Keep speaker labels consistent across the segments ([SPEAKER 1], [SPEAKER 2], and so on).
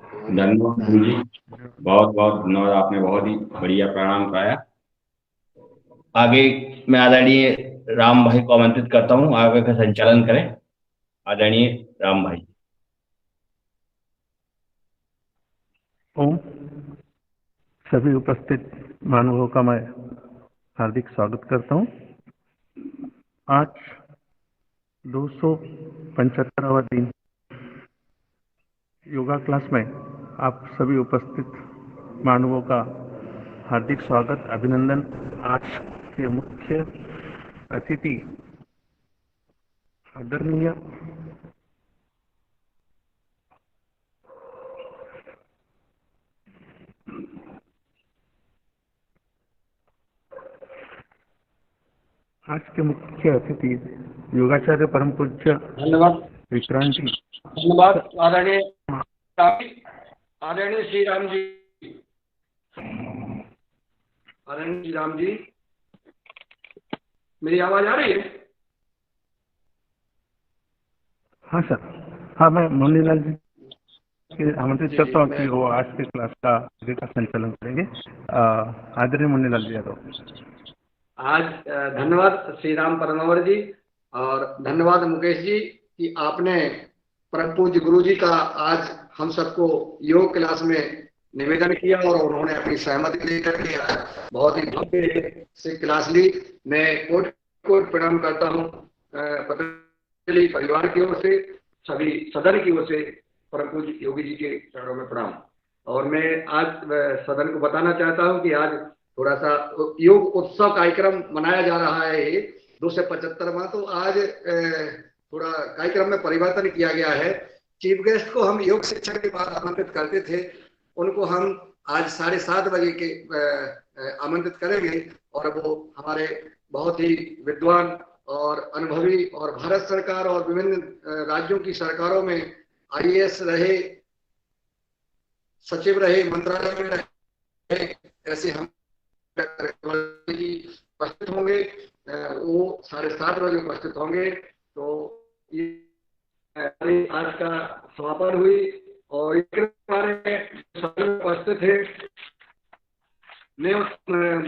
[SPEAKER 1] धन्यवाद गुरु जी। बहुत बहुत धन्यवाद, आपने बहुत ही बढ़िया प्राणायाम कराया। आगे मैं आदरणीय राम भाई को आमंत्रित करता हूँ, आगे का संचालन करें। आदरणीय राम भाई।
[SPEAKER 2] ओम। सभी उपस्थित महानुभावों का मैं हार्दिक स्वागत करता हूँ। आज 275वां दिन योगा क्लास में आप सभी उपस्थित महानुभावों का हार्दिक स्वागत, अभिनंदन। आज के मुख्य अतिथि आदरणीय योगाचार्य परम पूज्य
[SPEAKER 3] धन्यवाद।
[SPEAKER 2] विक्रांत जी।
[SPEAKER 3] धन्यवाद आदरणीय आदरणीय श्री राम जी। आदरणीय श्री राम जी, मेरी आवाज आ रही है?
[SPEAKER 2] हाँ सर। हाँ, मैं मुन्नीलाल जी के आमंत्रित करता हूँ कि वो आज के क्लास का आगे का संचालन करेंगे। आदरणीय मुन्नीलाल जी यादव।
[SPEAKER 3] आज धन्यवाद श्री राम परमावर जी, और धन्यवाद मुकेश जी कि आपने परम पूज्य गुरु जी का आज हम सबको योग क्लास में निवेदन किया और उन्होंने अपनी सहमति लेकर के बहुत ही भव्य से क्लास ली। मैं कोट कोट प्रणाम करता हूँ पतंजलि परिवार की ओर से, सभी सदन की ओर से परम पूज्य योगी जी के चरणों में प्रणाम। और मैं आज सदन को बताना चाहता हूँ कि आज थोड़ा सा योग उत्सव कार्यक्रम मनाया जा रहा है, 275वां। तो आज थोड़ा कार्यक्रम में परिवर्तन किया गया है। चीफ गेस्ट को हम योग शिक्षक के बाद आमंत्रित करते थे, उनको हम आज 7:30 बजे के आमंत्रित करेंगे। और वो हमारे बहुत ही विद्वान और अनुभवी और भारत सरकार और विभिन्न राज्यों की सरकारों में IAS रहे, सचिव रहे, मंत्रालय में रहे, ऐसे हम उपस्थित होंगे। वो 7:30 बजे उपस्थित होंगे। तो ये आज का समापन हुई और उपस्थित है। मैं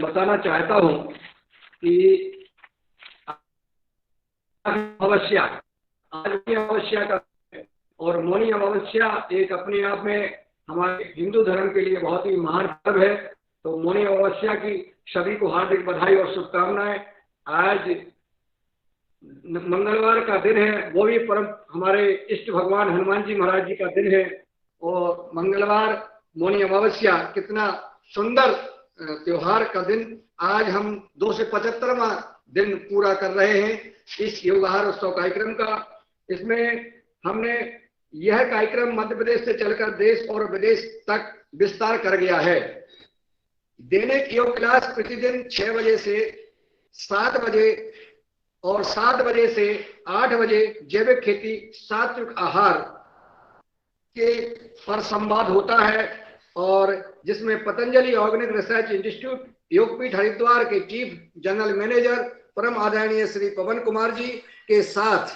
[SPEAKER 3] बताना चाहता हूँ कि अमावस्या, आज अमावस्या का और मौनी अमावस्या एक अपने आप में हमारे हिंदू धर्म के लिए बहुत ही महान पर्व है। तो मौनी अमावस्या की सभी को हार्दिक बधाई और शुभकामनाएं। आज मंगलवार का दिन है, वो भी परम हमारे इष्ट भगवान हनुमान जी महाराज जी का दिन है। और मंगलवार मौनी अमावस्या कितना सुंदर त्योहार का दिन। आज हम 275वां दिन पूरा कर रहे हैं इस योगाहार उत्सव कार्यक्रम का। इसमें हमने यह कार्यक्रम मध्य प्रदेश से चलकर देश और विदेश तक विस्तार कर गया है। दैनिक योग क्लास प्रतिदिन 6 बजे से 7 बजे और 7 बजे से 8 बजे जैविक खेती सात्विक आहार के पर संवाद होता है, और जिसमें Patanjali organic research institute Yogpeeth Haridwar के चीफ जनरल मैनेजर परम आदरणीय श्री पवन कुमार जी के साथ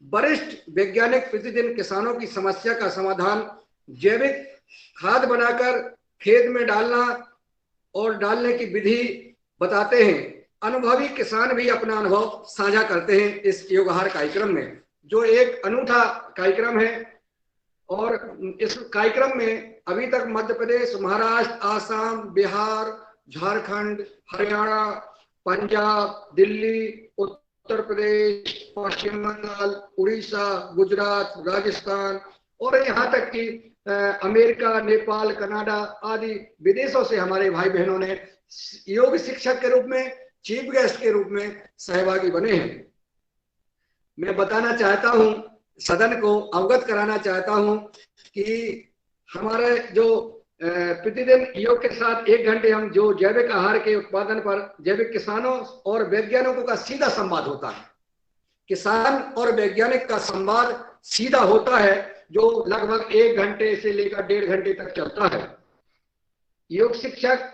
[SPEAKER 3] वरिष्ठ वैज्ञानिक प्रतिदिन किसानों की समस्या का समाधान, जैविक खाद बनाकर खेत में डालना और डालने की विधि बताते हैं। अनुभवी किसान भी अपना अनुभव साझा करते हैं इस योगाहार कार्यक्रम में, जो एक अनूठा कार्यक्रम है। और इस कार्यक्रम में अभी तक मध्य प्रदेश, महाराष्ट्र, आसाम, बिहार, झारखंड, हरियाणा, पंजाब, दिल्ली, उत्तर प्रदेश, पश्चिम बंगाल, उड़ीसा, गुजरात, राजस्थान और यहाँ तक कि अमेरिका, नेपाल, कनाडा आदि विदेशों से हमारे भाई बहनों ने योग शिक्षक के रूप में, चीफ गेस्ट के रूप में सहभागी बने हैं। मैं बताना चाहता हूं, सदन को अवगत कराना चाहता हूं कि हमारे जो प्रतिदिन योग के साथ 1 घंटे हम जो जैविक आहार के उत्पादन पर जैविक किसानों और वैज्ञानिकों का सीधा संवाद होता है। किसान और वैज्ञानिक का संवाद सीधा होता है, जो लगभग 1 घंटे से लेकर 1.5 घंटे तक चलता है। योग शिक्षक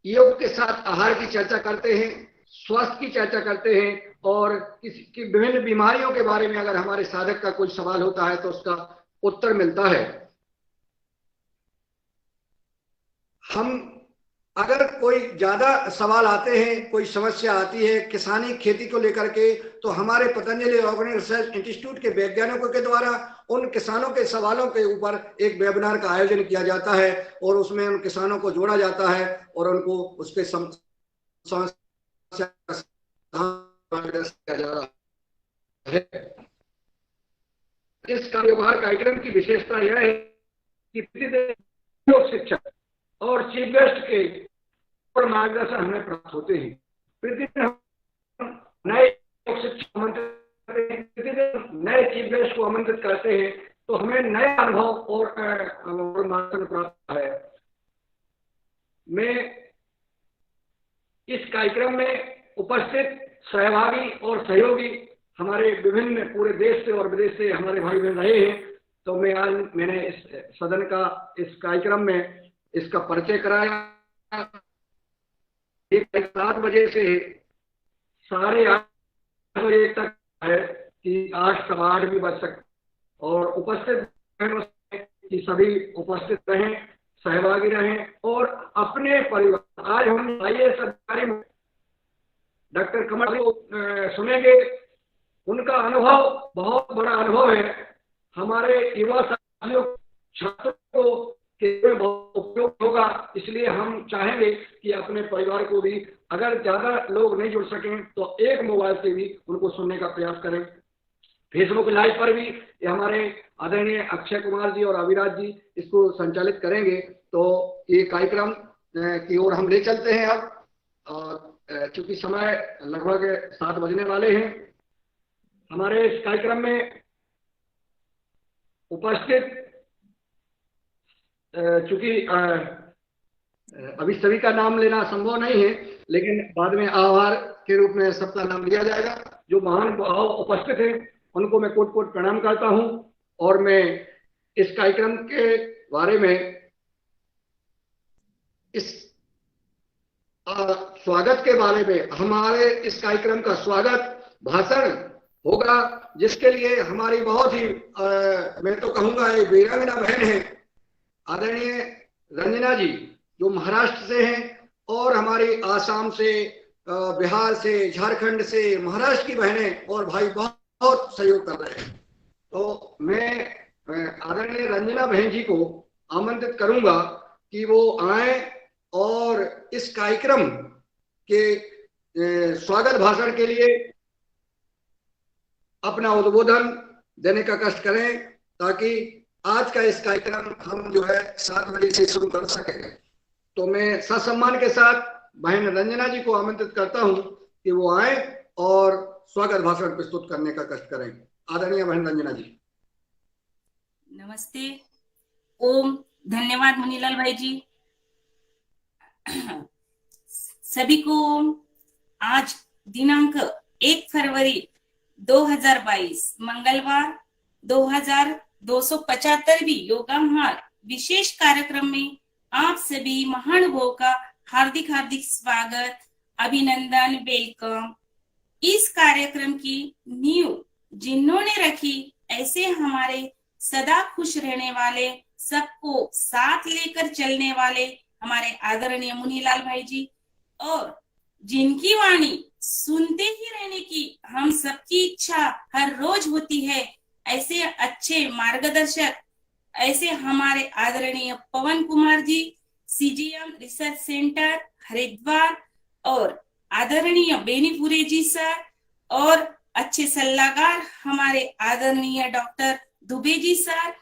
[SPEAKER 3] योग के साथ आहार की चर्चा करते हैं, स्वास्थ्य की चर्चा करते हैं, और किसी की विभिन्न बीमारियों के बारे में अगर हमारे साधक का कोई सवाल होता है तो उसका उत्तर मिलता है। हम अगर कोई ज्यादा सवाल आते हैं, कोई समस्या आती है किसानी खेती को लेकर के, तो हमारे पतंजलि ऑर्गेनिक रिसर्च इंस्टीट्यूट के वैज्ञानिकों के द्वारा उन किसानों के सवालों के ऊपर एक वेबिनार का आयोजन किया जाता है और उसमें उन किसानों को जोड़ा जाता है और उनको उसके समस्या किया जा रहा है। इस कार्यभार कार्यक्रम की विशेषता यह है कि प्रतिदिन शिक्षक और चीफ गेस्ट के मार्गदर्शन हमें प्राप्त होते हैं। प्रतिदिन हम नए शिक्षक नए चीफ गेस्ट को आमंत्रित करते हैं, तो हमें नए अनुभव और मार्गदर्शन प्राप्त है। मैं इस कार्यक्रम में उपस्थित सहभागी और सहयोगी हमारे विभिन्न पूरे देश से और विदेश से हमारे भाई बहन रहे हैं, तो मैंने इस सदन का इस कार्यक्रम में इसका परिचय कराया। 7 बजे से 8:30 बजे तक है कि 8 सवा 8 भी बज सकते, और उपस्थित कि सभी उपस्थित रहें, सहभागी रहें और अपने परिवार। आज हम IAS अधिकारी डॉक्टर कमल को सुनेंगे। उनका अनुभव बहुत बड़ा अनुभव है, हमारे युवा साथियों छात्रों को बहुत उपयोग होगा। इसलिए हम चाहेंगे कि अपने परिवार को भी, अगर ज्यादा लोग नहीं जुड़ सकें तो एक मोबाइल से भी उनको सुनने का प्रयास करें। फेसबुक लाइव पर भी ये हमारे आदरणीय अक्षय कुमार जी और अविराज जी इसको संचालित करेंगे। तो ये कार्यक्रम की ओर हम ले चलते हैं अब, और चूंकि समय लगभग 7 बजने वाले हैं, हमारे इस कार्यक्रम में उपस्थित, चूंकि अभी सभी का नाम लेना संभव नहीं है, लेकिन बाद में आभार के रूप में सबका नाम लिया जाएगा। जो महान भाव उपस्थित हैं उनको मैं कोट कोट प्रणाम करता हूं, और मैं इस कार्यक्रम के बारे में, इस स्वागत के बारे में, हमारे इस कार्यक्रम का स्वागत भाषण होगा, जिसके लिए हमारी बहुत ही मैं तो कहूंगा एक वीरांगना बहन है, आदरणीय रंजना जी, जो महाराष्ट्र से हैं, और हमारी आसाम से, बिहार से, झारखंड से, महाराष्ट्र की बहनें और भाई बहुत सहयोग कर रहे हैं। तो मैं आदरणीय रंजना बहन जी को आमंत्रित करूंगा कि वो आए और इस कार्यक्रम के स्वागत भाषण के लिए अपना उद्बोधन देने का कष्ट करें, ताकि आज का इस कार्यक्रम हम जो है 7 बजे से शुरू कर सकें। तो मैं ससम्मान के साथ बहन रंजना जी को आमंत्रित करता हूं कि वो आए और स्वागत भाषण प्रस्तुत करने का कष्ट करें। आदरणीय बहन रंजना जी।
[SPEAKER 4] नमस्ते, ओम, धन्यवाद मुनीलाल भाई जी। सभी को आज दिनांक 1 फरवरी 2022 मंगलवार 2275वीं योगा महार विशेष कार्यक्रम में आप सभी महानुभावों का हार्दिक स्वागत, अभिनंदन, वेलकम। इस कार्यक्रम की नींव जिन्होंने रखी, ऐसे हमारे सदा खुश रहने वाले, सबको साथ लेकर चलने वाले हमारे आदरणीय मुनीलाल भाई जी, और जिनकी वाणी सुनते ही रहने की हम सबकी इच्छा हर रोज होती है, ऐसे अच्छे मार्गदर्शक, ऐसे हमारे आदरणीय पवन Kumar ji, CGM research centre Haridwar, और आदरणीय बेनीपुरे जी सर, और अच्छे सलाहकार हमारे आदरणीय डॉक्टर दुबे जी सर,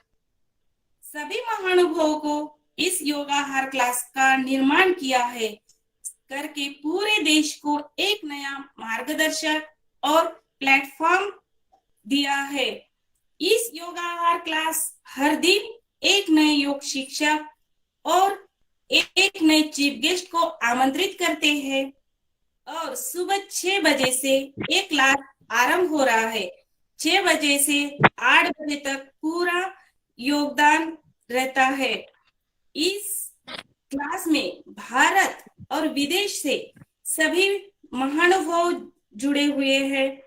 [SPEAKER 4] सभी महानुभावों को इस योगाहार क्लास का निर्माण किया है करके पूरे देश को एक नया मार्गदर्शक और प्लेटफॉर्म दिया है। इस योगाहार क्लास हर दिन एक नए योग शिक्षक और एक नए चीफ गेस्ट को आमंत्रित करते हैं, और सुबह 6 बजे से ये क्लास आरंभ हो रहा है। 6 बजे से 8 बजे तक पूरा योगदान रहता है। इस क्लास में भारत और विदेश से सभी महानुभाव जुड़े हुए हैं,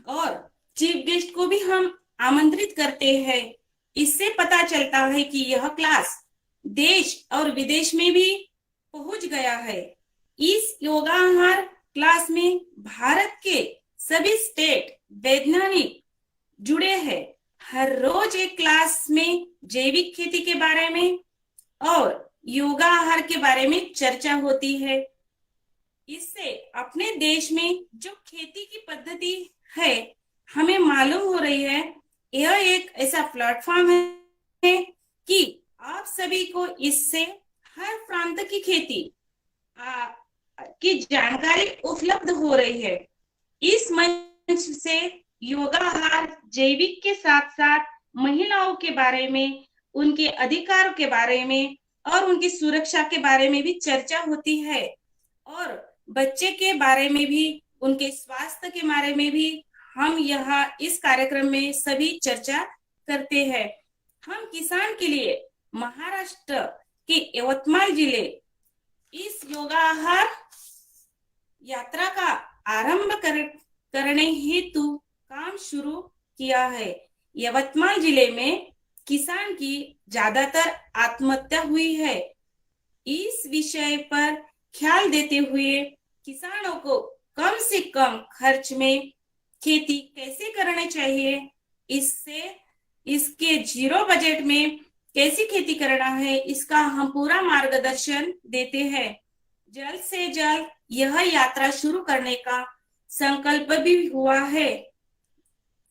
[SPEAKER 4] और चीफ गेस्ट को भी हम आमंत्रित करते हैं। इससे पता चलता है कि यह क्लास देश और विदेश में भी पहुंच गया है। इस योगाहार क्लास में भारत के सभी स्टेट वैज्ञानिक जुड़े हैं। हर रोज एक क्लास में जैविक खेती के बारे में और योगाहार के बारे में चर्चा होती है। इससे अपने देश में जो खेती की पद्धति है हमें मालूम हो रही है। यह एक ऐसा प्लेटफॉर्म है कि आप सभी को इससे हर प्रांत की खेती की जानकारी उपलब्ध हो रही है। इस मंच से योगाहार जैविक के साथ साथ महिलाओं के बारे में, उनके अधिकारों के बारे में और उनकी सुरक्षा के बारे में भी चर्चा होती है और बच्चे के बारे में भी, उनके स्वास्थ्य के बारे में भी हम यहाँ इस कार्यक्रम में सभी चर्चा करते हैं। हम किसान के लिए महाराष्ट्र के यवतमाल जिले इस योगाहार यात्रा का आरंभ करने हेतु काम शुरू किया है। यवतमाल जिले में किसान की ज्यादातर आत्महत्या हुई है। इस विषय पर ख्याल देते हुए किसानों को कम से कम खर्च में खेती कैसे करनी चाहिए, इसके जीरो बजट में कैसी खेती करना है, इसका हम पूरा मार्गदर्शन देते हैं। जल्द से जल्द यह यात्रा शुरू करने का संकल्प भी हुआ है।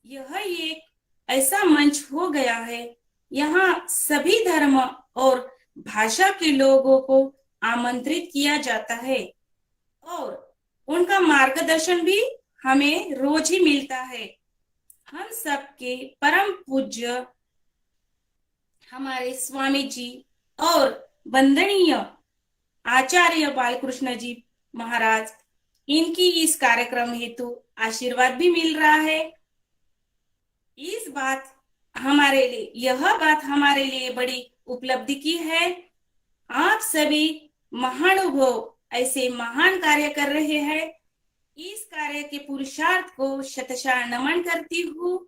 [SPEAKER 4] यह एक ऐसा मंच हो गया है, यहाँ सभी धर्म और भाषा के लोगों को आमंत्रित किया जाता है और उनका मार्गदर्शन भी हमें रोज ही मिलता है। हम सबके परम पूज्य हमारे स्वामी जी और वंदनीय आचार्य बालकृष्ण जी महाराज, इनकी इस कार्यक्रम हेतु आशीर्वाद भी मिल रहा है। यह बात हमारे लिए बड़ी उपलब्धि की है। आप सभी महानुभाव ऐसे महान कार्य कर रहे हैं। इस कार्य के पुरुषार्थ को शतशः नमन करती हूँ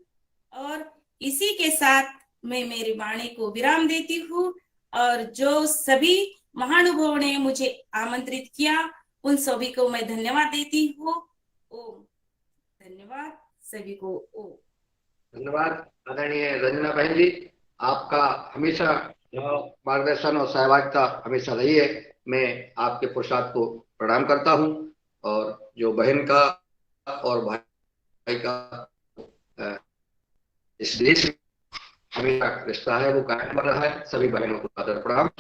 [SPEAKER 4] और इसी के साथ मैं मेरी वाणी को विराम देती हूँ और जो सभी महानुभावों ने मुझे आमंत्रित किया उन सभी को मैं धन्यवाद देती हूँ। ओम धन्यवाद सभी को। ओम
[SPEAKER 3] धन्यवाद आदरणीय रंजना बहन जी, आपका हमेशा मार्गदर्शन और सहभागिता हमेशा रही है। मैं आपके पुरुषार्थ को प्रणाम करता हूं और जो बहन का और भाई का इस देश में हमेशा रिश्ता है वो कायम रहा है। सभी बहनों को आदर प्रणाम।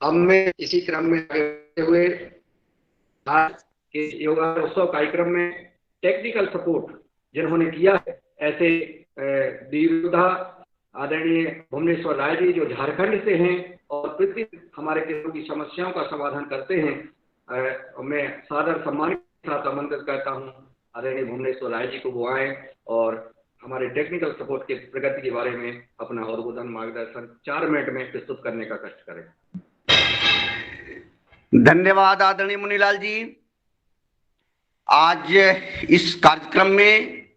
[SPEAKER 3] अब मैं इसी क्रम में आगे हुए आज के योगा उत्सव कार्यक्रम में टेक्निकल सपोर्ट जिन्होंने किया है, ऐसे दीर्घा आदरणीय भुवनेश्वर राय जी जो झारखंड से हैं और प्रतिदिन हमारे किसानों की समस्याओं का समाधान करते हैं, मैं सादर सम्मान के साथ आमंत्रित करता हूं आदरणीय भुवनेश्वर राय जी को वो आए और हमारे टेक्निकल सपोर्ट के प्रगति के बारे में अपना अवगुण मार्गदर्शन 4 मिनट में प्रस्तुत करने का कष्ट करें।
[SPEAKER 5] धन्यवाद आदरणीय मुनीलाल जी। आज इस कार्यक्रम में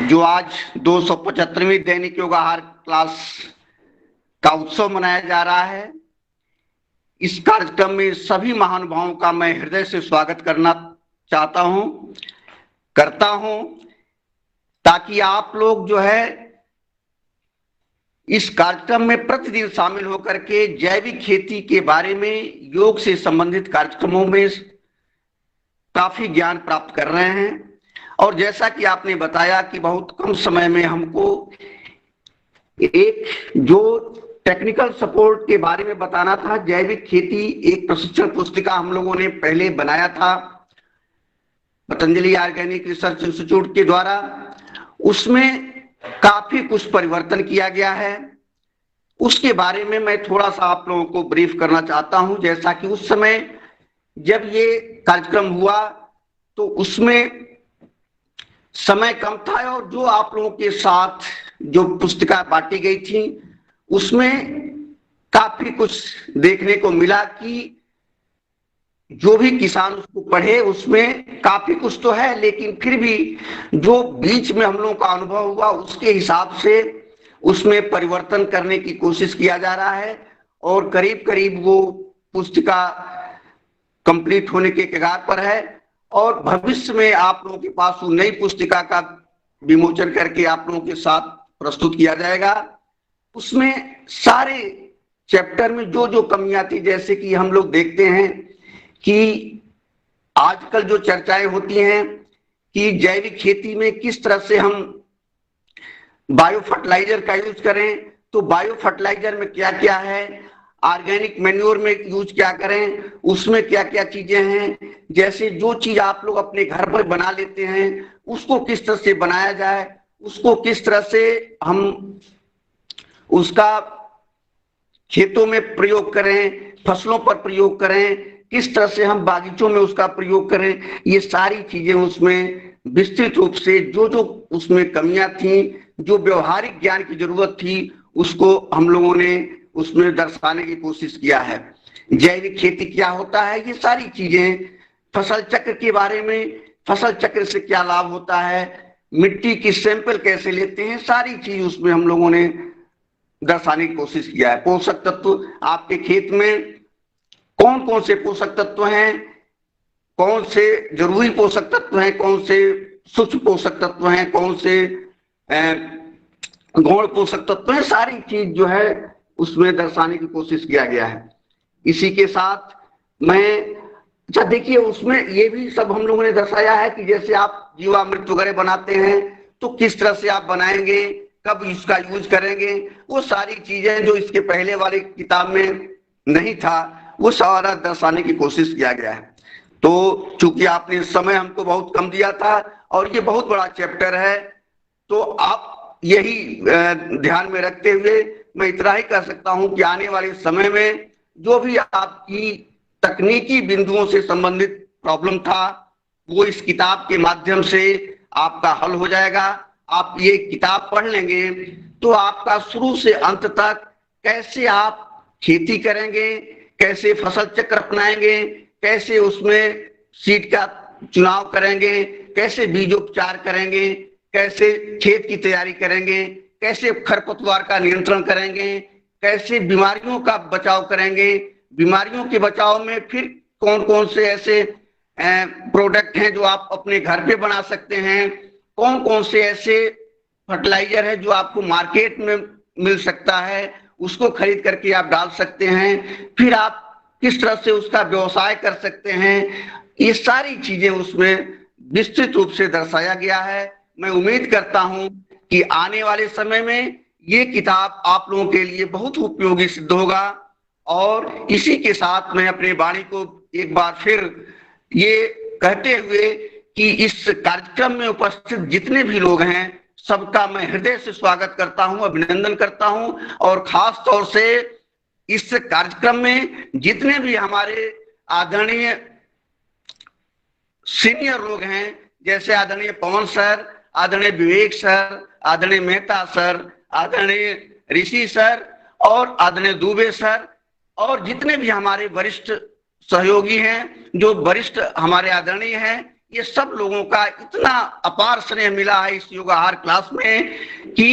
[SPEAKER 5] जो आज 275वीं दैनिक योगाहार क्लास का उत्सव मनाया जा रहा है, इस कार्यक्रम में सभी महानुभावों का मैं हृदय से स्वागत करना करता हूं ताकि आप लोग जो है इस कार्यक्रम में प्रतिदिन शामिल होकर के जैविक खेती के बारे में, योग से संबंधित कार्यक्रमों में काफी ज्ञान प्राप्त कर रहे हैं। और जैसा कि आपने बताया कि बहुत कम समय में हमको एक जो टेक्निकल सपोर्ट के बारे में बताना था, जैविक खेती एक प्रशिक्षण पुस्तिका हम लोगों ने पहले बनाया था पतंजलि ऑर्गेनिक रिसर्च इंस्टीट्यूट के द्वारा, उसमें काफी कुछ परिवर्तन किया गया है। उसके बारे में मैं थोड़ा सा आप लोगों को ब्रीफ करना चाहता हूं। जैसा कि उस समय जब ये कार्यक्रम हुआ तो उसमें समय कम था और जो आप लोगों के साथ जो पुस्तिका बांटी गई थी उसमें काफी कुछ देखने को मिला कि जो भी किसान उसको पढ़े उसमें काफी कुछ तो है, लेकिन फिर भी जो बीच में हम लोगों का अनुभव हुआ उसके हिसाब से उसमें परिवर्तन करने की कोशिश किया जा रहा है और करीब करीब वो पुस्तिका कंप्लीट होने के कगार पर है और भविष्य में आप लोगों के पास वो नई पुस्तिका का विमोचन करके आप लोगों के साथ प्रस्तुत किया जाएगा। उसमें सारे चैप्टर में जो जो कमियां थी, जैसे कि हम लोग देखते हैं कि आजकल जो चर्चाएं होती हैं कि जैविक खेती में किस तरह से हम बायो फर्टिलाइजर का यूज करें, तो बायो फर्टिलाइजर में क्या क्या है, ऑर्गेनिक मैन्योर में यूज क्या करें, उसमें क्या क्या चीजें हैं, जैसे जो चीज आप लोग अपने घर पर बना लेते हैं उसको किस तरह से बनाया जाए, उसको किस तरह से हम उसका खेतों में प्रयोग करें, फसलों पर प्रयोग करें, किस तरह से हम बागीचों में उसका प्रयोग करें, ये सारी चीजें उसमें विस्तृत रूप से जो जो उसमें कमियां थी, जो व्यवहारिक ज्ञान की जरूरत थी, उसको हम लोगों ने उसमें दर्शाने की कोशिश किया है। जैविक खेती क्या होता है, ये सारी चीजें, फसल चक्र के बारे में, फसल चक्र से क्या लाभ होता है, मिट्टी की सैंपल कैसे लेते हैं, सारी चीज उसमें हम लोगों ने दर्शाने की कोशिश किया है। पोषक तत्व आपके खेत में कौन कौन से पोषक तत्व हैं, कौन से जरूरी पोषक तत्व हैं, कौन से सूक्ष्म पोषक तत्व हैं, कौन से गौण पोषक तत्व हैं, सारी चीज जो है उसमें दर्शाने की कोशिश किया गया है। इसी के साथ मैं अच्छा देखिए, उसमें ये भी सब हम लोगों ने दर्शाया है कि जैसे आप जीवामृत वगैरह बनाते हैं तो किस तरह से आप बनाएंगे, कब इसका यूज करेंगे, वो सारी चीजें जो इसके पहले वाली किताब में नहीं था वो सारा दर्शाने की कोशिश किया गया है। तो चूंकि आपने समय हमको बहुत कम दिया था और ये बहुत बड़ा चैप्टर है, तो आप यही ध्यान में रखते हुए मैं इतना ही कह सकता हूं कि आने वाले समय में जो भी आपकी तकनीकी बिंदुओं से संबंधित प्रॉब्लम था वो इस किताब के माध्यम से आपका हल हो जाएगा। आप ये किताब पढ़ लेंगे तो आपका शुरू से अंत तक कैसे आप खेती करेंगे, कैसे फसल चक्र अपनाएंगे, कैसे उसमें सीड का चुनाव करेंगे, कैसे बीजोपचार करेंगे, कैसे खेत की तैयारी करेंगे, कैसे खरपतवार का नियंत्रण करेंगे, कैसे बीमारियों का बचाव करेंगे, बीमारियों के बचाव में फिर कौन कौन से ऐसे प्रोडक्ट हैं जो आप अपने घर पे बना सकते हैं, कौन कौन से ऐसे फर्टिलाइजर है जो आपको मार्केट में मिल सकता है, उसको खरीद करके आप डाल सकते हैं, फिर आप किस तरह से उसका व्यवसाय कर सकते हैं, ये सारी चीजें उसमें विस्तृत रूप से दर्शाया गया है। मैं उम्मीद करता हूं कि आने वाले समय में ये किताब आप लोगों के लिए बहुत उपयोगी सिद्ध होगा। और इसी के साथ मैं अपने वाणी को एक बार फिर ये कहते हुए कि इस कार्यक्रम में उपस्थित जितने भी लोग हैं सबका मैं हृदय से स्वागत करता हूं, अभिनंदन करता हूं, और खास तौर से इस कार्यक्रम में जितने भी हमारे आदरणीय सीनियर लोग हैं, जैसे आदरणीय पवन सर, आदरणीय विवेक सर, आदरणीय मेहता सर, आदरणीय ऋषि सर और आदरणीय दुबे सर, और जितने भी हमारे वरिष्ठ सहयोगी हैं, जो वरिष्ठ हमारे आदरणीय हैं, ये सब लोगों का इतना अपार स्नेह मिला है इस योगाहार क्लास में कि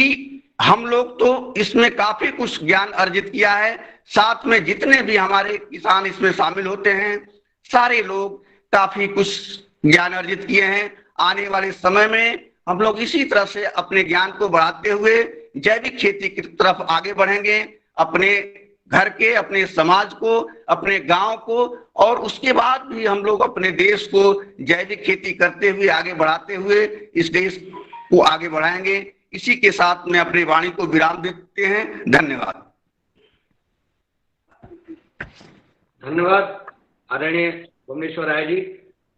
[SPEAKER 5] हम लोग तो इसमें काफी कुछ ज्ञान अर्जित किया है। साथ में जितने भी हमारे किसान इसमें शामिल होते हैं सारे लोग काफी कुछ ज्ञान अर्जित किए हैं। आने वाले समय में हम लोग इसी तरह से अपने ज्ञान को बढ़ाते हुए जैविक खेती की तरफ आगे बढ़ेंगे, अपने घर के, अपने समाज को, अपने गांव को, और उसके बाद भी हम लोग अपने देश को जैविक खेती करते हुए आगे बढ़ाते हुए इस देश को आगे बढ़ाएंगे। इसी के साथ में अपनी वाणी को विराम देते हैं। धन्यवाद।
[SPEAKER 3] धन्यवाद आदरणीय भुवनेश्वर राय जी,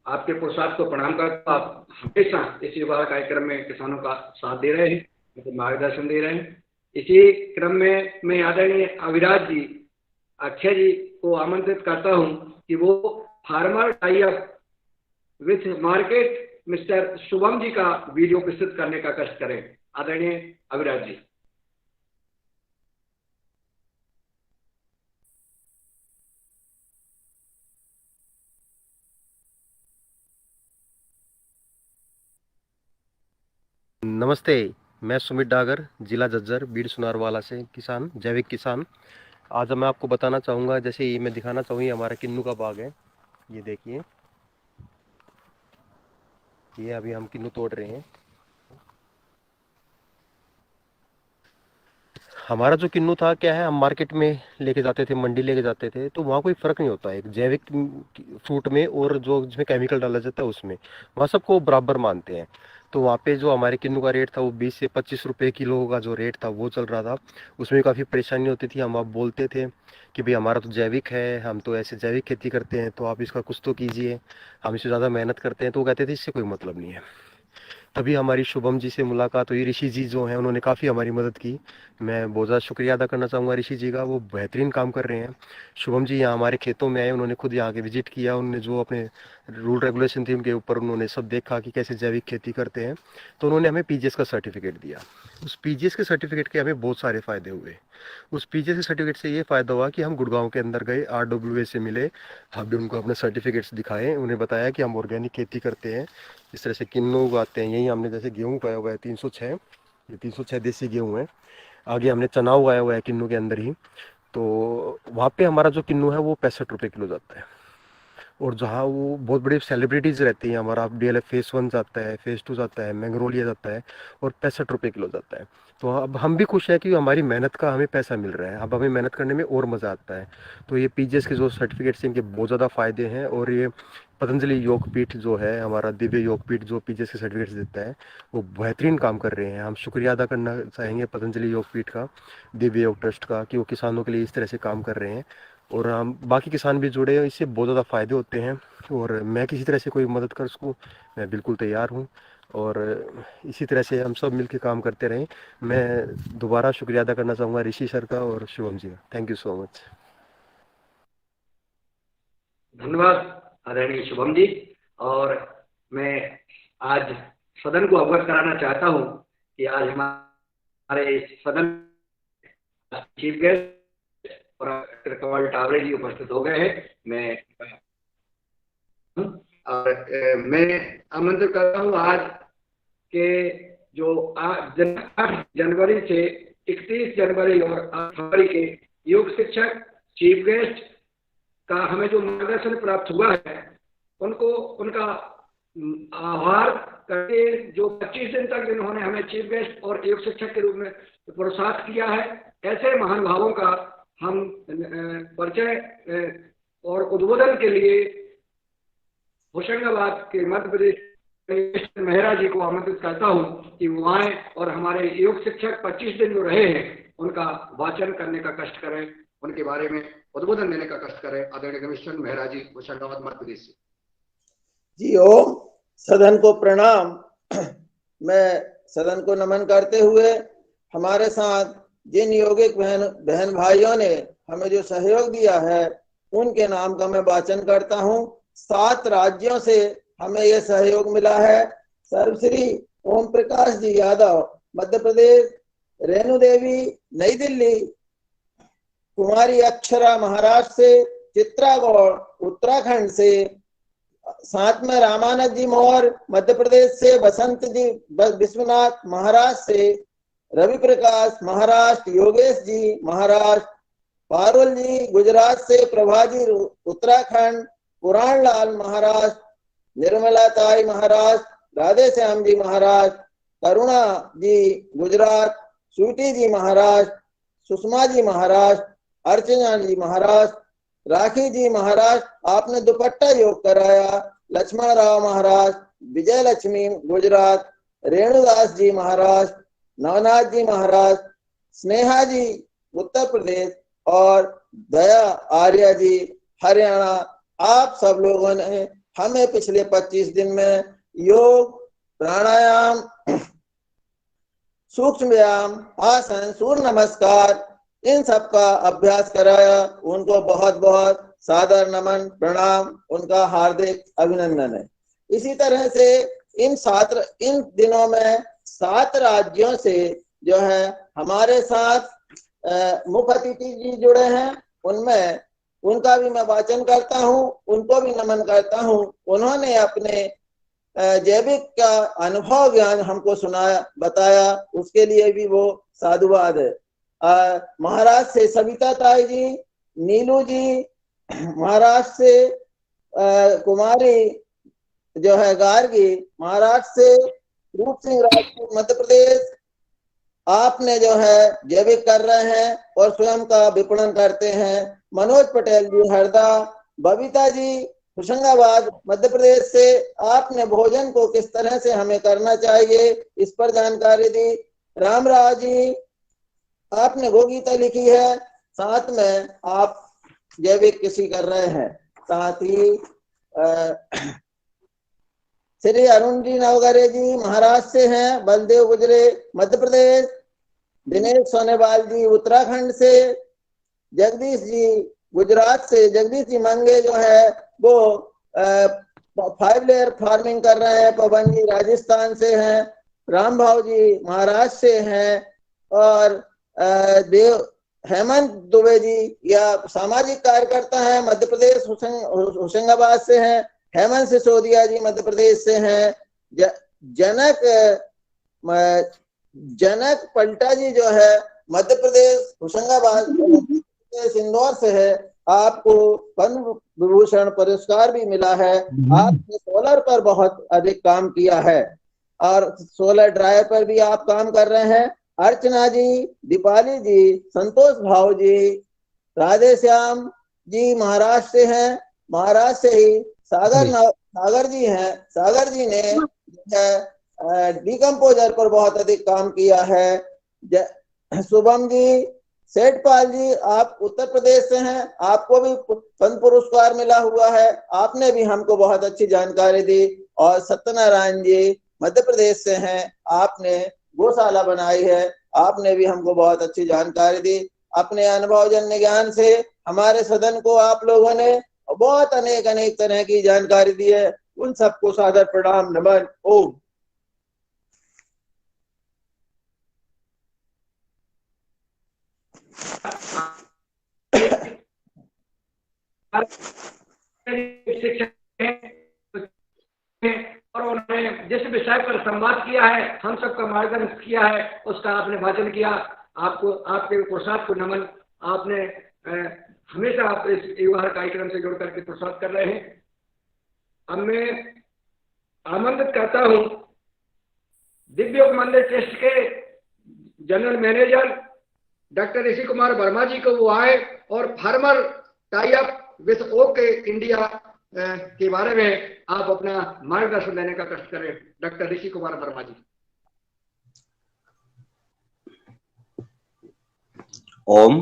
[SPEAKER 3] आपके पुरुषार्थ को प्रणाम करता। आप हमेशा इस युवा कार्यक्रम में किसानों का साथ दे रहे हैं, मतलब मार्गदर्शन दे रहे हैं। इसी क्रम में मैं आदरणीय अविराज जी, अक्षय जी को आमंत्रित करता हूं कि वो farmer tie up with market mister Shubham ji का वीडियो प्रस्तुत करने का कष्ट करें। आदरणीय अविराज जी।
[SPEAKER 6] नमस्ते, मैं सुमित डागर, जिला झज्जर, बीड़ सुनारवाला से किसान, जैविक किसान। आज मैं आपको बताना चाहूँगा, जैसे ये मैं दिखाना चाहूँगी, हमारा किन्नू का बाग है। ये देखिए, ये अभी हम किन्नू तोड़ रहे हैं। हमारा जो किन्नू था, क्या है, हम मार्केट में लेके जाते थे, मंडी लेके जाते थे, तो वहाँ कोई फ़र्क नहीं होता है जैविक फ्रूट में और जो जिसमें केमिकल डाला जाता है उसमें, वहाँ सबको बराबर मानते हैं। तो वहाँ पे जो हमारे किन्नू का रेट था वो 20 से 25 रुपए किलो का जो रेट था वो चल रहा था। उसमें काफ़ी परेशानी होती थी। हम आप बोलते थे कि भाई हमारा तो जैविक है, हम तो ऐसे जैविक खेती करते हैं, तो आप इसका कुछ तो कीजिए, हम इससे ज़्यादा मेहनत करते हैं। तो वो कहते थे इससे कोई मतलब नहीं है। तभी हमारी शुभम जी से मुलाकात हुई। ऋषि जी जो हैं उन्होंने काफ़ी हमारी मदद की। मैं बहुत ज़्यादा शुक्रिया अदा करना चाहूँगा ऋषि जी का, वो बेहतरीन काम कर रहे हैं। शुभम जी यहाँ हमारे खेतों में आए, उन्होंने खुद यहाँ के विजिट किया, उन्होंने जो अपने रूल रेगुलेशन थी उनके ऊपर उन्होंने सब देखा कि कैसे जैविक खेती करते हैं। तो उन्होंने हमें पीजीएस का सर्टिफिकेट दिया। उस पीजीएस के सर्टिफिकेट के हमें बहुत सारे फ़ायदे हुए। उस पीजीएस के सर्टिफिकेट से ये फ़ायदा हुआ कि हम गुड़गांव के अंदर गए, RWA से मिले, हमने उनको अपने सर्टिफिकेट्स दिखाए, उन्हें बताया कि हम ऑर्गेनिक खेती करते हैं, इस तरह से किन्नू उगाते हैं। यही हमने जैसे गेहूँ उगाया हुआ है 306, ये 306 देसी गेहूँ है। आगे हमने चना उगाया हुआ है किन्नू के अंदर ही। तो वहाँ पे हमारा जो किन्नू है वो 65 रुपये किलो जाता है। और जहाँ वो बहुत बड़ी सेलिब्रिटीज़ रहती हैं, हमारा DLF फेज़ 1 जाता है, फेज़ 2 जाता है, मैंगरोलिया जाता है, और 65 रुपये किलो जाता है। तो अब हम भी खुश हैं कि हमारी मेहनत का हमें पैसा मिल रहा है। अब हमें मेहनत करने में और मज़ा आता है। तो ये पीजीएस के जो सर्टिफिकेट्स हैं इनके बहुत ज़्यादा फ़ायदे हैं। और ये पतंजलि योगपीठ जो है, हमारा दिव्य योगपीठ जो पीजीएस के सर्टिफिकेट्स देता है, वो बेहतरीन काम कर रहे हैं। हम शुक्रिया अदा करना चाहेंगे पतंजलि योगपीठ का, दिव्य योग ट्रस्ट का, कि वो किसानों के लिए इस तरह से काम कर रहे हैं। और हम बाकी किसान भी जुड़े हैं, इससे बहुत ज़्यादा फ़ायदे होते हैं। और मैं किसी तरह से कोई मदद कर सकूँ, मैं बिल्कुल तैयार हूँ। और इसी तरह से हम सब मिलकर काम करते रहें। मैं दोबारा शुक्रिया अदा करना चाहूँगा ऋषि सर का और शुभम जी का। Thank you so much.
[SPEAKER 3] धन्यवाद आदरणीय शुभम जी। और मैं आज सदन को अवगत कराना चाहता हूं कि आज हमारे सदन चीफ गेस्ट और डॉक्टर कंवल टावरे जी उपस्थित हो गए हैं। मैं आमंत्रित करता हूं आज के जो 8 जनवरी से 31 जनवरी और 8 फरवरी के योग शिक्षक चीफ गेस्ट का हमें जो मार्गदर्शन प्राप्त हुआ है उनको उनका आभार करके, जो 25 दिन तक इन्होंने हमें चीफ गेस्ट और योग शिक्षक के रूप में प्रोत्साहित किया है, ऐसे महान भावों का हम परिचय और उद्बोधन के लिए होशंगाबाद के मध्य प्रदेश मेहरा जी को आमंत्रित करता हूं कि वो आए और हमारे योग शिक्षक 25 दिन जो रहे हैं उनका वाचन करने का कष्ट करें, उनके बारे में उद्बोधन देने का कष्ट करें। आदरणीय कमिश्नर मेहरा जी, होशंगाबाद मध्य प्रदेश से।
[SPEAKER 7] जी ओम, सदन को प्रणाम। मैं सदन को नमन करते हुए हमारे साथ जिन योगिक बहन भाइयों ने हमें जो सहयोग दिया है उनके नाम का मैं वाचन करता हूं। 7 राज्यों से हमें यह सहयोग मिला है। सर्वश्री ओम प्रकाश जी यादव मध्य प्रदेश, रेणु देवी नई दिल्ली, कुमारी अक्षरा महाराष्ट्र से, चित्रा गौड़ उत्तराखंड से, साथ में रामानंद जी मौर्य मध्य प्रदेश से, बसंत जी विश्वनाथ महाराष्ट्र से, रवि प्रकाश महाराष्ट्र, योगेश जी महाराष्ट्र, पारुल जी गुजरात से, प्रभा जी उत्तराखंड, पुराण लाल महाराष्ट्र, निर्मला ताई महाराष्ट्र, राधे श्याम जी महाराष्ट्र, करुणा जी गुजरात, स्वीटी जी महाराष्ट्र, सुषमा जी महाराष्ट्र, अर्चना जी महाराष्ट्र, राखी जी महाराष्ट्र, आपने दुपट्टा योग कराया, लक्ष्मण राव महाराष्ट्र, विजय लक्ष्मी गुजरात, रेणुदास जी महाराष्ट्र, नवनाथ जी महाराष्ट्र, स्नेहा जी उत्तर प्रदेश और दया आर्या जी हरियाणा। आप सब लोगों ने हमें पिछले 25 दिन में योग, प्राणायाम, सूक्ष्म व्यायाम, आसन, सूर्य नमस्कार, इन सब का अभ्यास कराया। उनको बहुत बहुत सादर नमन प्रणाम, उनका हार्दिक अभिनंदन है। इसी तरह से इन दिनों में 7 राज्यों से जो है हमारे साथ मुख्य अतिथि जी जुड़े हैं, उनमें उनका भी मैं वाचन करता हूं, उनको भी नमन करता हूं। उन्होंने अपने जैविक का अनुभव ज्ञान हमको सुनाया, बताया, उसके लिए भी वो साधुवाद है। महाराष्ट्र से सविता ताई जी, नीलू जी, महाराष्ट्र से कुमारी जो है गार्गी, महाराष्ट्र से रूप सिंह राजपूत मध्य प्रदेश, आपने जो है जैविक कर रहे हैं और स्वयं का विपणन करते हैं। मनोज पटेल जी हरदा, बबीता जी होशंगाबाद मध्य प्रदेश से, आपने भोजन को किस तरह से हमें करना चाहिए इस पर जानकारी दी। रामराज जी, आपने वो गीता लिखी है, साथ में आप जैविक कृषि कर रहे हैं। साथ ही श्री अरुण जी नवगरे जी महाराष्ट्र से हैं, बलदेव गुजरे मध्य प्रदेश, दिनेश सोनेवाल जी उत्तराखंड से, जगदीश जी गुजरात से, जगदीश जी मंगे जो है वो 5 लेयर फार्मिंग कर रहे हैं, पवन जी राजस्थान से हैं, राम भाव जी महाराष्ट्र से हैं, और हेमंत दुबे जी या सामाजिक कार्यकर्ता हैं मध्य प्रदेश होशंगाबाद से हैं, हेमंत सिसोदिया जी मध्य प्रदेश से हैं, जनक पलटा जी जो है मध्य प्रदेश होशंगाबाद इंदौर से है, आपको पद्म विभूषण पुरस्कार भी मिला है। आपने सोलर पर बहुत अधिक काम किया है और सोलर ड्रायर पर भी आप काम कर रहे हैं। अर्चना जी, दीपाली जी, संतोष भाव जी, राधे श्याम जी महाराष्ट्र से हैं, महाराष्ट्र से ही सागर जी हैं, सागर जी ने डिकम्पोजर पर बहुत अधिक काम किया है। शुभम जी, सेठपाल जी आप उत्तर प्रदेश से हैं, आपको भी पद्म पुरस्कार मिला हुआ है, आपने भी हमको बहुत अच्छी जानकारी दी। और सत्यनारायण जी मध्य प्रदेश से हैं, आपने गौशाला बनाई है, आपने भी हमको बहुत अच्छी जानकारी दी। अपने अनुभवजन्य ज्ञान से हमारे सदन को आप लोगों ने बहुत अनेक तरह की जानकारी दी है, उन सबको सादर प्रणाम, नमन, ओम।
[SPEAKER 3] और उन्होंने जिस विषय पर संवाद किया है, हम सबका मार्गदर्शन किया है, उसका आपने वाचन किया, आपको आपके पुरुषार्थ को नमन। आपने हमेशा आप इस युवा कार्यक्रम से जुड़ करके पुरुषार्थ कर रहे हैं। अब मैं आमंत्रित करता हूं दिव्य योग मंदिर ट्रस्ट के general manager doctor Rishi Kumar Verma जी को, वो आए और farmer tie up with okay India के बारे में आप अपना मार्गदर्शन देने का कष्ट करें। डॉक्टर ऋषि कुमार वर्मा जी।
[SPEAKER 8] ओम।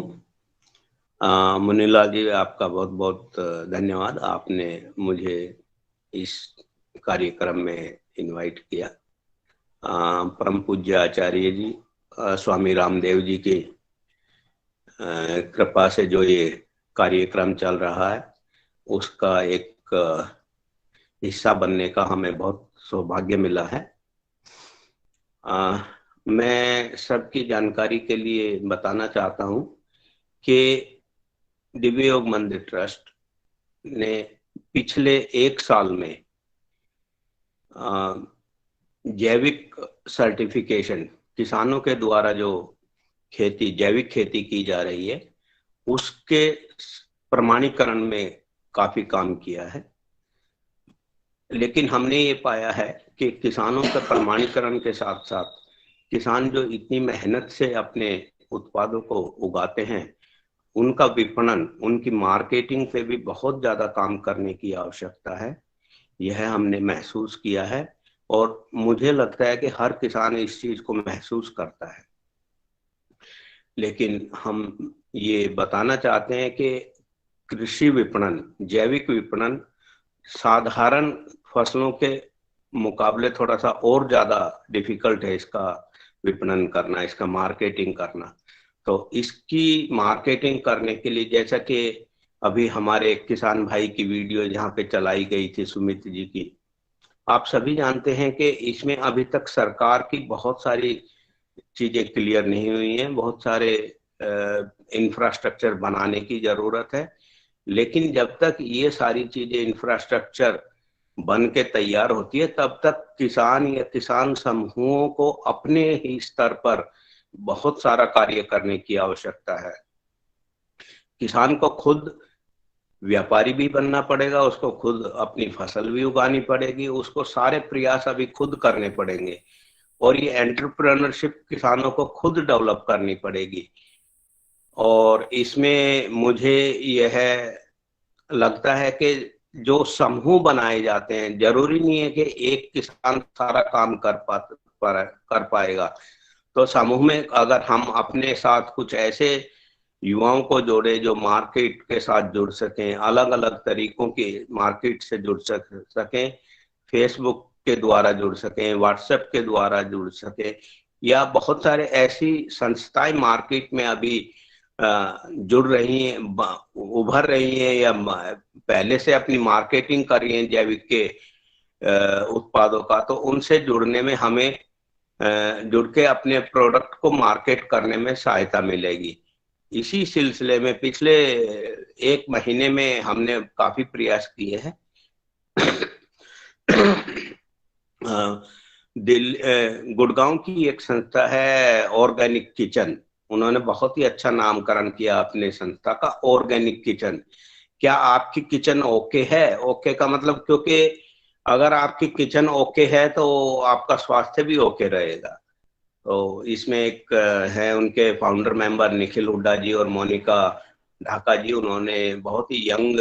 [SPEAKER 8] मुनीलाल जी, आपका बहुत बहुत धन्यवाद, आपने मुझे इस कार्यक्रम में इनवाइट किया। परम पूज्य आचार्य जी स्वामी रामदेव जी की कृपा से जो ये कार्यक्रम चल रहा है, उसका एक हिस्सा बनने का हमें बहुत सौभाग्य मिला है। मैं सबकी जानकारी के लिए बताना चाहता हूं कि दिव्य योग मंदिर ट्रस्ट ने पिछले 1 साल में जैविक सर्टिफिकेशन, किसानों के द्वारा जो खेती, जैविक खेती की जा रही है, उसके प्रमाणीकरण में काफी काम किया है। लेकिन हमने ये पाया है कि किसानों के प्रमाणीकरण के साथ साथ किसान जो इतनी मेहनत से अपने उत्पादों को उगाते हैं, उनका विपणन, उनकी मार्केटिंग पे भी बहुत ज्यादा काम करने की आवश्यकता है। यह हमने महसूस किया है और मुझे लगता है कि हर किसान इस चीज को महसूस करता है। लेकिन हम ये बताना चाहते हैं कि कृषि विपणन, जैविक विपणन साधारण फसलों के मुकाबले थोड़ा सा और ज्यादा डिफिकल्ट है इसका विपणन करना, इसका मार्केटिंग करना। तो इसकी मार्केटिंग करने के लिए, जैसा कि अभी हमारे किसान भाई की वीडियो जहाँ पे चलाई गई थी सुमित जी की, आप सभी जानते हैं कि इसमें अभी तक सरकार की बहुत सारी चीजें क्लियर नहीं हुई हैं, बहुत सारे इंफ्रास्ट्रक्चर बनाने की जरूरत है। लेकिन जब तक ये सारी चीजें इंफ्रास्ट्रक्चर बन के तैयार होती है, तब तक किसान या किसान समूहों को अपने ही स्तर पर बहुत सारा कार्य करने की आवश्यकता है। किसान को खुद व्यापारी भी बनना पड़ेगा, उसको खुद अपनी फसल भी उगानी पड़ेगी, उसको सारे प्रयास अभी खुद करने पड़ेंगे और ये एंटरप्रेन्योरशिप किसानों को खुद डेवलप करनी पड़ेगी। और इसमें मुझे यह लगता है कि जो समूह बनाए जाते हैं, जरूरी नहीं है कि एक किसान सारा काम कर पाएगा। तो समूह में अगर हम अपने साथ कुछ ऐसे युवाओं को जोड़े जो मार्केट के साथ जुड़ सकें, अलग अलग तरीकों की मार्केट से जुड़ सकें, फेसबुक के द्वारा जुड़ सकें, व्हाट्सएप के द्वारा जुड़ सकें, या बहुत सारे ऐसी संस्थाएं मार्केट में अभी जुड़ रही हैं, उभर रही हैं या पहले से अपनी मार्केटिंग कर रही हैं जैविक के उत्पादों का, तो उनसे जुड़ने में हमें जुड़ के अपने प्रोडक्ट को मार्केट करने में सहायता मिलेगी। इसी सिलसिले में पिछले 1 महीने में हमने काफी प्रयास किए हैं। गुड़गांव की एक संस्था है ऑर्गेनिक किचन, उन्होंने बहुत ही अच्छा नामकरण किया अपने संस्था का, ऑर्गेनिक किचन। क्या आपकी किचन ओके है? ओके का मतलब, क्योंकि अगर आपकी किचन ओके है तो आपका स्वास्थ्य भी ओके रहेगा। तो इसमें एक है उनके फाउंडर मेंबर निखिल हुड्डा जी और मोनिका ढाका जी, उन्होंने बहुत ही यंग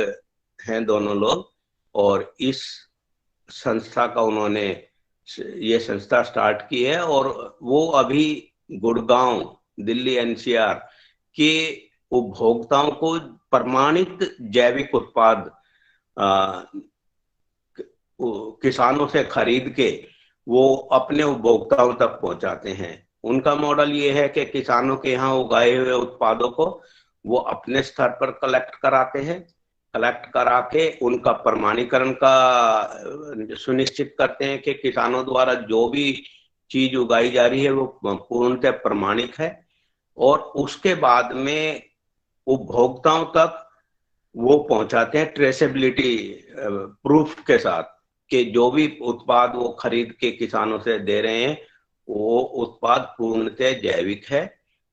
[SPEAKER 8] हैं दोनों लोग, और इस संस्था का उन्होंने ये संस्था स्टार्ट की है और वो अभी गुड़गांव, दिल्ली एनसीआर के उपभोक्ताओं को प्रमाणित जैविक उत्पाद किसानों से खरीद के वो अपने उपभोक्ताओं तक पहुंचाते हैं। उनका मॉडल ये है कि किसानों के यहाँ उगाए हुए उत्पादों को वो अपने स्तर पर कलेक्ट कराते हैं, कलेक्ट करा के उनका प्रमाणीकरण का सुनिश्चित करते हैं कि किसानों द्वारा जो भी चीज उगाई जा रही है वो पूर्णतः प्रमाणिक है, और उसके बाद में उपभोक्ताओं तक वो पहुंचाते हैं ट्रेसेबिलिटी प्रूफ के साथ कि जो भी उत्पाद वो खरीद के किसानों से दे रहे हैं वो उत्पाद पूर्णतः जैविक है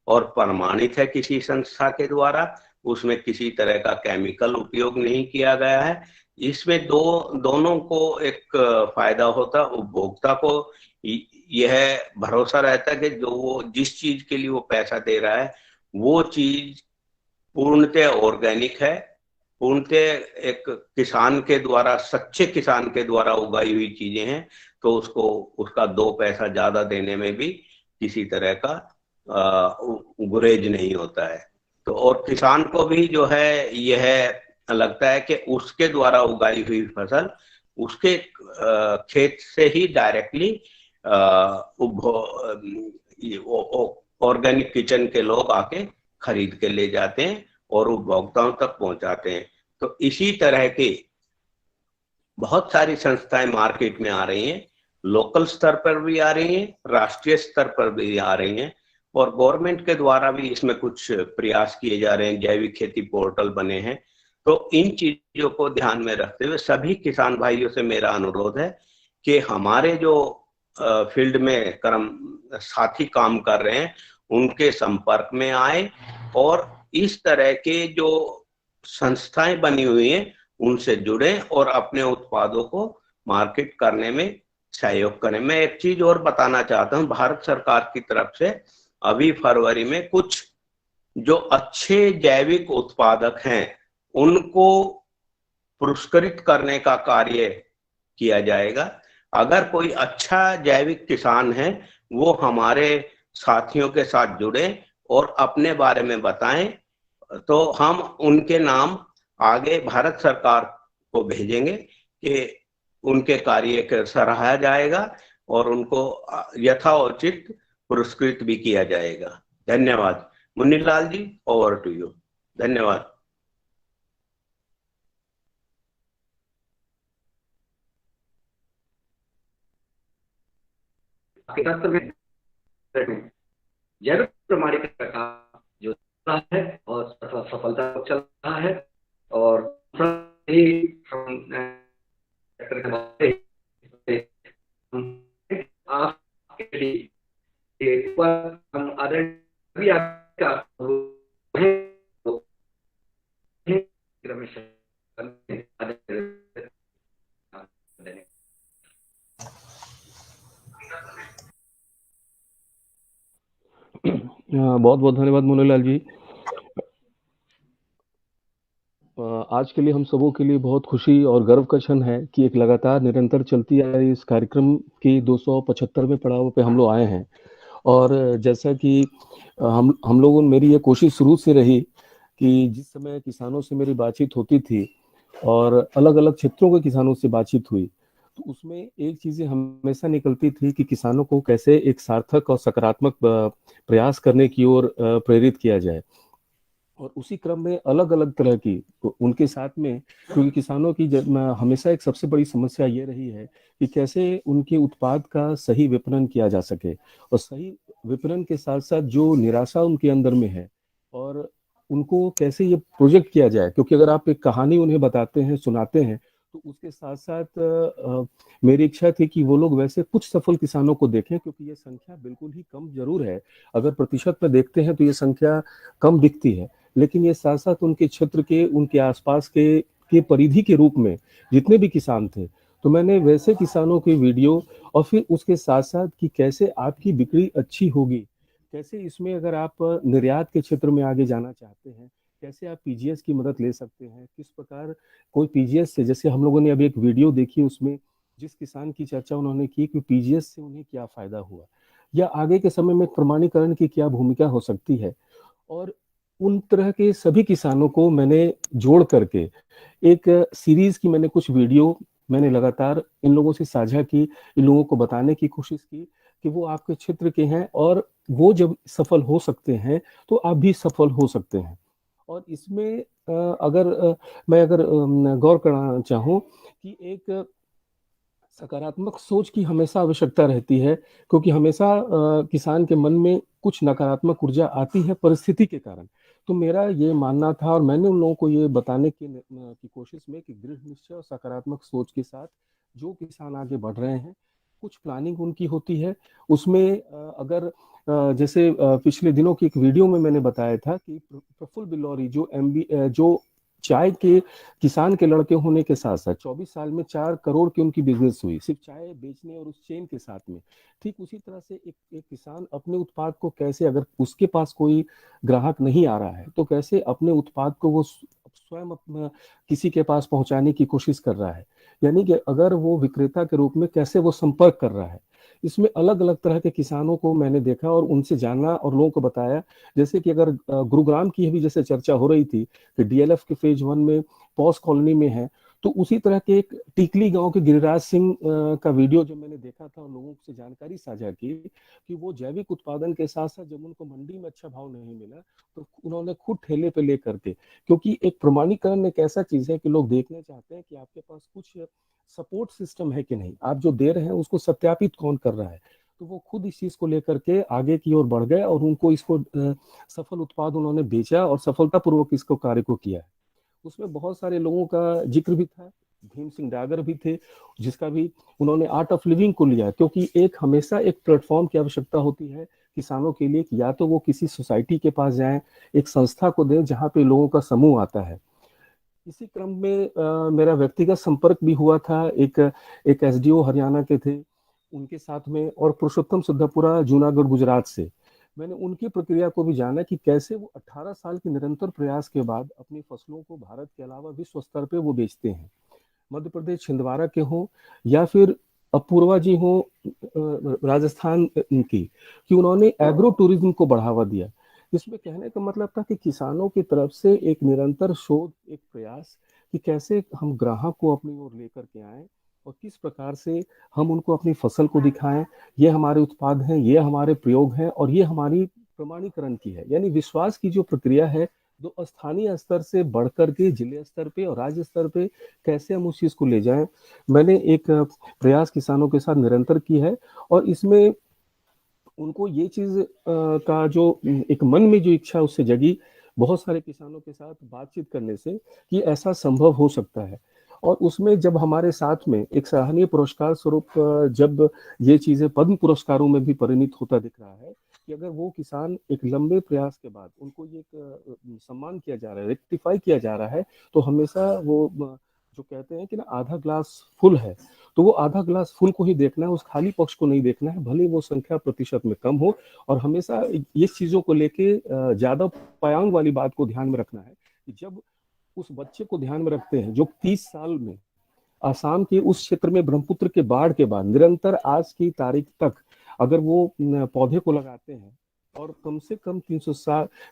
[SPEAKER 8] और प्रमाणित है किसी संस्था के द्वारा, उसमें किसी तरह का केमिकल उपयोग नहीं किया गया है। इसमें दोनों को एक फायदा होता है, उपभोक्ता को यह भरोसा रहता है कि जो वो जिस चीज के लिए वो पैसा दे रहा है वो चीज पूर्णतः ऑर्गेनिक है, पूर्णतः एक किसान के द्वारा, सच्चे किसान के द्वारा उगाई हुई चीजें हैं, तो उसको उसका 2 पैसा ज्यादा देने में भी किसी तरह का गुरेज नहीं होता है। तो और किसान को भी जो है यह लगता है कि उसके द्वारा उगाई हुई फसल उसके खेत से ही डायरेक्टली ऑर्गेनिक किचन के लोग आके खरीद के ले जाते हैं और उपभोक्ताओं तक पहुंचाते हैं। तो इसी तरह की बहुत सारी संस्थाएं मार्केट में आ रही हैं, लोकल स्तर पर भी आ रही हैं, राष्ट्रीय स्तर पर भी आ रही हैं, और गवर्नमेंट के द्वारा भी इसमें कुछ प्रयास किए जा रहे हैं, जैविक खेती पोर्टल बने हैं। तो इन चीजों को ध्यान में रखते हुए सभी किसान भाइयों से मेरा अनुरोध है कि हमारे जो फील्ड में साथी काम कर रहे हैं उनके संपर्क में आए और इस तरह के जो संस्थाएं बनी हुई हैं उनसे जुड़े और अपने उत्पादों को मार्केट करने में सहयोग करें। मैं एक चीज और बताना चाहता हूं, भारत सरकार की तरफ से अभी फरवरी में कुछ जो अच्छे जैविक उत्पादक हैं उनको पुरस्कृत करने का कार्य किया जाएगा। अगर कोई अच्छा जैविक किसान है वो हमारे साथियों के साथ जुड़े और अपने बारे में बताएं, तो हम उनके नाम आगे भारत सरकार को भेजेंगे कि उनके कार्य को सराहा जाएगा और उनको यथाउचित पुरस्कृत भी किया जाएगा। धन्यवाद। Munni Lal ji, over to you. धन्यवाद।
[SPEAKER 3] जैविक प्रमाणीकरण का जो है और सफलता चल रहा है, और हम आदरणीय आपका रमेश
[SPEAKER 9] बहुत बहुत धन्यवाद मोनीलाल जी। आज के लिए हम सबों के लिए बहुत खुशी और गर्व का क्षण है कि एक लगातार निरंतर चलती आ रही इस कार्यक्रम के 275वें पड़ाव पे हम लोग आए हैं। और जैसा कि हम लोगों मेरी ये कोशिश शुरू से रही कि जिस समय किसानों से मेरी बातचीत होती थी और अलग अलग क्षेत्रों के किसानों से बातचीत हुई, तो उसमें एक चीजें हमेशा निकलती थी कि किसानों को कैसे एक सार्थक और सकारात्मक प्रयास करने की ओर प्रेरित किया जाए। और उसी क्रम में अलग अलग तरह की उनके साथ में, क्योंकि किसानों की हमेशा एक सबसे बड़ी समस्या ये रही है कि कैसे उनके उत्पाद का सही विपणन किया जा सके, और सही विपणन के साथ साथ जो निराशा उनके अंदर में है और उनको कैसे ये प्रोजेक्ट किया जाए। क्योंकि अगर आप एक कहानी उन्हें बताते हैं, सुनाते हैं, तो उसके साथ साथ मेरी इच्छा थी कि वो लोग वैसे कुछ सफल किसानों को देखें, क्योंकि ये संख्या बिल्कुल ही कम जरूर है। अगर प्रतिशत में देखते हैं तो ये संख्या कम दिखती है, लेकिन ये साथ साथ उनके क्षेत्र के, उनके आसपास के परिधि के रूप में जितने भी किसान थे, तो मैंने वैसे किसानों के वीडियो, और फिर उसके साथ साथ कि कैसे आपकी बिक्री अच्छी होगी, कैसे इसमें अगर आप निर्यात के क्षेत्र में आगे जाना चाहते हैं, कैसे आप पीजीएस की मदद ले सकते हैं, किस प्रकार कोई पीजीएस से, जैसे हम लोगों ने अभी एक वीडियो देखी, उसमें जिस किसान की चर्चा उन्होंने की कि पीजीएस से उन्हें क्या फायदा हुआ, या आगे के समय में प्रमाणीकरण की क्या भूमिका हो सकती है। और उन तरह के सभी किसानों को मैंने जोड़ करके एक सीरीज की मैंने कुछ वीडियो मैंने लगातार इन लोगों से साझा की, इन लोगों को बताने की कोशिश की कि वो आपके क्षेत्र के हैं और वो जब सफल हो सकते हैं तो आप भी सफल हो सकते हैं। और इसमें मैं अगर गौर करना चाहूँ कि एक सकारात्मक सोच की हमेशा आवश्यकता रहती है, क्योंकि हमेशा किसान के मन में कुछ नकारात्मक ऊर्जा आती है परिस्थिति के कारण। तो मेरा ये मानना था, और मैंने उन लोगों को ये बताने की कोशिश में कि दृढ़ निश्चय और सकारात्मक सोच के साथ जो किसान आगे बढ़ रहे हैं, कुछ प्लानिंग उनकी होती है उसमें। अगर जैसे पिछले दिनों की एक वीडियो में मैंने बताया था कि प्रफुल्ल बिल्लौरी जो चाय के किसान के लड़के होने के साथ साथ 24 साल में 4 करोड़ की उनकी बिजनेस हुई, सिर्फ चाय बेचने और उस चेन के साथ में। ठीक उसी तरह से एक किसान अपने उत्पाद को कैसे, अगर उसके पास कोई ग्राहक नहीं आ रहा है, तो कैसे अपने उत्पाद को वो स्वयं अपना किसी के पास पहुंचाने की कोशिश कर रहा है, यानी कि अगर वो विक्रेता के रूप में कैसे वो संपर्क कर रहा है। इसमें अलग अलग तरह के किसानों को मैंने देखा और उनसे जाना और लोगों को बताया। जैसे कि अगर गुरुग्राम की भी जैसे चर्चा हो रही थी कि डीएलएफ के फेज 1 में पॉस कॉलोनी में है, तो उसी तरह के एक टिकली गांव के गिरिराज सिंह का वीडियो जो मैंने देखा था और लोगों से जानकारी साझा की कि वो जैविक उत्पादन के साथ साथ जब उनको मंडी में अच्छा भाव नहीं मिला तो उन्होंने खुद ठेले पे ले करके, क्योंकि एक प्रमाणीकरण एक ऐसा चीज है कि लोग देखना चाहते हैं कि आपके पास कुछ सपोर्ट सिस्टम है कि नहीं, आप जो दे रहे हैं उसको सत्यापित कौन कर रहा है। तो वो खुद इस चीज को लेकर के आगे की ओर बढ़ गए और उनको इसको सफल उत्पाद उन्होंने बेचा और सफलतापूर्वक इसको कार्य को किया है। उसमें बहुत सारे लोगों का जिक्र भी था, भीम सिंह डागर भी थे जिसका भी उन्होंने आर्ट ऑफ लिविंग को लिया, क्योंकि एक हमेशा एक प्लेटफॉर्म की आवश्यकता होती है किसानों के लिए कि या तो वो किसी सोसाइटी के पास जाएं, एक संस्था को दें जहाँ पे लोगों का समूह आता है। इसी क्रम में मेरा व्यक्तिगत संपर्क भी हुआ था, एक एसडीओ हरियाणा के थे उनके साथ में, और पुरुषोत्तम सिद्धपुरा जूनागढ़ गुजरात से। मैंने उनकी प्रक्रिया को भी जाना कि कैसे वो 18 साल के निरंतर प्रयास के बाद अपनी फसलों को भारत के अलावा विश्व स्तर पे वो बेचते हैं। मध्य प्रदेश छिंदवाड़ा के हों या फिर अपूर्वा जी हों राजस्थान की, कि उन्होंने एग्रो टूरिज्म को बढ़ावा दिया। इसमें कहने का मतलब था कि किसानों की तरफ से एक निरंतर शोध, एक प्रयास कि कैसे हम ग्राहक को अपनी ओर लेकर के आएं और किस प्रकार से हम उनको अपनी फसल को दिखाएं, ये हमारे उत्पाद हैं, ये हमारे प्रयोग हैं और ये हमारी प्रमाणीकरण की है। यानी विश्वास की जो प्रक्रिया है, जो स्थानीय स्तर से बढ़कर के जिले स्तर पे और राज्य स्तर पे कैसे हम उस चीज को ले जाएं, मैंने एक प्रयास किसानों के साथ निरंतर की है। और इसमें उनको ये चीज का जो एक मन में जो इच्छा उससे जगी बहुत सारे किसानों के साथ बातचीत करने से कि ऐसा संभव हो सकता है। और उसमें जब हमारे साथ में एक सराहनीय पुरस्कार स्वरूप जब ये चीजें पद्म पुरस्कारों में भी परिणित होता दिख रहा है, कि अगर वो किसान एक लंबे प्रयास के बाद उनको ये एक सम्मान किया जा रहा है, रेक्टिफाई किया जा रहा है, तो हमेशा वो जो कहते हैं कि ना आधा ग्लास फुल है, तो वो आधा ग्लास फुल को ही देखना है, उस खाली पक्ष को नहीं देखना है, भले वो संख्या प्रतिशत में कम हो। और हमेशा ये चीजों को लेके ज्यादा पायांग वाली बात को ध्यान में रखना है कि जब उस बच्चे को ध्यान में रखते हैं जो 30 साल में आसाम के उस क्षेत्र में ब्रह्मपुत्र के बाढ़ के बाद निरंतर आज की तारीख तक अगर वो पौधे को लगाते हैं और कम से कम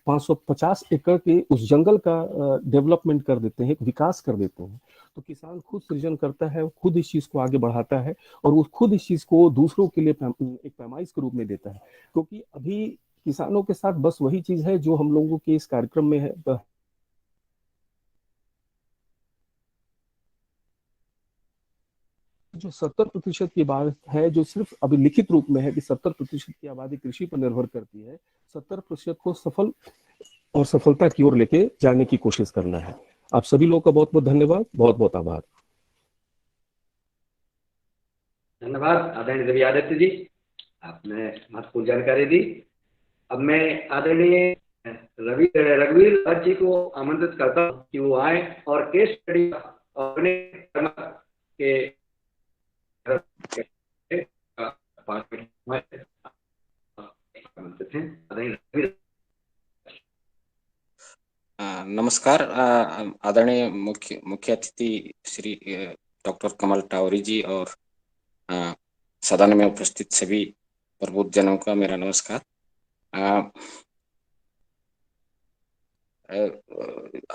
[SPEAKER 9] 550 एकड़ के उस जंगल का डेवलपमेंट कर देते हैं, विकास कर देते हैं, तो किसान खुद सृजन करता है, खुद इस चीज को आगे बढ़ाता है और वो खुद इस चीज को दूसरों के लिए एक पैमाइश के रूप में देता है। क्योंकि अभी किसानों के साथ बस वही चीज है जो हम लोगों के इस कार्यक्रम में है, जो 70% की बात है, जो सिर्फ अभी लिखित रूप में है कि 70% की आबादी कृषि पर निर्भर करती है, 70% को सफल और सफलता की ओर लेके जाने की कोशिश करना है। आप सभी लोगों का बहुत बहुत धन्यवाद, बहुत बहुत आभार।
[SPEAKER 10] धन्यवाद आदरणीय देवी आदित्य जी, आपने महत्वपूर्ण जानकारी दी। अब मैं आदरणीय रघुवीर जी को आमंत्रित करता हूँ कि वो आए और केस स्टडी और के 5 मिनट आमंत्रित हैं।
[SPEAKER 11] नमस्कार आदरणीय मुख्य अतिथि श्री डॉक्टर कमल टावरी जी और सदन में उपस्थित सभी प्रबुद्ध जनों का मेरा नमस्कार।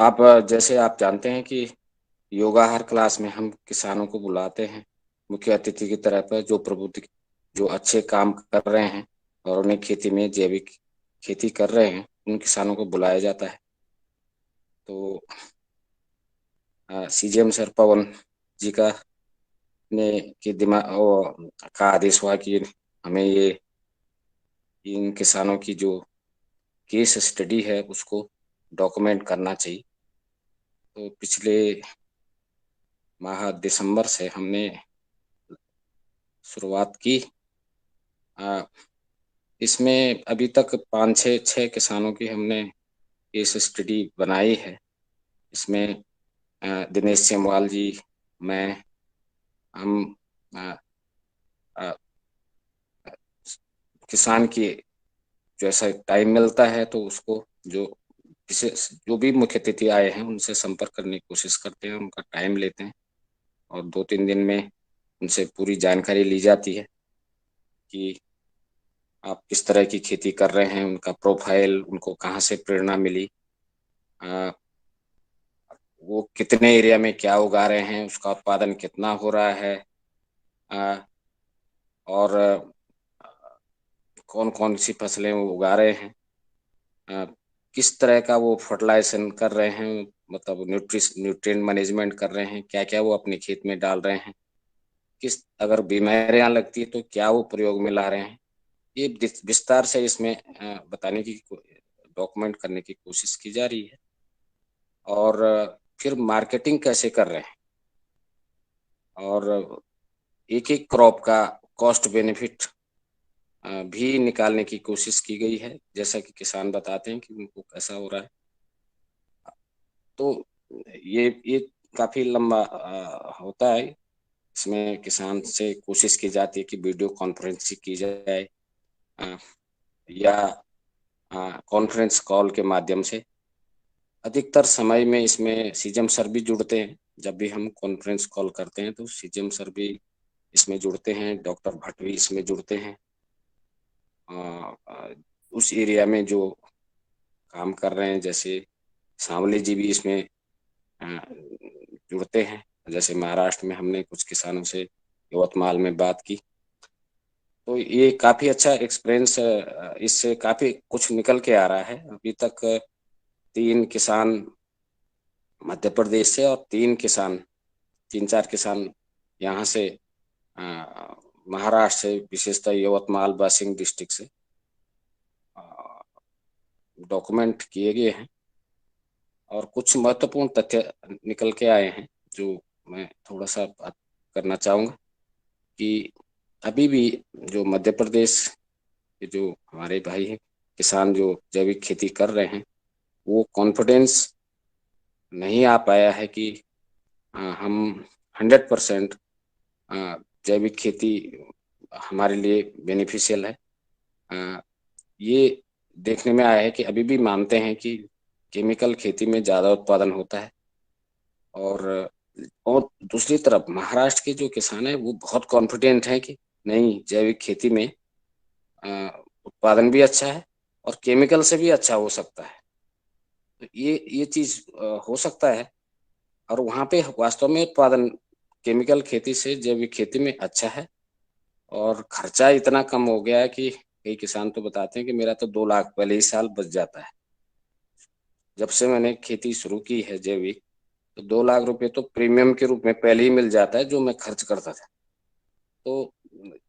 [SPEAKER 11] आप जैसे आप जानते हैं कि योगाहार क्लास में हम किसानों को बुलाते हैं मुख्य अतिथि की तरह पर, जो प्रबुद्ध जो अच्छे काम कर रहे हैं और उन्हें खेती में जैविक खेती कर रहे हैं उन किसानों को बुलाया जाता है। तो सीजीएम सर पवन जी का ने के दिमाग का आदेश हुआ कि हमें ये इन किसानों की जो केस स्टडी है उसको डॉक्यूमेंट करना चाहिए। तो पिछले माह दिसंबर से हमने शुरुआत की। इसमें अभी तक 5-6 किसानों की हमने केस स्टडी बनाई है। इसमें दिनेश सेमवाल जी, मैं, हम किसान की जैसा टाइम मिलता है तो उसको जो भी मुख्य अतिथि आए हैं उनसे संपर्क करने की कोशिश करते हैं, उनका टाइम लेते हैं और 2-3 दिन में उनसे पूरी जानकारी ली जाती है कि आप किस तरह की खेती कर रहे हैं, उनका प्रोफाइल, उनको कहाँ से प्रेरणा मिली, वो कितने एरिया में क्या उगा रहे हैं, उसका उत्पादन कितना हो रहा है, और कौन कौन सी फसलें वो उगा रहे हैं, किस तरह का वो फर्टिलाइजेशन कर रहे हैं, मतलब न्यूट्रिएंट मैनेजमेंट कर रहे हैं, क्या क्या वो अपने खेत में डाल रहे हैं, किस अगर बीमारियां लगती है तो क्या वो प्रयोग में ला रहे हैं। ये विस्तार से इसमें बताने की डॉक्यूमेंट करने की कोशिश की जा रही है। और फिर मार्केटिंग कैसे कर रहे हैं और एक एक क्रॉप का कॉस्ट बेनिफिट भी निकालने की कोशिश की गई है, जैसा कि किसान बताते हैं कि उनको कैसा हो रहा है। तो ये काफी लंबा होता है। इसमें किसान से कोशिश की जाती है कि वीडियो कॉन्फ्रेंसिंग की जाए या कॉन्फ्रेंस कॉल के माध्यम से। अधिकतर समय में इसमें सीजीएम सर भी जुड़ते हैं। जब भी हम कॉन्फ्रेंस कॉल करते हैं तो सीजीएम सर भी इसमें जुड़ते हैं, डॉक्टर भट्ट भी इसमें जुड़ते हैं। उस एरिया में जो काम कर रहे हैं, जैसे सांवली जी भी इसमें जुड़ते हैं। जैसे महाराष्ट्र में हमने कुछ किसानों से यवतमाल में बात की, तो ये काफी अच्छा एक्सपीरियंस, इससे काफी कुछ निकल के आ रहा है। अभी तक 3 किसान मध्य प्रदेश से और 3-4 किसान यहाँ से महाराष्ट्र से, विशेषतः यवतमाल बासिंग डिस्ट्रिक्ट से डॉक्यूमेंट किए गए हैं और कुछ महत्वपूर्ण तथ्य निकल के आए हैं जो मैं थोड़ा सा बात करना चाहूँगा कि अभी भी जो मध्य प्रदेश कि जो हमारे भाई हैं किसान जो जैविक खेती कर रहे हैं वो कॉन्फिडेंस नहीं आ पाया है कि हम 100% जैविक खेती हमारे लिए बेनिफिशियल है। ये देखने में आया है कि अभी भी मानते हैं कि केमिकल खेती में ज़्यादा उत्पादन होता है। और दूसरी तरफ महाराष्ट्र के जो किसान हैं वो बहुत कॉन्फिडेंट हैं कि नहीं, जैविक खेती में उत्पादन भी अच्छा है और केमिकल से भी अच्छा हो सकता है। तो ये चीज हो सकता है। और वहाँ पे वास्तव में उत्पादन केमिकल खेती से जैविक खेती में अच्छा है और खर्चा इतना कम हो गया है कि कई किसान तो बताते हैं कि मेरा तो 2 लाख पहले ही साल बच जाता है। जब से मैंने खेती शुरू की है जैविक, तो 2 लाख रुपए तो प्रीमियम के रूप में पहले ही मिल जाता है जो मैं खर्च करता था। तो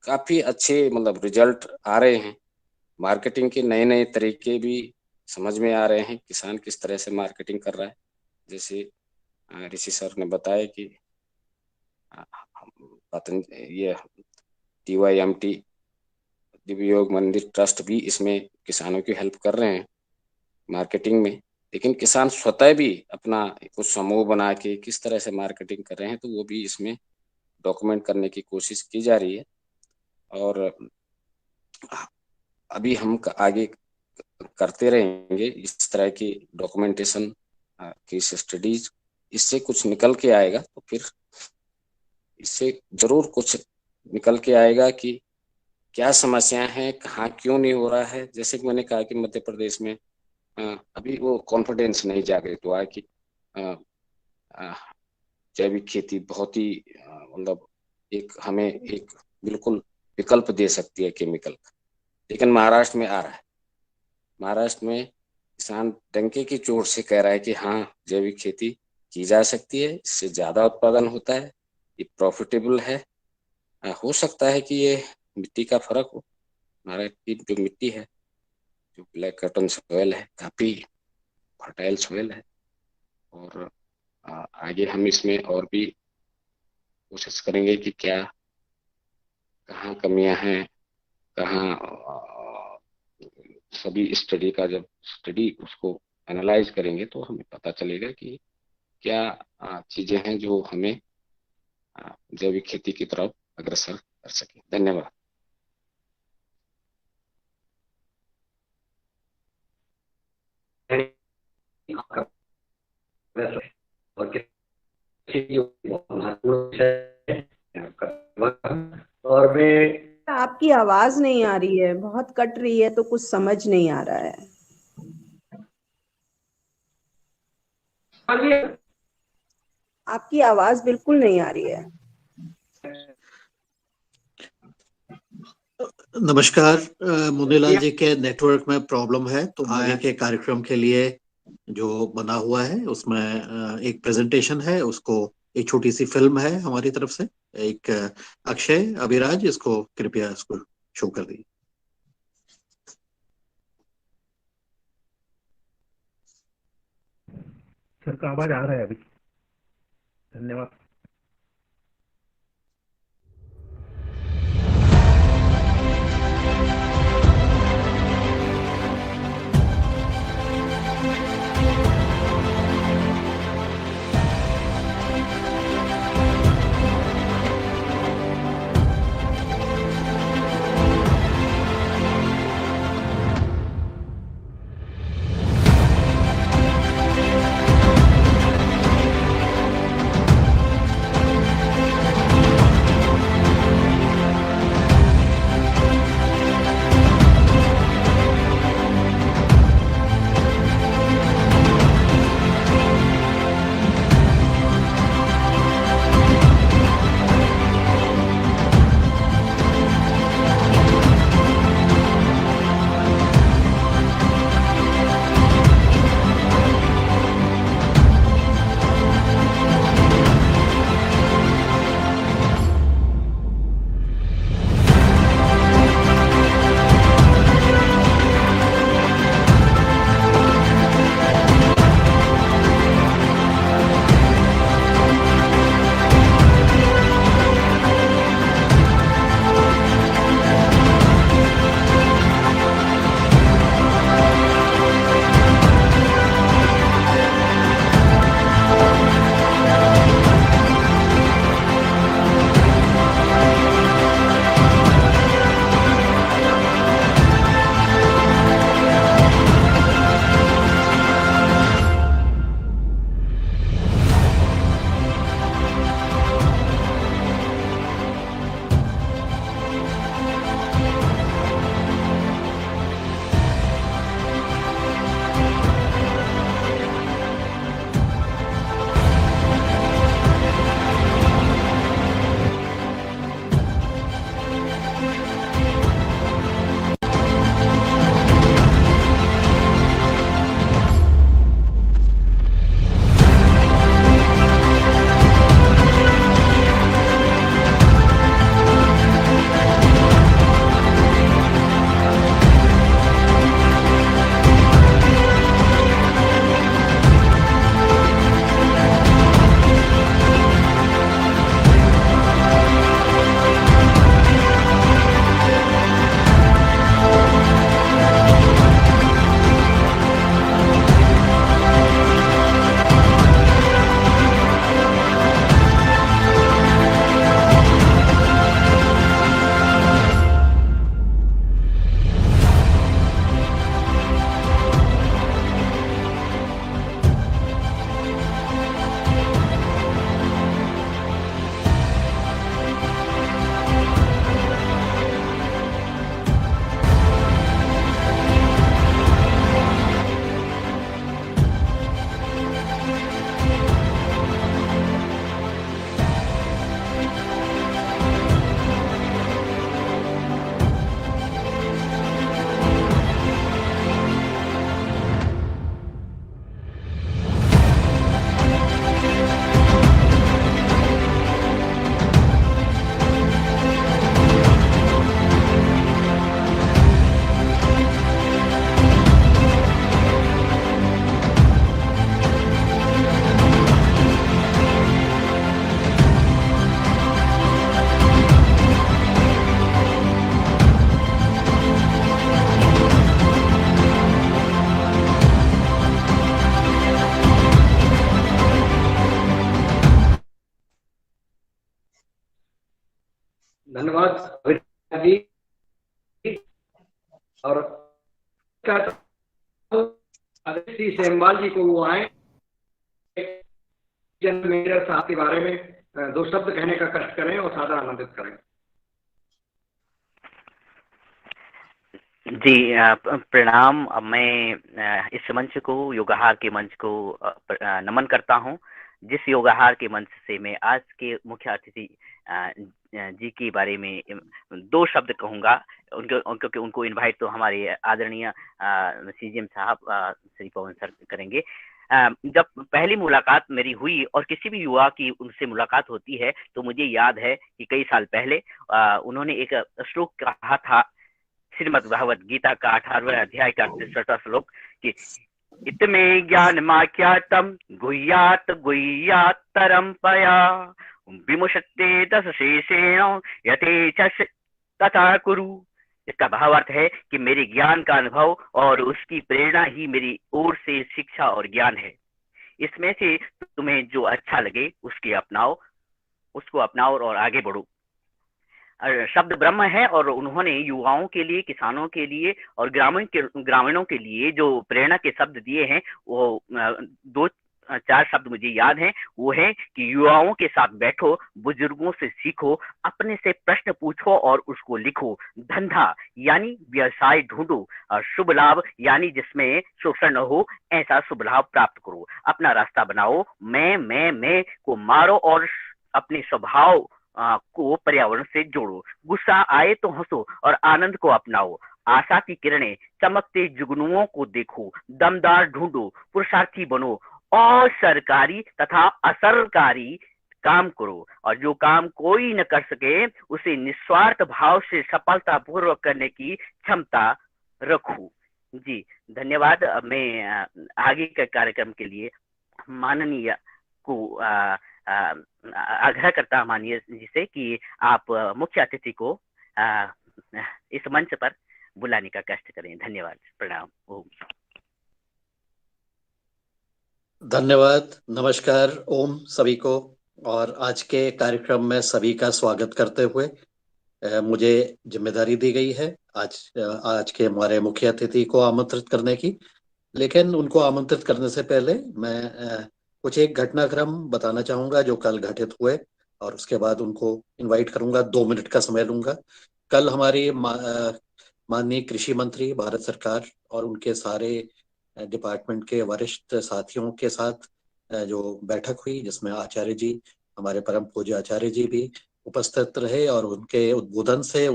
[SPEAKER 11] काफी अच्छे मतलब रिजल्ट आ रहे हैं। मार्केटिंग के नए नए तरीके भी समझ में आ रहे हैं, किसान किस तरह से मार्केटिंग कर रहा है। जैसे ऋषि सर ने बताया कि ये TYMT दिव्य योग मंदिर ट्रस्ट भी इसमें किसानों की हेल्प कर रहे हैं मार्केटिंग में। लेकिन किसान स्वतः भी अपना कुछ समूह बना के किस तरह से मार्केटिंग कर रहे हैं, तो वो भी इसमें डॉक्यूमेंट करने की कोशिश की जा रही है। और अभी हम आगे करते रहेंगे इस तरह की डॉक्यूमेंटेशन की स्टडीज। इससे कुछ निकल के आएगा, तो फिर इससे जरूर कुछ निकल के आएगा कि क्या समस्याएं हैं, कहाँ क्यों नहीं हो रहा है। जैसे कि मैंने कहा कि मध्य प्रदेश में अभी वो कॉन्फिडेंस नहीं जागृत हुआ कि जैविक खेती बहुत ही मतलब हमें एक बिल्कुल विकल्प दे सकती है केमिकल का। लेकिन महाराष्ट्र में आ रहा है। महाराष्ट्र में किसान डंके की चोट से कह रहा है कि हाँ, जैविक खेती की जा सकती है, इससे ज्यादा उत्पादन होता है, ये प्रॉफिटेबल है। हो सकता है कि ये मिट्टी का फर्क हो। महाराष्ट्र की जो मिट्टी है, जो ब्लैक कॉटन सॉइल है, काफी फर्टाइल सॉइल है। और आगे हम इसमें और भी कोशिश करेंगे कि क्या कहाँ कमियां हैं, कहाँ सभी स्टडी का जब स्टडी उसको एनालाइज करेंगे तो हमें पता चलेगा कि क्या चीजें हैं जो हमें जैविक खेती की तरफ अग्रसर कर सके। धन्यवाद।
[SPEAKER 10] और मैं
[SPEAKER 12] आपकी आवाज नहीं आ रही है, बहुत कट रही है, तो कुछ समझ नहीं आ रहा है। आपकी आवाज बिल्कुल नहीं आ रही है।
[SPEAKER 13] नमस्कार, मुनीलाल जी के नेटवर्क में प्रॉब्लम है, तो आगे के कार्यक्रम के लिए जो बना हुआ है उसमें एक प्रेजेंटेशन है, उसको एक छोटी सी फिल्म है हमारी तरफ से। एक अक्षय अभिराज, इसको कृपया इसको शो कर दीजिए।
[SPEAKER 2] सर का आवाज आ रहा है अभी? धन्यवाद।
[SPEAKER 3] और श्री सेमवाल जी को वो आए मेजर साहब के बारे में 2 शब्द कहने का कष्ट करें और सादर आमंत्रित करें।
[SPEAKER 14] जी प्रणाम। मैं इस मंच को, योगाहार के मंच को नमन करता हूं, जिस योगाहार के मंच से मैं आज के मुख्य अतिथि जी के बारे में 2 शब्द कहूंगा, क्योंकि उनको इनवाइट तो हमारे आदरणीय सीजीएम साहब श्री पवन सर करेंगे। जब पहली मुलाकात मेरी हुई और किसी भी युवा की उनसे मुलाकात होती है तो मुझे याद है कि कई साल पहले उन्होंने एक श्लोक कहा था, श्रीमद् भगवद गीता का 18वें अध्याय का 63वां श्लोक कि इतमे ज्ञान माख्यातम गुह्यात गुह्यात तरंपया विमुशते दस शेषेण यथेच तथा कुरु। इसका भावार्थ है कि मेरे ज्ञान का अनुभव और उसकी प्रेरणा ही मेरी ओर से शिक्षा और ज्ञान है। इसमें से तुम्हें जो अच्छा लगे उसको अपनाओ और आगे बढ़ो। शब्द ब्रह्म है और उन्होंने युवाओं के लिए, किसानों के लिए और ग्रामीणों के लिए जो प्रेरणा के शब्द दिए हैं वो 2-4 शब्द मुझे याद हैं। वो है कि युवाओं के साथ बैठो, बुजुर्गों से सीखो, अपने से प्रश्न पूछो और उसको लिखो। धंधा यानी व्यवसाय ढूंढो और शुभ लाभ यानी जिसमें शोषण न हो ऐसा शुभ लाभ प्राप्त करो। अपना रास्ता बनाओ, मैं को मारो और अपने स्वभाव को पर्यावरण से जोड़ो। गुस्सा आए तो हंसो और आनंद को अपनाओ। आशा की किरणें, चमकते जुगनुओं को देखो, दमदार ढूंढो, पुरुषार्थी बनो और सरकारी तथा असरकारी काम करो। और जो काम कोई न कर सके उसे निस्वार्थ भाव से सफलतापूर्वक करने की क्षमता रखो। जी धन्यवाद। मैं आगे के कार्यक्रम के लिए माननीय को आग्रह करता माननीय जी से कि आप मुख्य अतिथि को इस मंच पर बुलाने का कष्ट करें। धन्यवाद, प्रणाम। ओम।
[SPEAKER 13] धन्यवाद, नमस्कार, ओम सभी को। और आज के कार्यक्रम में सभी का स्वागत करते हुए मुझे जिम्मेदारी दी गई है आज के हमारे मुख्य अतिथि को आमंत्रित करने की। लेकिन उनको आमंत्रित करने से पहले मैं कुछ एक घटनाक्रम बताना चाहूंगा जो कल घटित हुए और उसके बाद उनको इनवाइट करूंगा। 2 मिनट का समय लूंगा। कल हमारी माननीय कृषि मंत्री भारत सरकार और उनके सारे डिपार्टमेंट के वरिष्ठ साथियों के साथ जो बैठक हुई, जिसमें आचार्य जी, हमारे परम पूज्य आचार्य जी भी उपस्थित रहे और उनके उद्बोधन से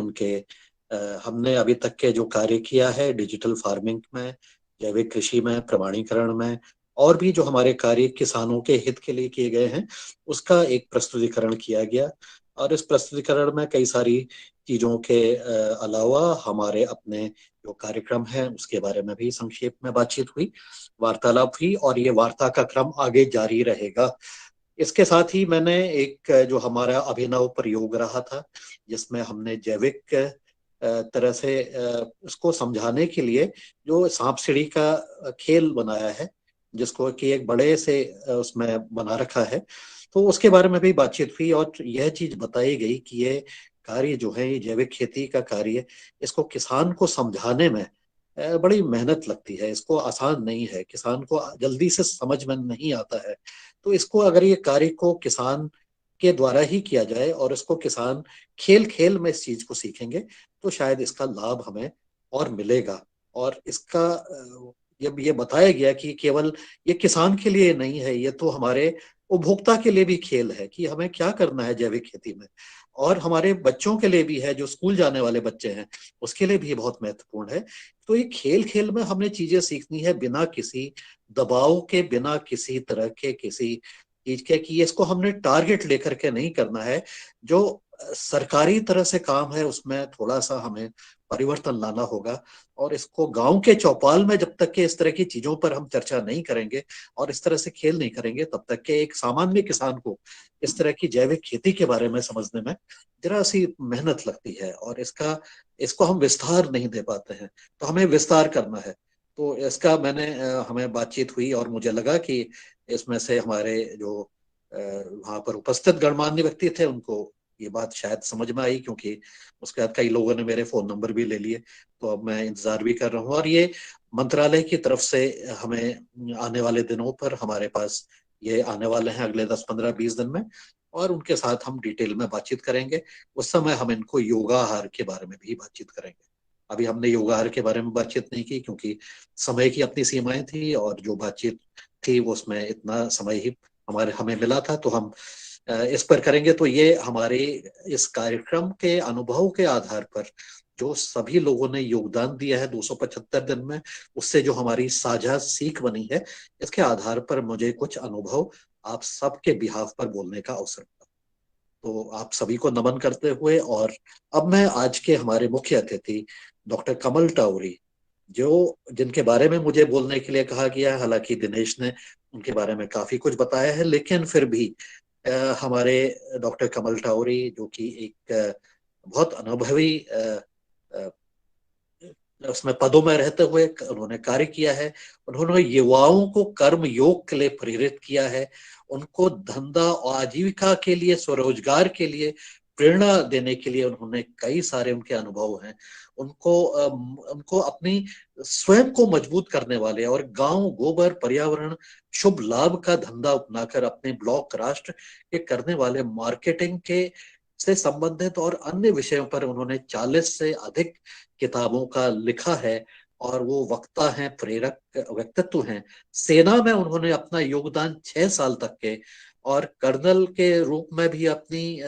[SPEAKER 13] हमने अभी तक के जो कार्य किया है डिजिटल फार्मिंग में, जैविक कृषि में, प्रमाणीकरण में और भी जो हमारे कार्य किसानों के हित के लिए किए गए हैं उसका एक प्रस्तुतिकरण किया गया। और इस प्रस्तुतिकरण में कई सारी चीजों के अलावा हमारे अपने जो कार्यक्रम है उसके बारे में भी संक्षेप में बातचीत हुई, वार्तालाप हुई और ये वार्ता का क्रम आगे जारी रहेगा। इसके साथ ही मैंने एक जो हमारा अभिनव प्रयोग रहा था जिसमें हमने जैविक तरह से उसको समझाने के लिए जो सांप सीढ़ी का खेल बनाया है, जिसको कि एक बड़े से उसमें बना रखा है, तो उसके बारे में भी बातचीत हुई और यह चीज बताई गई कि ये कार्य जो है, ये जैविक खेती का कार्य, इसको किसान को समझाने में बड़ी मेहनत लगती है। इसको आसान नहीं है, किसान को जल्दी से समझ में नहीं आता है। तो इसको अगर ये कार्य को किसान के द्वारा ही किया जाए और इसको किसान खेल खेल में इस चीज को सीखेंगे तो शायद इसका लाभ हमें और मिलेगा। और इसका जब ये बताया गया कि केवल ये किसान के लिए नहीं है, ये तो हमारे उपभोक्ता के लिए भी खेल है कि हमें क्या करना है जैविक खेती में, और हमारे बच्चों के लिए भी है, जो स्कूल जाने वाले बच्चे हैं उसके लिए भी बहुत महत्वपूर्ण है। तो ये खेल खेल में हमने चीजें सीखनी है, बिना किसी दबाव के, बिना किसी तरह के किसी चीज के कि इसको हमने टारगेट लेकर के नहीं करना है। जो सरकारी तरह से काम है उसमें थोड़ा सा हमें परिवर्तन लाना होगा। और इसको गांव के चौपाल में जब तक के इस तरह की चीजों पर हम चर्चा नहीं करेंगे और इस तरह से खेल नहीं करेंगे, तब तक के एक सामान्य किसान को इस तरह की जैविक खेती के बारे में समझने में जरा सी मेहनत लगती है और इसको हम विस्तार नहीं दे पाते हैं। तो हमें विस्तार करना है। तो इसका हमें बातचीत हुई और मुझे लगा कि इसमें से हमारे जो वहां पर उपस्थित गणमान्य व्यक्ति थे उनको ये बात शायद समझ में आई, क्योंकि उसके बाद कई लोगों ने मेरे फोन नंबर भी ले लिए, तो अब मैं इंतजार भी कर रहा हूँ। और ये मंत्रालय की तरफ से हमें आने वाले दिनों पर हमारे पास ये आने वाले हैं अगले 10, 15, 20 दिन में, और उनके साथ हम डिटेल में बातचीत करेंगे। उस समय हम इनको योगाहार के बारे में भी बातचीत करेंगे। अभी हमने योगाहार के बारे में बातचीत नहीं की, क्योंकि समय की अपनी सीमाएं थी, और जो बातचीत थी वो उसमें इतना समय ही हमें मिला था, तो हम इस पर करेंगे। तो ये हमारे इस कार्यक्रम के अनुभव के आधार पर जो सभी लोगों ने योगदान दिया है 275 दिन में, उससे जो हमारी साझा सीख बनी है, इसके आधार पर मुझे कुछ अनुभव आप सबके बिहाफ पर बोलने का अवसर मिला। तो आप सभी को नमन करते हुए, और अब मैं आज के हमारे मुख्य अतिथि डॉक्टर कमल टाउरी, जिनके बारे में मुझे बोलने के लिए कहा गया है, हालांकि दिनेश ने उनके बारे में काफी कुछ बताया है, लेकिन फिर भी हमारे डॉक्टर कमल टाउरी, जो कि एक बहुत अनुभवी उसमें पदों में रहते हुए उन्होंने कार्य किया है। उन्होंने युवाओं को कर्म योग के लिए प्रेरित किया है, उनको धंधा और आजीविका के लिए, स्वरोजगार के लिए प्रेरणा देने के लिए उन्होंने कई सारे उनके अनुभव हैं। उनको अपनी स्वयं को मजबूत करने वाले और गांव, गोबर, पर्यावरण, शुभ लाभ का धंधा अपनाकर अपने ब्लॉक, राष्ट्र के करने वाले मार्केटिंग के से संबंधित और अन्य विषयों पर उन्होंने 40 से अधिक किताबों का लिखा है, और वो वक्ता हैं, प्रेरक व्यक्तित्व हैं। सेना में उन्होंने अपना योगदान 6 साल तक के, और कर्नल के रूप में भी अपनी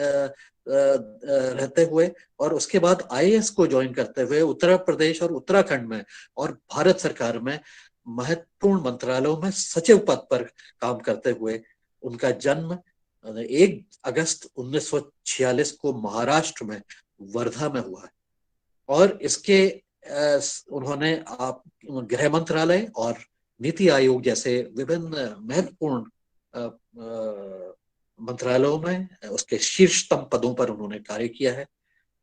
[SPEAKER 13] रहते हुए, और उसके बाद आईएएस को ज्वाइन करते हुए उत्तर प्रदेश और उत्तराखंड में और भारत सरकार में महत्वपूर्ण मंत्रालयों में सचिव पद पर काम करते हुए उनका जन्म 1 अगस्त 1946 को महाराष्ट्र में वर्धा में हुआ है। और इसके उन्होंने गृह मंत्रालय और नीति आयोग जैसे विभिन्न महत्वपूर्ण मंत्रालयों में उसके शीर्षतम पदों पर उन्होंने कार्य किया है।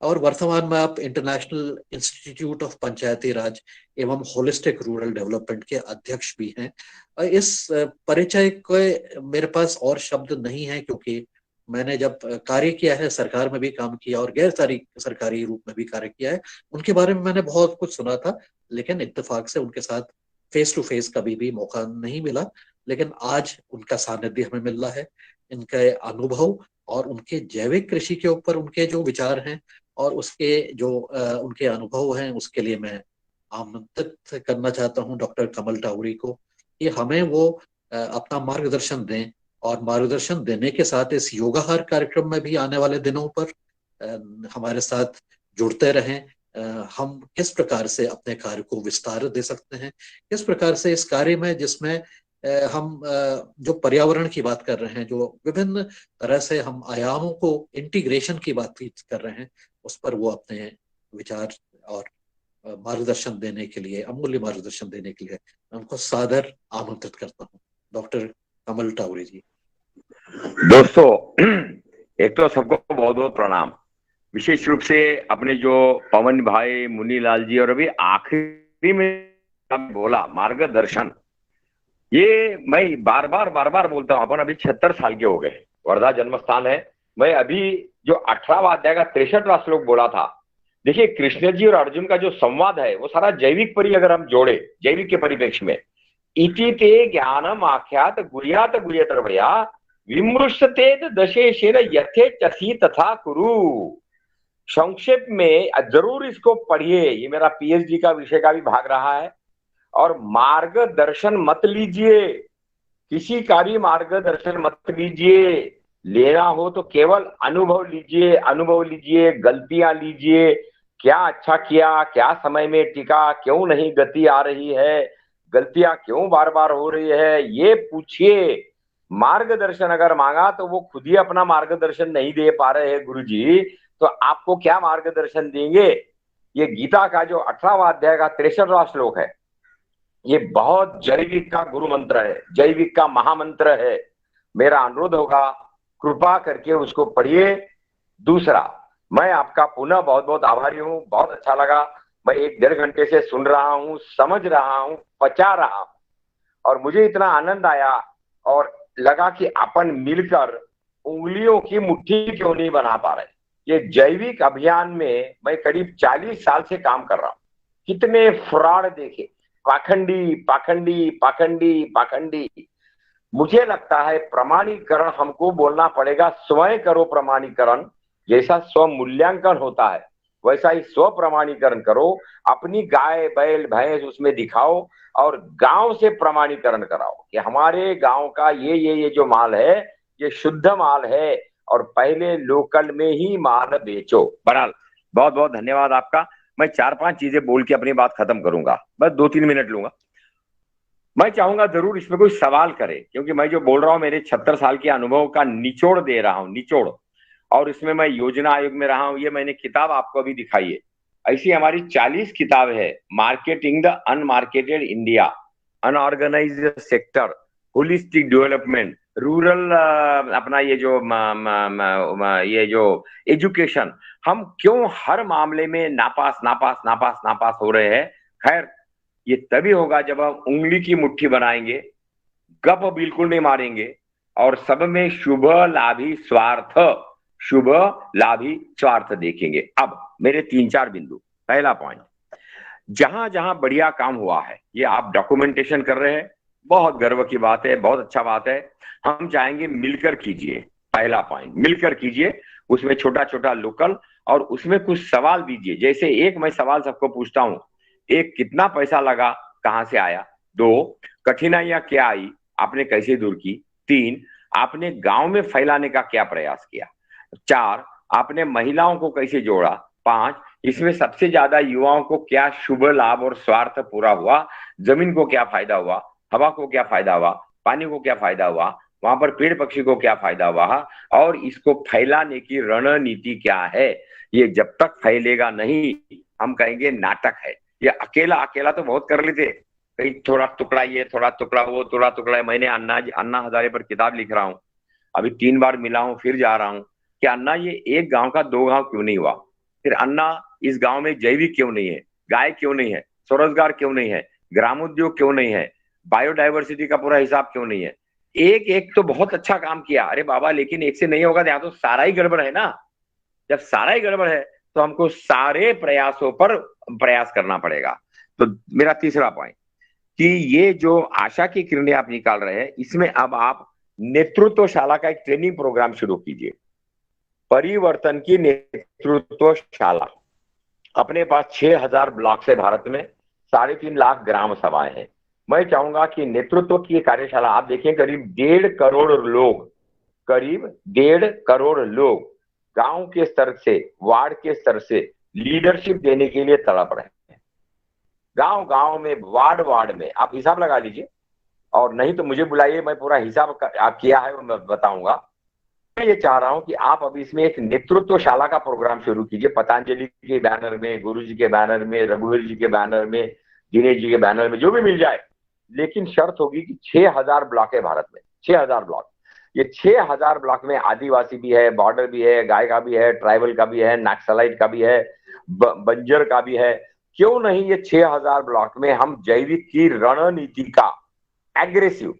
[SPEAKER 13] और वर्तमान में आप इंटरनेशनल इंस्टीट्यूट ऑफ पंचायती राज एवं होलिस्टिक रूरल डेवलपमेंट के अध्यक्ष भी हैं। इस परिचय के मेरे पास और शब्द नहीं है, क्योंकि मैंने जब कार्य किया है, सरकार में भी काम किया और गैर सरकारी रूप में भी कार्य किया है, उनके बारे में मैंने बहुत कुछ सुना था, लेकिन इत्तेफाक से उनके साथ फेस टू फेस कभी भी मौका नहीं मिला। लेकिन आज उनका सानिध्य हमें मिल रहा है। इनके अनुभव और उनके जैविक कृषि के ऊपर उनके जो विचार हैं और उसके जो उनके अनुभव हैं, उसके लिए मैं आमंत्रित करना चाहता हूं डॉक्टर कमल टाउरी को कि हमें वो अपना मार्गदर्शन दें, और मार्गदर्शन देने के साथ इस योगाहार कार्यक्रम में भी आने वाले दिनों पर हमारे साथ जुड़ते रहें। हम किस प्रकार से अपने कार्य को विस्तार दे सकते हैं, किस प्रकार से इस कार्य में, जिसमें हम जो पर्यावरण की बात कर रहे हैं, जो विभिन्न तरह से हम आयामों को इंटीग्रेशन की बात कर रहे हैं, उस पर वो अपने विचार और मार्गदर्शन देने के लिए, अमूल्य मार्गदर्शन देने के लिए उनको सादर आमंत्रित करता हूँ। डॉक्टर कमल टाउरी जी।
[SPEAKER 15] दोस्तों, एक तो सबको बहुत बहुत प्रणाम। विशेष रूप से अपने जो पवन भाई, मुनीलाल जी, और अभी आखिरी में बोला मार्गदर्शन, ये मैं बार बार बोलता हूँ। अपन अभी 76 साल के हो गए, वर्धा जन्म स्थान है। मैं अभी जो 18वां अध्याय का 63वां श्लोक बोला था, देखिए कृष्ण जी और अर्जुन का जो संवाद है वो सारा जैविक पर ही अगर हम जोड़े, जैविक के परिप्रेक्ष्य में, इति ते ज्ञानम आख्यात गुह्यात गुह्यतरवया विमृश्यते दशेशेन यथेचसी तथा कुरु। संक्षेप में जरूर इसको पढ़िए, ये मेरा पीएचडी का विषय का भी भाग रहा है। और मार्गदर्शन मत लीजिए, किसी का भी मार्गदर्शन मत लीजिए। लेना हो तो केवल अनुभव लीजिए, गलतियां लीजिए, क्या अच्छा किया, क्या समय में टिका, क्यों नहीं गति आ रही है, गलतियां क्यों बार बार हो रही है, ये पूछिए। मार्गदर्शन अगर मांगा तो वो खुद ही अपना मार्गदर्शन नहीं दे पा रहे हैं गुरुजी, तो आपको क्या मार्गदर्शन देंगे। ये गीता का जो 18वां अध्याय का 63वां श्लोक है, ये बहुत जैविक का गुरु मंत्र है, जैविक का महामंत्र है। मेरा अनुरोध होगा कृपा करके उसको पढ़िए। दूसरा, मैं आपका पुनः बहुत बहुत आभारी हूँ, बहुत अच्छा लगा। मैं 1-1.5 घंटे से सुन रहा हूँ, समझ रहा हूँ, पचा रहा हूँ, और मुझे इतना आनंद आया और लगा कि अपन मिलकर उंगलियों की मुट्ठी क्यों नहीं बना पा रहे। ये जैविक अभियान में मैं करीब 40 साल से काम कर रहा हूं। कितने फ्रॉड देखे, पाखंडी पाखंडी पाखंडी पाखंडी। मुझे लगता है प्रमाणीकरण हमको बोलना पड़ेगा, स्वयं करो प्रमाणीकरण। जैसा स्व मूल्यांकन होता है वैसा ही स्व प्रमाणीकरण करो, अपनी गाय बैल भैंस उसमें दिखाओ और गांव से प्रमाणीकरण कराओ कि हमारे गांव का ये जो माल है ये शुद्ध माल है, और पहले लोकल में ही माल बेचो। बहरहाल बहुत बहुत धन्यवाद आपका। मैं 4-5 चीजें बोल के अपनी बात खत्म करूंगा, बस 2-3 मिनट लूंगा। मैं चाहूंगा जरूर इसमें कोई सवाल करे, क्योंकि मैं जो बोल रहा हूं मेरे 76 साल के अनुभव का निचोड़ दे रहा हूं, निचोड़। और इसमें मैं योजना आयोग में रहा हूं, ये मैंने किताब आपको अभी दिखाई है। ऐसी हमारी 40 किताब है, marketing the unmarketed India, unorganised sector, holistic development, rural, अपना ये जो एजुकेशन। हम क्यों हर मामले में नापास नापास नापास नापास हो रहे हैं? खैर, ये तभी होगा जब हम उंगली की मुट्ठी बनाएंगे, गप बिल्कुल नहीं मारेंगे और सब में शुभ लाभी स्वार्थ, शुभ लाभी स्वार्थ देखेंगे। अब मेरे 3-4 बिंदु। पहला पॉइंट, जहां जहां बढ़िया काम हुआ है ये आप डॉक्यूमेंटेशन कर रहे हैं, बहुत गर्व की बात है, बहुत अच्छा बात है। हम चाहेंगे मिलकर कीजिए। पहला पॉइंट, मिलकर कीजिए, उसमें छोटा छोटा लोकल, और उसमें कुछ सवाल दीजिए। जैसे एक मैं सवाल सबको पूछता हूं, एक, कितना पैसा लगा, कहां से आया? 2, कठिनाइयां क्या आई, आपने कैसे दूर की? 3, आपने गांव में फैलाने का क्या प्रयास किया? 4, आपने महिलाओं को कैसे जोड़ा? 5, इसमें सबसे ज्यादा युवाओं को क्या शुभ लाभ और स्वार्थ पूरा हुआ? जमीन को क्या फायदा हुआ, हवा को क्या फायदा हुआ, पानी को क्या फायदा हुआ, वहां पर पेड़ पक्षी को क्या फायदा हुआ, और इसको फैलाने की रणनीति क्या है? ये जब तक फैलेगा नहीं हम कहेंगे नाटक है। ये अकेला अकेला तो बहुत कर लेते, कहीं थोड़ा टुकड़ा ये, थोड़ा टुकड़ा वो, थोड़ा टुकड़ा। मैंने अन्ना हजारे पर किताब लिख रहा हूँ, अभी 3 बार मिला हूँ, फिर जा रहा हूँ कि अन्ना ये एक गांव का 2 गांव क्यों नहीं हुआ? फिर अन्ना इस गांव में जैविक क्यों नहीं है, गाय क्यों नहीं है, स्वरोजगार क्यों नहीं है, ग्रामोद्योग क्यों नहीं है, बायोडाइवर्सिटी का पूरा हिसाब क्यों नहीं है? एक एक तो बहुत अच्छा काम किया, अरे बाबा, लेकिन एक से नहीं होगा, यहाँ तो सारा ही गड़बड़ है ना। जब सारा ही गड़बड़ है तो हमको सारे प्रयासों पर प्रयास करना पड़ेगा। तो मेरा तीसरा पॉइंट कि ये जो आशा की किरणें आप निकाल रहे हैं, इसमें अब आप नेतृत्वशाला का एक ट्रेनिंग प्रोग्राम शुरू कीजिए। परिवर्तन की नेतृत्वशाला। अपने पास 6000 ब्लॉक है भारत में, 3.5 लाख ग्राम सभाएं हैं। मैं चाहूंगा कि नेतृत्व की कार्यशाला आप देखें, करीब 1.5 करोड़ लोग, करीब 1.5 करोड़ लोग गांव के स्तर से, वार्ड के स्तर से लीडरशिप देने के लिए तड़प रहे हैं। गांव गांव में, वार्ड वार्ड में, आप हिसाब लगा लीजिए, और नहीं तो मुझे बुलाइए, मैं पूरा हिसाब किया है मैं बताऊंगा। मैं ये चाह रहा हूं कि आप अभी इसमें एक नेतृत्वशाला का प्रोग्राम शुरू कीजिए, पतंजलि के बैनर में, गुरु जी के बैनर में, रघुवीर जी के बैनर में, दिनेश जी के बैनर में, जो भी मिल जाए। लेकिन शर्त होगी कि 6000 ब्लॉक है भारत में, 6000 ब्लॉक। ये 6000 ब्लॉक में आदिवासी भी है, बॉर्डर भी है, गाय का भी है, ट्राइबल का भी है, नक्सलाइट का भी है, बंजर का भी है। क्यों नहीं ये 6000 ब्लॉक में हम जैविक की रणनीति का एग्रेसिव,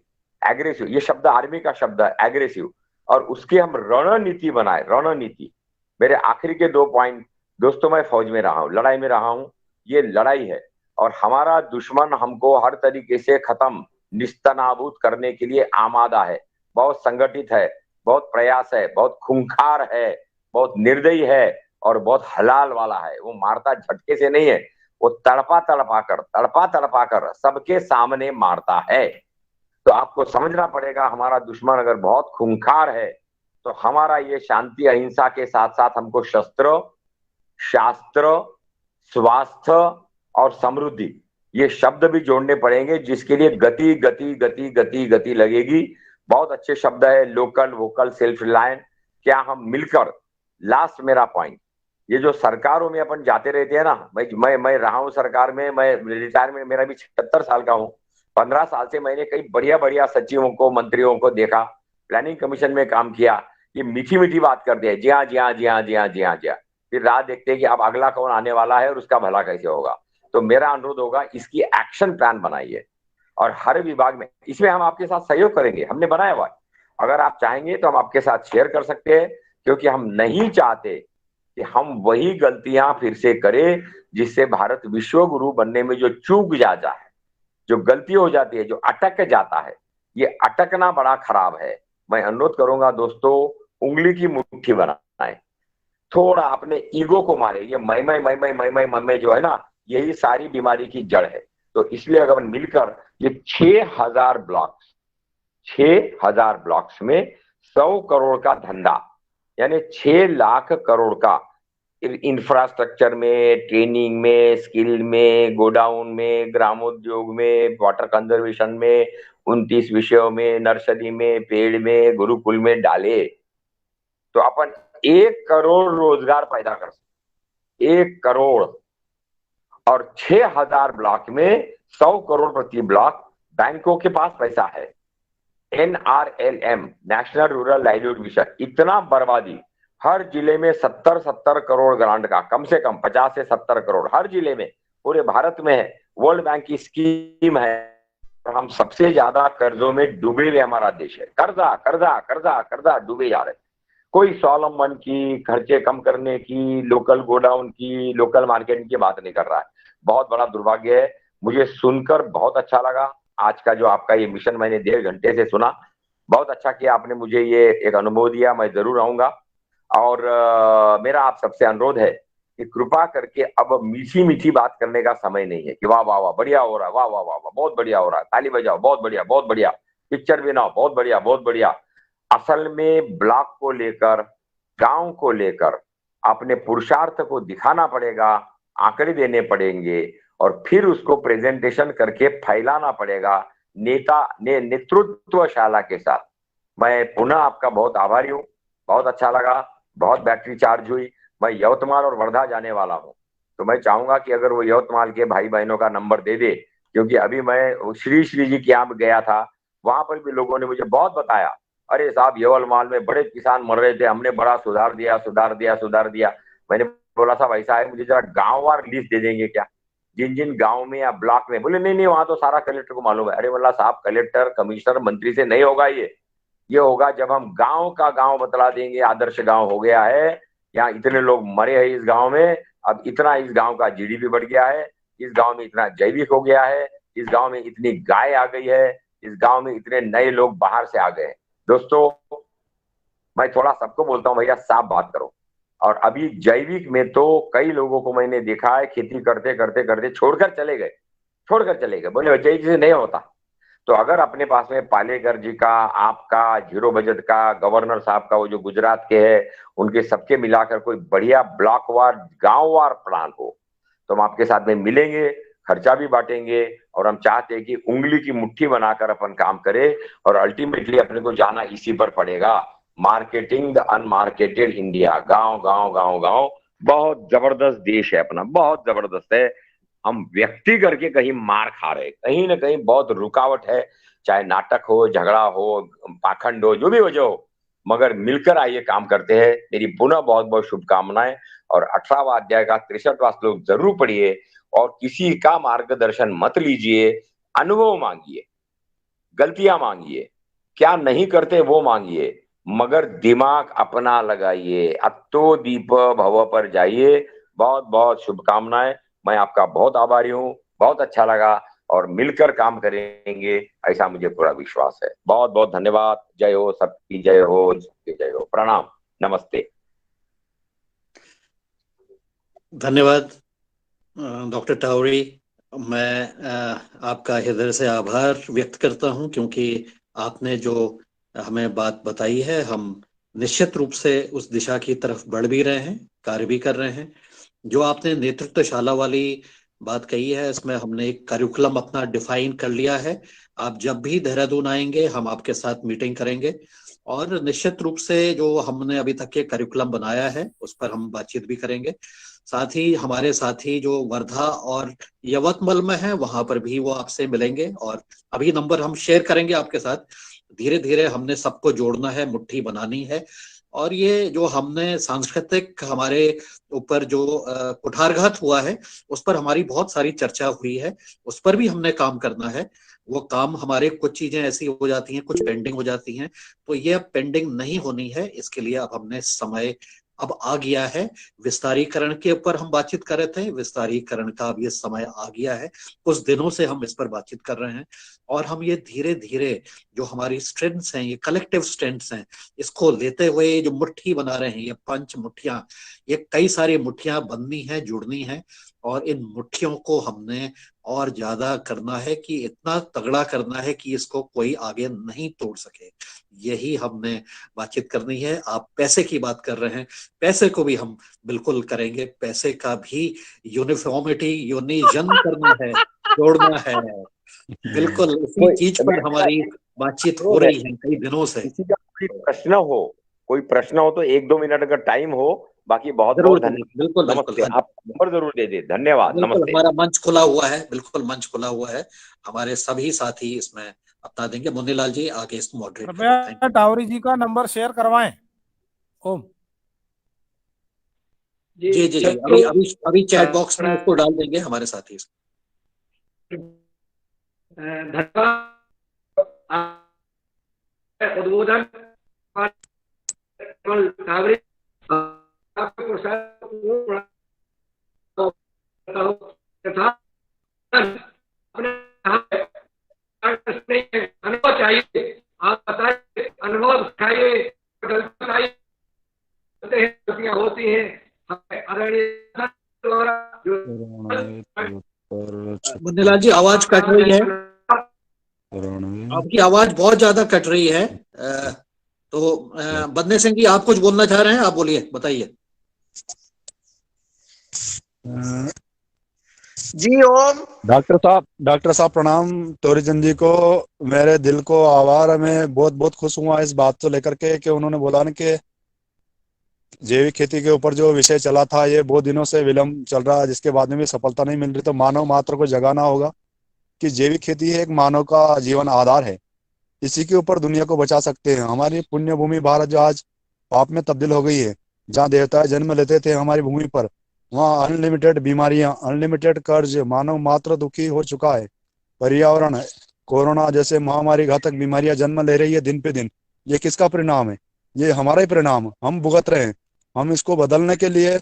[SPEAKER 15] ये शब्द आर्मी का शब्द है, एग्रेसिव, और उसकी हम रणनीति बनाए। रणनीति। मेरे आखिरी के 2 पॉइंट, दोस्तों मैं फौज में रहा हूं, लड़ाई में रहा हूं, ये लड़ाई है और हमारा दुश्मन हमको हर तरीके से खत्म, निस्तनाबूद करने के लिए आमादा है, बहुत संगठित है, बहुत प्रयास है, बहुत खूंखार है, बहुत निर्दयी है और बहुत हलाल वाला है। वो मारता झटके से नहीं है, वो तड़पा तड़पा कर सबके सामने मारता है। तो आपको समझना पड़ेगा, हमारा दुश्मन अगर बहुत खूंखार है तो हमारा ये शांति अहिंसा के साथ साथ हमको शस्त्र, शास्त्र, स्वास्थ्य और समृद्धि, ये शब्द भी जोड़ने पड़ेंगे, जिसके लिए गति गति गति गति गति लगेगी। बहुत अच्छे शब्द है, लोकल, वोकल, सेल्फ रिलायंट। क्या हम मिलकर, लास्ट मेरा पॉइंट, ये जो सरकारों में अपन जाते रहते हैं ना, मैं रहा हूं सरकार में, मैं रिटायरमेंट मेरा भी 76 साल का हूं। 15 साल से मैंने कई बढ़िया बढ़िया सचिवों को, मंत्रियों को देखा, प्लानिंग कमीशन में काम किया। ये मीठी मीठी बात करते हैं, जी हाँ जी हाँ जी हाँ जी हाँ जी हाँ जी हाँ, फिर राह देखते हैं कि अब अगला कौन आने वाला है और उसका भला कैसे होगा। तो मेरा अनुरोध होगा, इसकी एक्शन प्लान बनाइए और हर विभाग में, इसमें हम आपके साथ सहयोग करेंगे, हमने बनाया हुआ है। अगर आप चाहेंगे तो हम आपके साथ शेयर कर सकते हैं, क्योंकि हम नहीं चाहते कि हम वही गलतियां फिर से करें जिससे भारत विश्व गुरु बनने में जो चूक जाता है, जो गलती हो जाती है, जो अटक जाता है, ये अटकना बड़ा खराब है। मैं अनुरोध करूंगा दोस्तों, उंगली की मुट्ठी बनाएं, थोड़ा अपने ईगो को मारे। ये मैं जो है ना, यही सारी बीमारी की जड़ है। तो इसलिए अगर मिलकर ये 6000 ब्लॉक्स में 100 करोड़ का धंधा, यानी 6 लाख करोड़ का इंफ्रास्ट्रक्चर में, ट्रेनिंग में, स्किल में, गोडाउन में, ग्रामोद्योग में, वाटर कंजर्वेशन में, 29 विषयों में, नर्सरी में, पेड़ में, गुरुकुल में डाले तो अपन 1 करोड़ रोजगार पैदा कर सकते। 1 करोड़ और 6000 ब्लॉक में 100 करोड़ प्रति ब्लॉक। बैंकों के पास पैसा है, NRLM national rural livelihood mission, इतना बर्बादी। हर जिले में 70 करोड़ ग्रांट का, कम से कम 50 से 70 करोड़ हर जिले में, पूरे भारत में है। वर्ल्ड बैंक की स्कीम है। हम सबसे ज्यादा कर्जों में डूबे हुए हमारा देश है। कर्जा कर्जा कर्जा कर्जा डूबे जा रहे। कोई स्वावलंबन की, खर्चे कम करने की, लोकल गोडाउन की, लोकल मार्केटिंग की बात नहीं कर रहा है। बहुत बड़ा दुर्भाग्य है। मुझे सुनकर बहुत अच्छा लगा। आज का जो आपका ये मिशन मैंने 1.5 घंटे से सुना, बहुत अच्छा किया आपने, मुझे ये एक अनुभव दिया। मैं जरूर आऊंगा। और मेरा आप सबसे अनुरोध है कि कृपा करके अब मीठी मीठी बात करने का समय नहीं है कि वाह वाह वाह बढ़िया हो रहा है, वाह वाह वाह वाह बहुत बढ़िया हो रहा है, ताली बजाओ, बहुत बढ़िया बहुत बढ़िया, पिक्चर बनाओ, बहुत बढ़िया बहुत बढ़िया। असल में ब्लॉक को लेकर, गांव को लेकर अपने पुरुषार्थ को दिखाना पड़ेगा, आंकड़े देने पड़ेंगे और फिर उसको प्रेजेंटेशन करके फैलाना पड़ेगा नेतृत्वशाला के साथ। मैं पुनः आपका बहुत आभारी हूँ। बहुत अच्छा लगा, बहुत बैटरी चार्ज हुई। मैं यवतमाल और वर्धा जाने वाला हूँ, तो मैं चाहूंगा कि अगर वो यवतमाल के भाई बहनों का नंबर दे दे, क्योंकि अभी मैं श्री जी के यहाँ गया था, वहां पर भी लोगों ने मुझे बहुत बताया, अरे साहब यवतमाल में बड़े किसान मर रहे थे, हमने बड़ा सुधार दिया। मैंने बोला साहब ऐसा है, मुझे जरा गांववार लिस्ट दे देंगे क्या, जिन जिन गांव में या ब्लॉक में। बोले नहीं वहां तो सारा कलेक्टर को मालूम है। अरे बोला साहब कलेक्टर, कमिश्नर, मंत्री से नहीं होगा ये होगा जब हम गांव का गांव बतला देंगे। आदर्श गांव हो गया है, यहाँ इतने लोग मरे हैं इस गांव में, अब इतना इस गांव का GDP बढ़ गया है, इस गांव में इतना जैविक हो गया है, इस गांव में इतनी गाय आ गई है, इस गांव में इतने नए लोग बाहर से आ गए। दोस्तों मैं थोड़ा सबको बोलता हूँ, भैया साफ बात करो। और अभी जैविक में तो कई लोगों को मैंने देखा है, खेती करते करते करते छोड़कर चले गए, बोले जैविक से नहीं होता। तो अगर अपने पास में पालेकर जी का, आपका, जीरो बजट का, गवर्नर साहब का, वो जो गुजरात के हैं, उनके सबके मिलाकर कोई बढ़िया ब्लॉकवार, गांववार प्लान हो, तो हम आपके साथ में मिलेंगे, खर्चा भी बांटेंगे। और हम चाहते हैं कि उंगली की मुट्ठी बनाकर अपन काम करें और अल्टीमेटली अपने को जाना इसी पर पड़ेगा, मार्केटिंग द अनमार्केटेड इंडिया। गांव गांव गांव गांव बहुत जबरदस्त देश है अपना, बहुत जबरदस्त है। हम व्यक्ति करके कहीं मार खा रहे, कहीं ना कहीं बहुत रुकावट है, चाहे नाटक हो, झगड़ा हो, पाखंड हो, जो भी वजह हो, मगर मिलकर आइए काम करते हैं। मेरी पुनः बहुत बहुत शुभकामनाएं। और 18वां अध्याय का 63वां श्लोक जरूर पढ़िए और किसी का मार्गदर्शन मत लीजिए, अनुभव मांगिए, गलतियां मांगिए, क्या नहीं करते वो मांगिए, मगर दिमाग अपना लगाइए, अत्तो दीप भव पर जाइए। बहुत बहुत शुभकामनाएं। मैं आपका बहुत आभारी हूँ, बहुत अच्छा लगा और मिलकर काम करेंगे ऐसा मुझे पूरा विश्वास है। बहुत बहुत धन्यवाद। जय हो, सबकी जय हो, सबकी जय हो। प्रणाम, नमस्ते।
[SPEAKER 13] धन्यवाद डॉक्टर टावरी। मैं आपका हृदय से आभार व्यक्त करता हूं, क्योंकि आपने जो हमें बात बताई है, हम निश्चित रूप से उस दिशा की तरफ बढ़ भी रहे हैं, कार्य भी कर रहे हैं। जो आपने नेतृत्वशाला वाली बात कही है, इसमें हमने एक करिकुलम अपना डिफाइन कर लिया है। आप जब भी देहरादून आएंगे हम आपके साथ मीटिंग करेंगे और निश्चित रूप से जो हमने अभी तक के करिकुलम बनाया है उस पर हम बातचीत भी करेंगे। साथ ही हमारे साथी जो वर्धा और यवतमाल में है वहां पर भी वो आपसे मिलेंगे और अभी नंबर हम शेयर करेंगे आपके साथ। धीरे धीरे हमने सबको जोड़ना है, मुट्ठी बनानी है। और ये जो हमने सांस्कृतिक हमारे ऊपर जो कुठारघात हुआ है उस पर हमारी बहुत सारी चर्चा हुई है, उस पर भी हमने काम करना है। वो काम हमारे कुछ चीजें ऐसी हो जाती हैं, कुछ पेंडिंग हो जाती हैं, तो ये अब पेंडिंग नहीं होनी है। इसके लिए अब हमने समय अब आ गया है। विस्तारीकरण के ऊपर हम बातचीत कर रहे थे, विस्तारीकरण का अब ये समय आ गया है। कुछ दिनों से हम इस पर बातचीत कर रहे हैं और हम ये धीरे धीरे जो हमारी स्ट्रेंथ्स हैं, ये कलेक्टिव स्ट्रेंथ्स हैं, इसको लेते हुए जो मुट्ठी बना रहे हैं, ये 5 मुट्ठियां, ये कई सारी मुट्ठियां बननी है, जुड़नी है और इन मुट्ठियों को हमने और ज्यादा करना है कि इतना तगड़ा करना है कि इसको कोई आगे नहीं तोड़ सके। यही हमने बातचीत करनी है। आप पैसे की बात कर रहे हैं, पैसे को भी हम बिल्कुल करेंगे। पैसे का भी यूनिफॉर्मिटी, यूनिजन करना है, जोड़ना है। बिल्कुल इसी चीज पर हमारी बातचीत हो रही है कई दिनों से।
[SPEAKER 15] किसी का कोई प्रश्न हो तो 1-2 मिनट का टाइम हो, बाकी बहुत
[SPEAKER 13] जरूर,
[SPEAKER 15] धन्यवाद।
[SPEAKER 13] बिल्कुल
[SPEAKER 15] नमस्ते।
[SPEAKER 13] बिल्कुल।
[SPEAKER 15] आप नंबर जरूर दे दे। धन्यवाद।
[SPEAKER 13] बिल्कुल,
[SPEAKER 15] नमस्ते।
[SPEAKER 13] हमारा मंच खुला हुआ है, बिल्कुल मंच खुला हुआ है। हमारे सभी साथी इसमें अपना देंगे। मुन्नीलाल जी आगे इसको मॉडरेट करें।
[SPEAKER 16] कृपया टावरी जी का नंबर शेयर करवाएं। ओम
[SPEAKER 13] जी जी जी, अभी चैट बॉक्स में इसको डाल देंगे हमारे साथी।
[SPEAKER 3] उद्बोधन अनुभव चाहिए, आप बताइए, अनुभव दिखाइए, गलतियां होती हैं।
[SPEAKER 13] मुन्नीलाल जी आवाज कट रही है, आपकी आवाज बहुत ज्यादा कट रही है। तो बंदे सिंह जी आप कुछ बोलना चाह रहे हैं, आप बोलिए, बताइए।
[SPEAKER 17] जी ओम। डॉक्टर साहब प्रणाम। टोरीचंद जी को मेरे दिल को आभार, मैं बहुत बहुत खुश हुआ इस बात को लेकर के कि उन्होंने बोला ना कि जैविक खेती के ऊपर जो विषय चला था ये बहुत दिनों से विलंब चल रहा है, जिसके बाद में भी सफलता नहीं मिल रही। तो मानव मात्र को जगाना होगा कि जैविक खेती एक मानव का जीवन आधार है, इसी के ऊपर दुनिया को बचा सकते हैं। हमारी पुण्य भूमि भारत जो आज पाप में तब्दील हो गई है, जहाँ देवता जन्म लेते थे हमारी भूमि पर, वहाँ अनलिमिटेड बीमारियां, अनलिमिटेड कर्ज, मानव मात्र दुखी हो चुका है। पर्यावरण, कोरोना जैसे महामारी घातक बीमारियां जन्म ले रही है दिन पे दिन। ये किसका परिणाम है? ये हमारा ही परिणाम, हम भुगत रहे हैं। हम इसको बदलने के लिए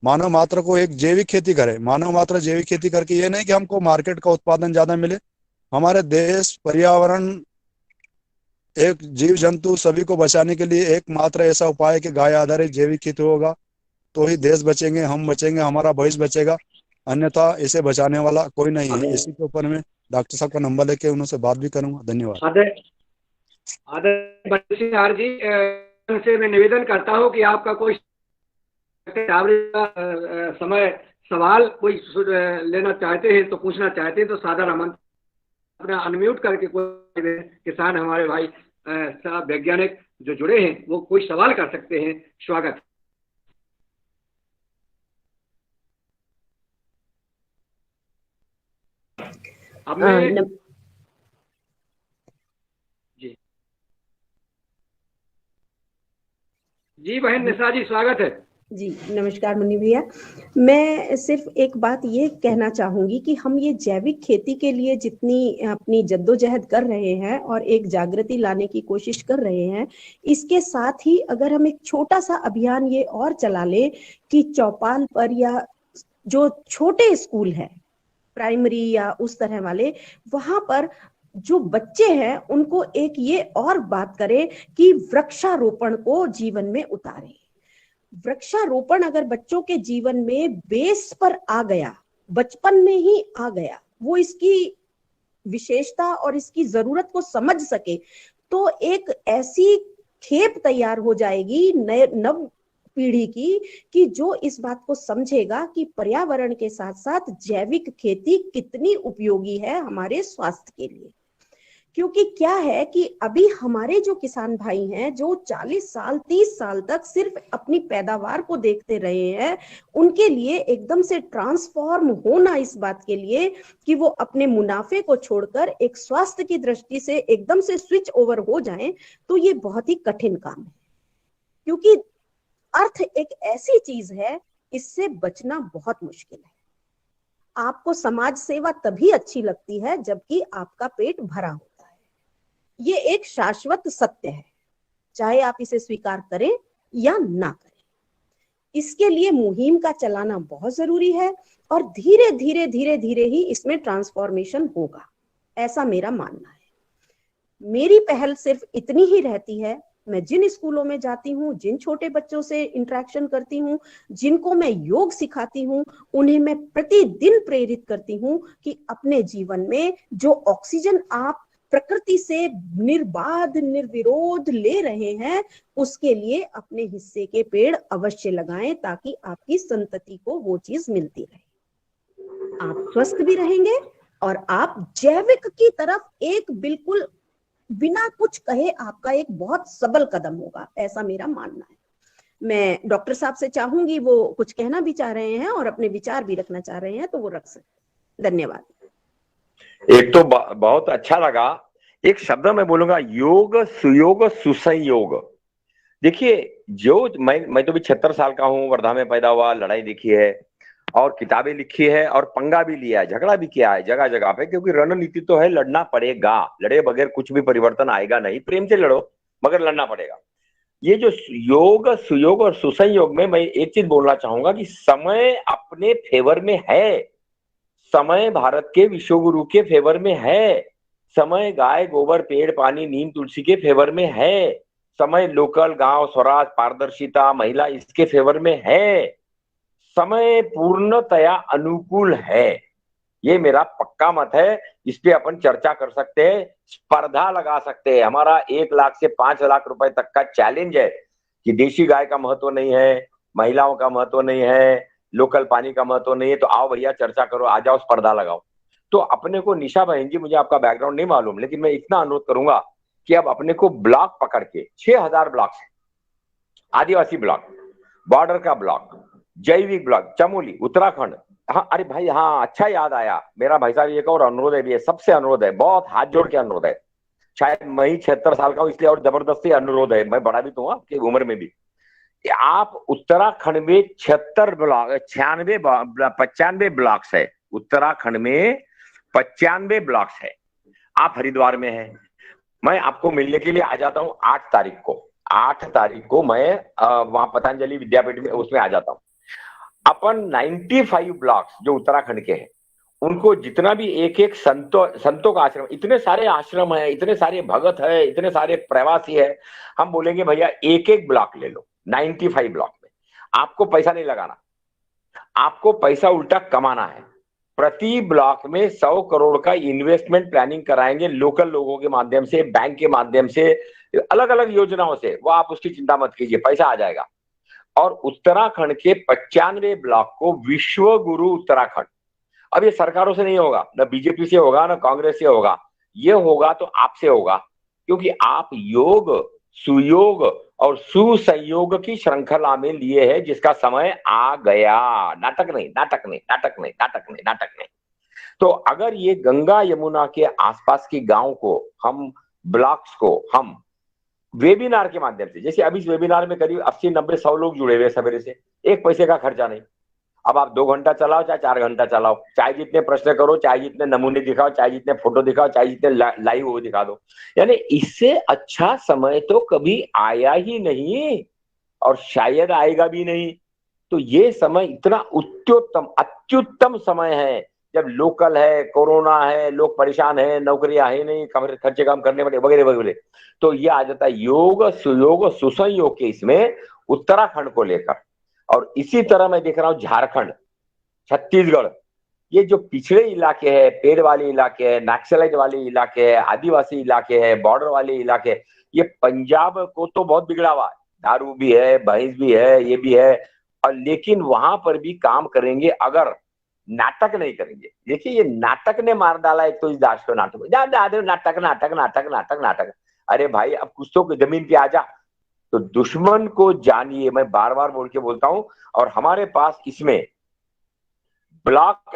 [SPEAKER 17] मानव मात्र को एक जैविक खेती करे। मानव मात्र जैविक खेती करके ये नहीं कि हमको मार्केट का उत्पादन ज्यादा मिले, हमारे देश, पर्यावरण, एक जीव जंतु सभी को बचाने के लिए एकमात्र ऐसा उपाय है कि गाय आधारित जैविक खेती होगा तो ही देश बचेंगे, हम बचेंगे, हमारा भविष्य बचेगा। अन्यथा इसे बचाने वाला कोई नहीं है। इसी के ऊपर मैं डॉक्टर साहब का नंबर लेके उनसे बात भी करूंगा। धन्यवाद।
[SPEAKER 3] आदर जी से मैं निवेदन करता हूँ कि आपका कोई समय सवाल कोई लेना चाहते हैं तो पूछना चाहते हैं तो सादर आमंत्रण, अपना अनम्यूट करके कोई किसान हमारे भाई साहब वैज्ञानिक जो जुड़े हैं वो कोई सवाल कर सकते हैं। स्वागत। जी जी बहन निशा जी स्वागत है।
[SPEAKER 12] जी नमस्कार मुन्नी भैया। मैं सिर्फ एक बात ये कहना चाहूंगी कि हम ये जैविक खेती के लिए जितनी अपनी जद्दोजहद कर रहे हैं और एक जागृति लाने की कोशिश कर रहे हैं, इसके साथ ही अगर हम एक छोटा सा अभियान ये और चला ले कि चौपाल पर या जो छोटे स्कूल है प्राइमरी या उस तरह वाले, वहां पर जो बच्चे हैं उनको एक ये और बात करें कि वृक्षारोपण को जीवन में उतारें। वृक्षारोपण अगर बच्चों के जीवन में बेस पर आ गया, बचपन में ही आ गया, वो इसकी विशेषता और इसकी जरूरत को समझ सके, तो एक ऐसी खेप तैयार हो जाएगी नव पीढ़ी की कि जो इस बात को समझेगा कि पर्यावरण के साथ साथ जैविक खेती कितनी उपयोगी है हमारे स्वास्थ्य के लिए। क्योंकि क्या है कि अभी हमारे जो किसान भाई हैं जो 40 साल 30 साल तक सिर्फ अपनी पैदावार को देखते रहे हैं, उनके लिए एकदम से ट्रांसफॉर्म होना इस बात के लिए कि वो अपने मुनाफे को छोड़कर एक स्वास्थ्य की दृष्टि से एकदम से स्विच ओवर हो जाएं, तो ये बहुत ही कठिन काम है। क्योंकि अर्थ एक ऐसी चीज है, इससे बचना बहुत मुश्किल है। आपको समाज सेवा तभी अच्छी लगती है जबकि आपका पेट भरा होता है। ये एक शाश्वत सत्य है, चाहे आप इसे स्वीकार करें या ना करें। इसके लिए मुहिम का चलाना बहुत जरूरी है और धीरे धीरे धीरे धीरे ही इसमें ट्रांसफॉर्मेशन होगा, ऐसा मेरा मानना है। मेरी पहल सिर्फ इतनी ही रहती है, मैं जिन स्कूलों में जाती हूँ, जिन छोटे बच्चों से इंटरेक्शन करती हूँ, जिनको मैं योग सिखाती हूँ, उन्हें मैं प्रतिदिन प्रेरित करती हूँ कि अपने जीवन में जो ऑक्सीजन आप प्रकृति से निर्बाध निर्विरोध ले रहे हैं, उसके लिए अपने हिस्से के पेड़ अवश्य लगाएं ताकि आपकी संतति को वो चीज मिलती रहे। आप स्वस्थ भी रहेंगे और आप जैविक की तरफ एक बिल्कुल बिना कुछ कहे आपका एक बहुत सबल कदम होगा, ऐसा मेरा मानना है। मैं डॉक्टर साहब से चाहूंगी, वो कुछ कहना भी चाह रहे हैं और अपने विचार भी रखना चाह रहे हैं, तो वो रख सकते। धन्यवाद।
[SPEAKER 15] एक तो बहुत अच्छा लगा, एक शब्द मैं बोलूंगा, योग सुयोग सुसंयोग। देखिए, जो मैं तो भी 76 साल का हूँ, वर्धा में पैदा हुआ, लड़ाई देखी है और किताबें लिखी है और पंगा भी लिया है, झगड़ा भी किया है जगह जगह पे, क्योंकि रणनीति तो है लड़ना पड़ेगा, लड़े बगैर कुछ भी परिवर्तन आएगा नहीं। प्रेम से लड़ो मगर लड़ना पड़ेगा। ये जो योग सुयोग और सुसंयोग में मैं एक चीज बोलना चाहूंगा कि समय अपने फेवर में है, समय भारत के विश्वगुरु के फेवर में है, समय गाय गोबर पेड़ पानी नीम तुलसी के फेवर में है, समय लोकल गांव स्वराज पारदर्शिता महिला इसके फेवर में है, समय पूर्णतया अनुकूल है। ये मेरा पक्का मत है, इस पे अपन चर्चा कर सकते हैं, स्पर्धा लगा सकते हैं। हमारा 1 लाख से 5 लाख रुपए तक का चैलेंज है कि देशी गाय का महत्व नहीं है, महिलाओं का महत्व नहीं है, लोकल पानी का महत्व नहीं है, तो आओ भैया चर्चा करो, आ जाओ स्पर्धा लगाओ। तो अपने को, निशा बहन जी मुझे आपका बैकग्राउंड नहीं मालूम, लेकिन मैं इतना अनुरोध करूंगा कि अब अपने को ब्लॉक पकड़ के 6000 ब्लॉक है, आदिवासी ब्लॉक, बॉर्डर का ब्लॉक, जैविक ब्लॉक, चमोली उत्तराखंड। हाँ अरे भाई, हाँ अच्छा याद आया मेरा भाई साहब, एक और अनुरोध है, भी है सबसे अनुरोध है, बहुत हाथ जोड़ के अनुरोध है, शायद मैं ही 76 साल का हूं इसलिए और जबरदस्ती अनुरोध है, मैं बड़ा भी तो हूं आपकी उम्र में भी। आप उत्तराखंड में 76 ब्लॉक 95 ब्लॉक्स है, उत्तराखंड में 95 ब्लॉक्स है। आप हरिद्वार में हैं, मैं आपको मिलने के लिए आ जाता हूँ 8 तारीख को मैं वहां पतंजलि विद्यापीठ में उसमें आ जाता हूँ। अपन 95 ब्लॉक्स जो उत्तराखंड के हैं, उनको जितना भी एक संतों का आश्रम, इतने सारे आश्रम है, इतने सारे भगत है, इतने सारे प्रवासी है, हम बोलेंगे भैया एक ब्लॉक ले लो। 95 ब्लॉक में आपको पैसा नहीं लगाना, आपको पैसा उल्टा कमाना है। प्रति ब्लॉक में 100 करोड़ का इन्वेस्टमेंट प्लानिंग कराएंगे, लोकल लोगों के माध्यम से, बैंक के माध्यम से, अलग अलग योजनाओं से। वो आप उसकी चिंता मत कीजिए, पैसा आ जाएगा। और उत्तराखंड के 95 ब्लॉक को विश्व गुरु उत्तराखंड, अब ये सरकारों से नहीं होगा, ना बीजेपी से होगा, ना कांग्रेस से होगा, ये होगा तो आपसे होगा, क्योंकि आप योग सुयोग और सुसंयोग की श्रृंखला में लिए है, जिसका समय आ गया। नाटक नहीं। तो अगर ये गंगा यमुना के आसपास के गांव को, हम ब्लॉक्स को, हम वेबिनार के माध्यम से, जैसे अभी इस वेबिनार में करीब 80-90-100 लोग जुड़े हुए सवेरे से, एक पैसे का खर्चा नहीं। अब आप 2 घंटा चलाओ चाहे 4 घंटा चलाओ, चाहे जितने प्रश्न करो, चाहे जितने नमूने दिखाओ, चाहे जितने फोटो दिखाओ, चाहे जितने लाइव वो दिखा दो, यानी इससे अच्छा समय तो कभी आया ही नहीं और शायद आएगा भी नहीं। तो ये समय इतना अत्युत्तम समय है, जब लोकल है, कोरोना है, लोग परेशान है, नौकरियां है नहीं, खर्चे कम करने पड़े वगैरह वगैरह, तो ये आ जाता है योग सुयोग सुसंयोग के इसमें उत्तराखंड को लेकर। और इसी तरह मैं देख रहा हूं झारखंड, छत्तीसगढ़, ये जो पिछड़े इलाके हैं, पेड़ वाले इलाके हैं, नक्सलाइट वाले इलाके हैं, आदिवासी इलाके हैं, बॉर्डर वाले इलाके, ये पंजाब को तो बहुत बिगड़ा हुआ है, दारू भी है, भैंस भी है, ये भी है, और लेकिन वहां पर भी काम करेंगे अगर नाटक नहीं करेंगे। देखिए ये नाटक ने मार डाला एक तो इस दास को, नाटक। अरे भाई अब कुछ तो जमीन पे आ जा। तो दुश्मन को जानिए, मैं बार बार बोल के बोलता हूं। और हमारे पास इसमें ब्लॉक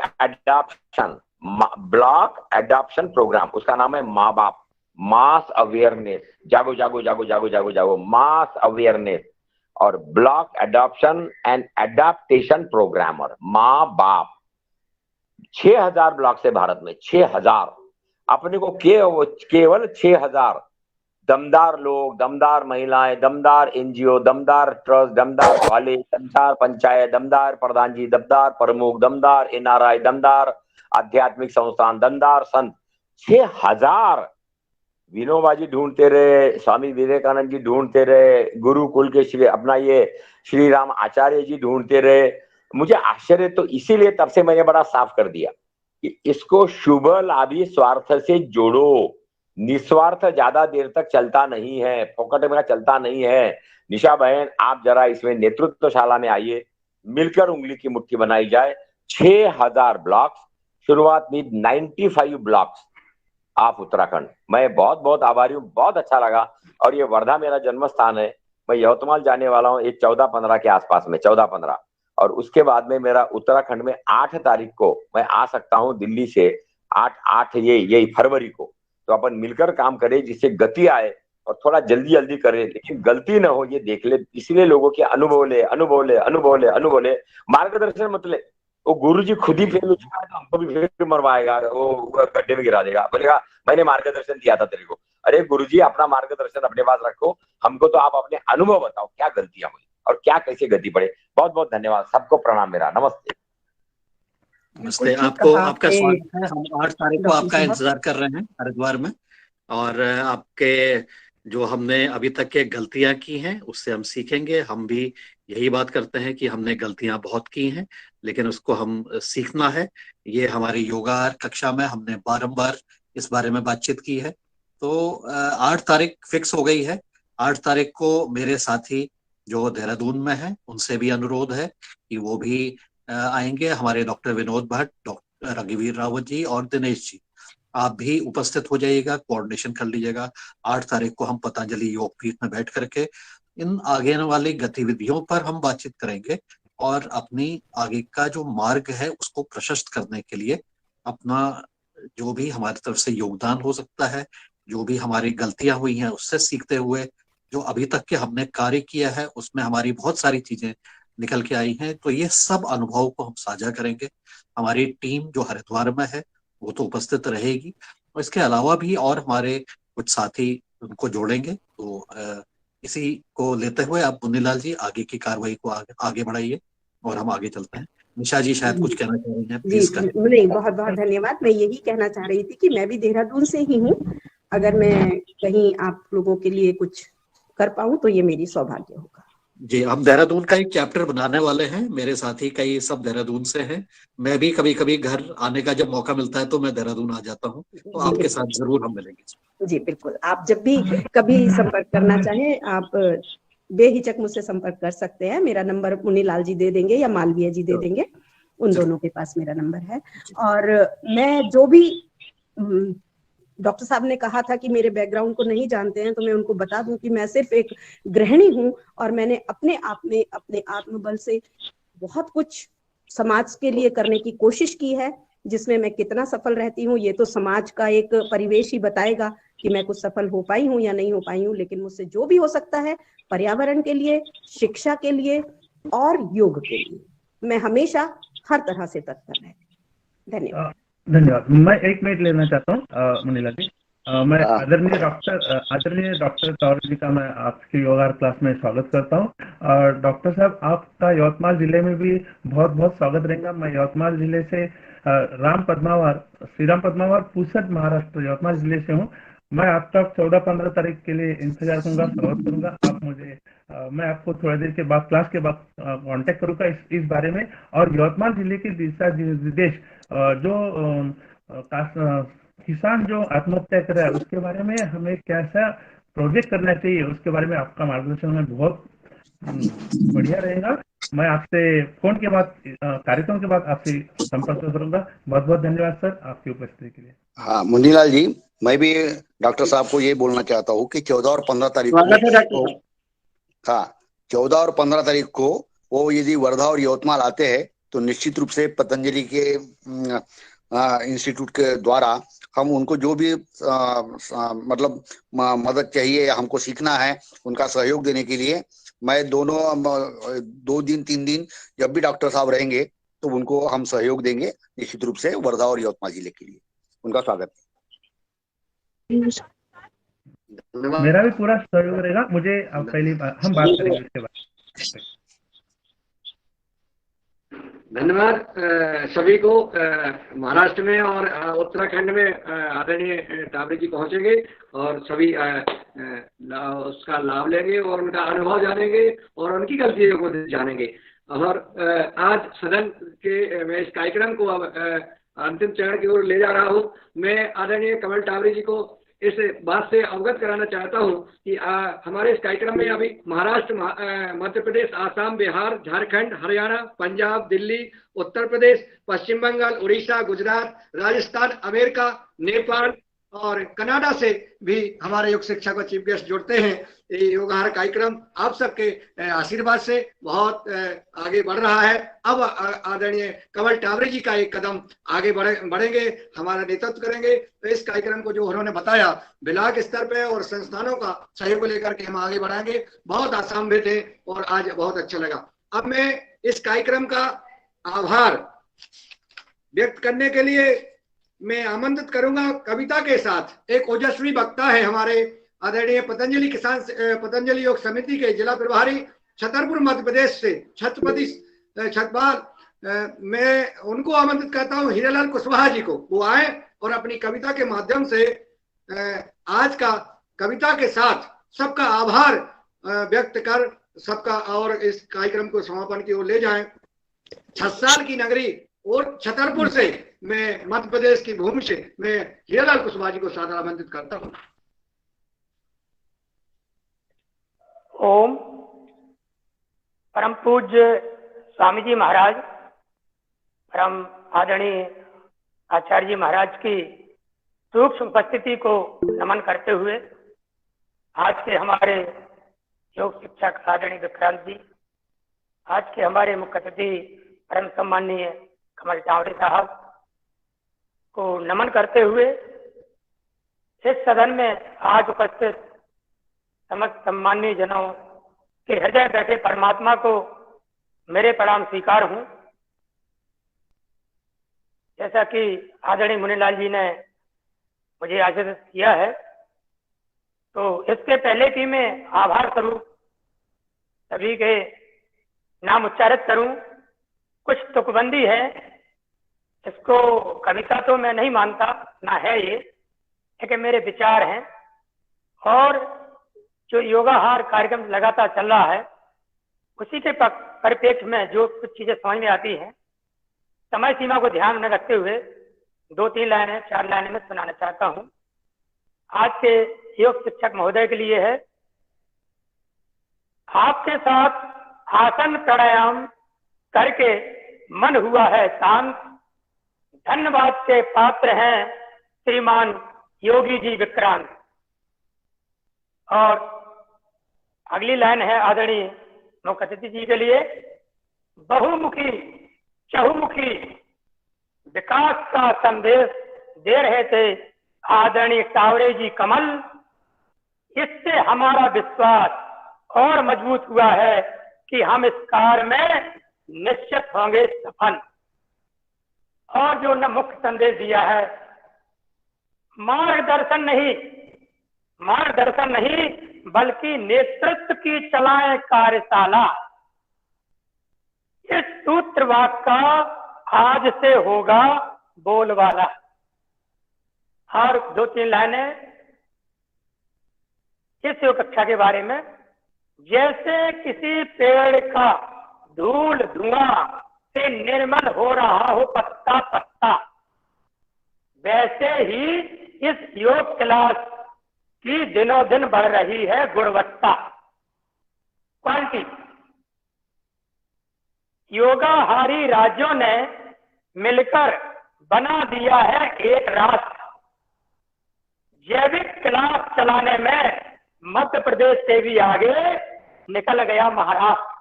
[SPEAKER 15] एडॉप्शन प्रोग्राम, उसका नाम है माँ बाप, मास अवेयरनेस, जागो, मास अवेयरनेस और block adoption and adaptation programmer, माँ बाप। 6000 ब्लॉक है भारत में, 6000, अपने को केवल 6000 दमदार लोग, दमदार महिलाएं, दमदार एनजीओ, दमदार ट्रस्ट, दमदार कॉलेज, दमदार पंचायत, दमदार प्रधान जी, दमदार प्रमुख, दमदार एनआरआई, दमदार आध्यात्मिक संस्थान, दमदार संत। 6000 विनोबा जी ढूंढते रहे, स्वामी विवेकानंद जी ढूंढते रहे, गुरुकुल के श्री अपना ये श्री राम आचार्य जी ढूंढते रहे। मुझे आश्चर्य तो इसीलिए तब से मैंने बड़ा साफ कर दिया कि इसको शुभ लाभी स्वार्थ से जोड़ो। निस्वार्थ ज्यादा देर तक चलता नहीं है, फोकट में चलता नहीं है। निशा बहन, आप जरा इसमें नेतृत्वशाला में आइए, मिलकर उंगली की मुट्ठी बनाई जाए। 6000 ब्लॉक्स, शुरुआत में 95 ब्लॉक्स आप उत्तराखंड। मैं बहुत बहुत आभारी हूँ, बहुत अच्छा लगा। और ये वर्धा मेरा जन्म स्थान है, मैं यवतमाल जाने वाला हूँ एक 14-15 के आसपास में, 14-15। और उसके बाद में मेरा उत्तराखंड में 8 तारीख को मैं आ सकता हूँ दिल्ली से, 8 यही फरवरी को। तो अपन मिलकर काम करें जिससे गति आए और थोड़ा जल्दी जल्दी करें, लेकिन गलती ना हो ये देख ले। इसलिए लोगों के अनुभव ले, मार्गदर्शन मत ले। वो गुरु जी खुद ही फेल हो चुका है तो हमको भी फिर मरवाएगा, वो गड्ढे में गिरा देगा, बोलेगा मैंने मार्गदर्शन दिया था तेरे को। अरे गुरु जी, अपना मार्गदर्शन अपने पास रखो, हमको तो आप अपने अनुभव बताओ, क्या गलतियां हुई और क्या कैसे गति बढ़े। बहुत बहुत धन्यवाद, सबको प्रणाम मेरा, नमस्ते।
[SPEAKER 13] नमस्ते, आपको आपका स्वागत है। हम 8 तारीख को आपका इंतजार कर रहे हैं हरिद्वार में। और आपके जो हमने अभी तक के गलतियां की हैं उससे हम सीखेंगे। हम भी यही बात करते हैं कि हमने गलतियां बहुत की हैं, लेकिन उसको हम सीखना है। ये हमारी योगा कक्षा में हमने बारंबार इस बारे में बातचीत की है। तो 8 तारीख फिक्स हो गई है। 8 तारीख को मेरे साथी जो देहरादून में है उनसे भी अनुरोध है कि वो भी आएंगे। हमारे डॉक्टर विनोद भट्ट, डॉक्टर रघुवीर रावत जी और दिनेश जी, आप भी उपस्थित हो जाइएगा, कोऑर्डिनेशन कर लीजिएगा। 8 तारीख को हम पतंजलि योग पीठ में बैठ करके इन आगे वाली गतिविधियों पर हम बातचीत करेंगे और अपनी आगे का जो मार्ग है उसको प्रशस्त करने के लिए अपना जो भी हमारी तरफ से योगदान हो सकता है, जो भी हमारी गलतियां हुई हैं उससे सीखते हुए जो अभी तक के हमने कार्य किया है उसमें हमारी बहुत सारी चीजें निकल के आई हैं, तो ये सब अनुभव को हम साझा करेंगे। हमारी टीम जो हरिद्वार में है वो तो उपस्थित रहेगी और इसके अलावा भी और हमारे कुछ साथी उनको जोड़ेंगे। तो इसी को लेते हुए आप मुन्नीलाल जी आगे की कार्रवाई को आगे बढ़ाइए और हम आगे चलते हैं। निशा जी शायद कुछ कहना चाह रही हैं, प्लीज करें।
[SPEAKER 12] नहीं, बहुत बहुत धन्यवाद। मैं यही कहना चाह रही थी कि मैं भी देहरादून से ही हूँ। अगर मैं कहीं आप लोगों के लिए कुछ कर पाऊं तो ये मेरी सौभाग्य होगा।
[SPEAKER 13] जी, हम देहरादून का एक चैप्टर बनाने वाले हैं। मेरे साथी कई सब देहरादून से हैं। मैं भी कभी कभी घर आने का जब मौका मिलता है तो मैं देहरादून आ जाता हूँ, तो आपके साथ जरूर हम मिलेंगे।
[SPEAKER 12] जी बिल्कुल, आप जब भी कभी संपर्क करना चाहें आप बेहिचक मुझसे संपर्क कर सकते हैं। मेरा नंबर मुन्नीलाल जी दे देंगे या मालवीय जी दे देंगे, उन दोनों के पास मेरा नंबर है। और मैं जो भी डॉक्टर साहब ने कहा था कि मेरे बैकग्राउंड को नहीं जानते हैं, तो मैं उनको बता दूं कि मैं सिर्फ एक गृहिणी हूं और मैंने अपने आप में अपने आत्मबल से बहुत कुछ समाज के लिए करने की कोशिश की है। जिसमें मैं कितना सफल रहती हूँ ये तो समाज का एक परिवेश ही बताएगा कि मैं कुछ सफल हो पाई हूँ या नहीं हो पाई हूँ। लेकिन मुझसे जो भी हो सकता है पर्यावरण के लिए, शिक्षा के लिए और योग के लिए मैं हमेशा हर तरह से तत्पर है। धन्यवाद।
[SPEAKER 2] धन्यवाद। मैं 1 मिनट लेना चाहता हूँ मुनीला जी। मैं आदरणीय डॉक्टर तौर जी का मैं आपकी योगा क्लास में स्वागत करता हूँ। और डॉक्टर साहब, आपका यवतमाल जिले में भी बहुत बहुत स्वागत रहेगा। मैं यवतमाल जिले से श्री राम पद्मावार पूसद महाराष्ट्र यवतमाल जिले से हूँ। मैं आपका 14-15 तारीख के लिए इंतजार करूंगा, स्वागत करूंगा। आप मुझे मैं आपको थोड़ी देर के बाद क्लास के बाद कांटेक्ट करूंगा इस बारे में। और यवतमाल जिले के दिशा निर्देश जो किसान जो आत्महत्या कर रहा है उसके बारे में हमें कैसा प्रोजेक्ट करना चाहिए, उसके बारे में आपका मार्गदर्शन हमें बहुत बढ़िया रहेगा। मैं आपसे फोन के बाद कार्यक्रम के बाद आपसे संपर्क करूंगा। बहुत बहुत धन्यवाद सर आपकी उपस्थिति के लिए।
[SPEAKER 18] हाँ मुन्नीलाल जी, मैं भी डॉक्टर साहब को ये बोलना चाहता हूँ कि 14 और 15 तारीख को, हाँ 14 और 15 तारीख को वो यदि वर्धा और यवतमाल आते हैं तो निश्चित रूप से पतंजलि के इंस्टीट्यूट के द्वारा हम उनको जो भी मतलब मदद चाहिए या हमको सीखना है उनका सहयोग देने के लिए मैं 2 दिन 3 दिन जब भी डॉक्टर साहब रहेंगे तो उनको हम सहयोग देंगे निश्चित रूप से वर्धा और यवतमाल जिले के लिए। उनका स्वागत है।
[SPEAKER 2] मेरा भी पूरा सहयोग रहेगा। मुझे पहली बार हम बात करेंगे इसके बाद।
[SPEAKER 3] धन्यवाद सभी को। महाराष्ट्र में और उत्तराखंड में आदरणीय टावरे जी पहुंचेंगे और सभी उसका लाभ लेंगे और उनका अनुभव जानेंगे और उनकी गलतियों को जानेंगे। और आज सदन के मैं इस कार्यक्रम को अब अंतिम चरण की ओर ले जा रहा हूँ। मैं आदरणीय कमल टावरे जी को इस बात से अवगत कराना चाहता हूं कि हमारे इस कार्यक्रम में अभी महाराष्ट्र, मध्य प्रदेश, आसाम, बिहार, झारखंड, हरियाणा, पंजाब, दिल्ली, उत्तर प्रदेश, पश्चिम बंगाल, उड़ीसा, गुजरात, राजस्थान, अमेरिका, नेपाल और कनाडा से भी हमारे योग शिक्षा को चीफ गेस्ट जुड़ते हैं। ये योगाहार कार्यक्रम आप सबके आशीर्वाद से बहुत आगे बढ़ रहा है। अब आदरणीय कमल टावरे जी का एक कदम आगे बढ़ेंगे, हमारा नेतृत्व करेंगे। तो इस कार्यक्रम को जो उन्होंने बताया ब्लॉक स्तर पे और संस्थानों का सहयोग लेकर के हम आगे बढ़ाएंगे। बहुत आशान्वित है और आज बहुत अच्छा लगा। अब मैं इस कार्यक्रम का आभार व्यक्त करने के लिए मैं आमंत्रित करूंगा कविता के साथ। एक ओजस्वी वक्ता है हमारे आदरणीय पतंजलि योग समिति के जिला प्रभारी छतरपुर मध्य प्रदेश से छत्रपति छतपाल, मैं उनको आमंत्रित करता हूं, हीरालाल कुशवाहा जी को। वो आए और अपनी कविता के माध्यम से आज का कविता के साथ सबका आभार व्यक्त कर सबका और इस कार्यक्रम को समापन की ओर ले जाएं। 6 साल की नगरी और छतरपुर से मैं मध्य प्रदेश की भूमि से मैं हीरालाल कुशवाहा जी को सादर आमंत्रित करता हूं।
[SPEAKER 19] ओम। परम पूज्य स्वामी जी महाराज, परम आदरणीय आचार्य जी महाराज की सूक्ष्म उपस्थिति को नमन करते हुए आज के हमारे योग शिक्षक आदरणीय विक्रांत जी, आज के हमारे मुख्य अतिथि परम सम्माननीय कमल टावरे साहब को नमन करते हुए इस सदन में आज उपस्थित समस्त सम्माननीय जनों के हृदय बैठे परमात्मा को मेरे प्रणाम स्वीकार हूं। जैसा कि आदरणीय मुनीलाल जी ने मुझे आशीर्वाद किया है, तो इसके पहले कि मैं आभार स्वरूप सभी के नाम उच्चारित करूं, कुछ तुकबंदी है। इसको कविता तो मैं नहीं मानता, ना है ये, लेकिन मेरे विचार हैं। और जो योगाहार कार्यक्रम लगातार चल रहा है उसी के परिप्रेक्ष्य में जो कुछ चीजें समझ में आती हैं, समय सीमा को ध्यान में रखते हुए 2-3 लाइनें 4 लाइनें में सुनाना चाहता हूं। आज के योग शिक्षक महोदय के लिए है। आपके साथ आसन प्राणायाम करके मन हुआ है शांत, धन्यवाद के पात्र हैं श्रीमान योगी जी विक्रांत। और अगली लाइन है आदरणीय मुख्य अतिथि जी के लिए, बहुमुखी चहुमुखी विकास का संदेश दे रहे थे आदरणीय टावरे जी कमल। इससे हमारा विश्वास और मजबूत हुआ है कि हम इस कार्य में निश्चित होंगे सफल। और जो न मुख्य संदेश दिया है, मार्गदर्शन नहीं बल्कि नेतृत्व की चलाएं कार्यशाला। इस सूत्र वाक्य का आज से होगा बोलबाला। और 2-3 लाइनें इस योग कक्षा के बारे में। जैसे किसी पेड़ का धूल धुआं से निर्मल हो रहा हो पत्ता पत्ता, वैसे ही इस योग क्लास की दिनों दिन बढ़ रही है गुणवत्ता, क्वालिटी। योगाहारी राज्यों ने मिलकर बना दिया है एक राष्ट्र। जैविक क्लास चलाने में मध्य प्रदेश से भी आगे निकल गया महाराष्ट्र।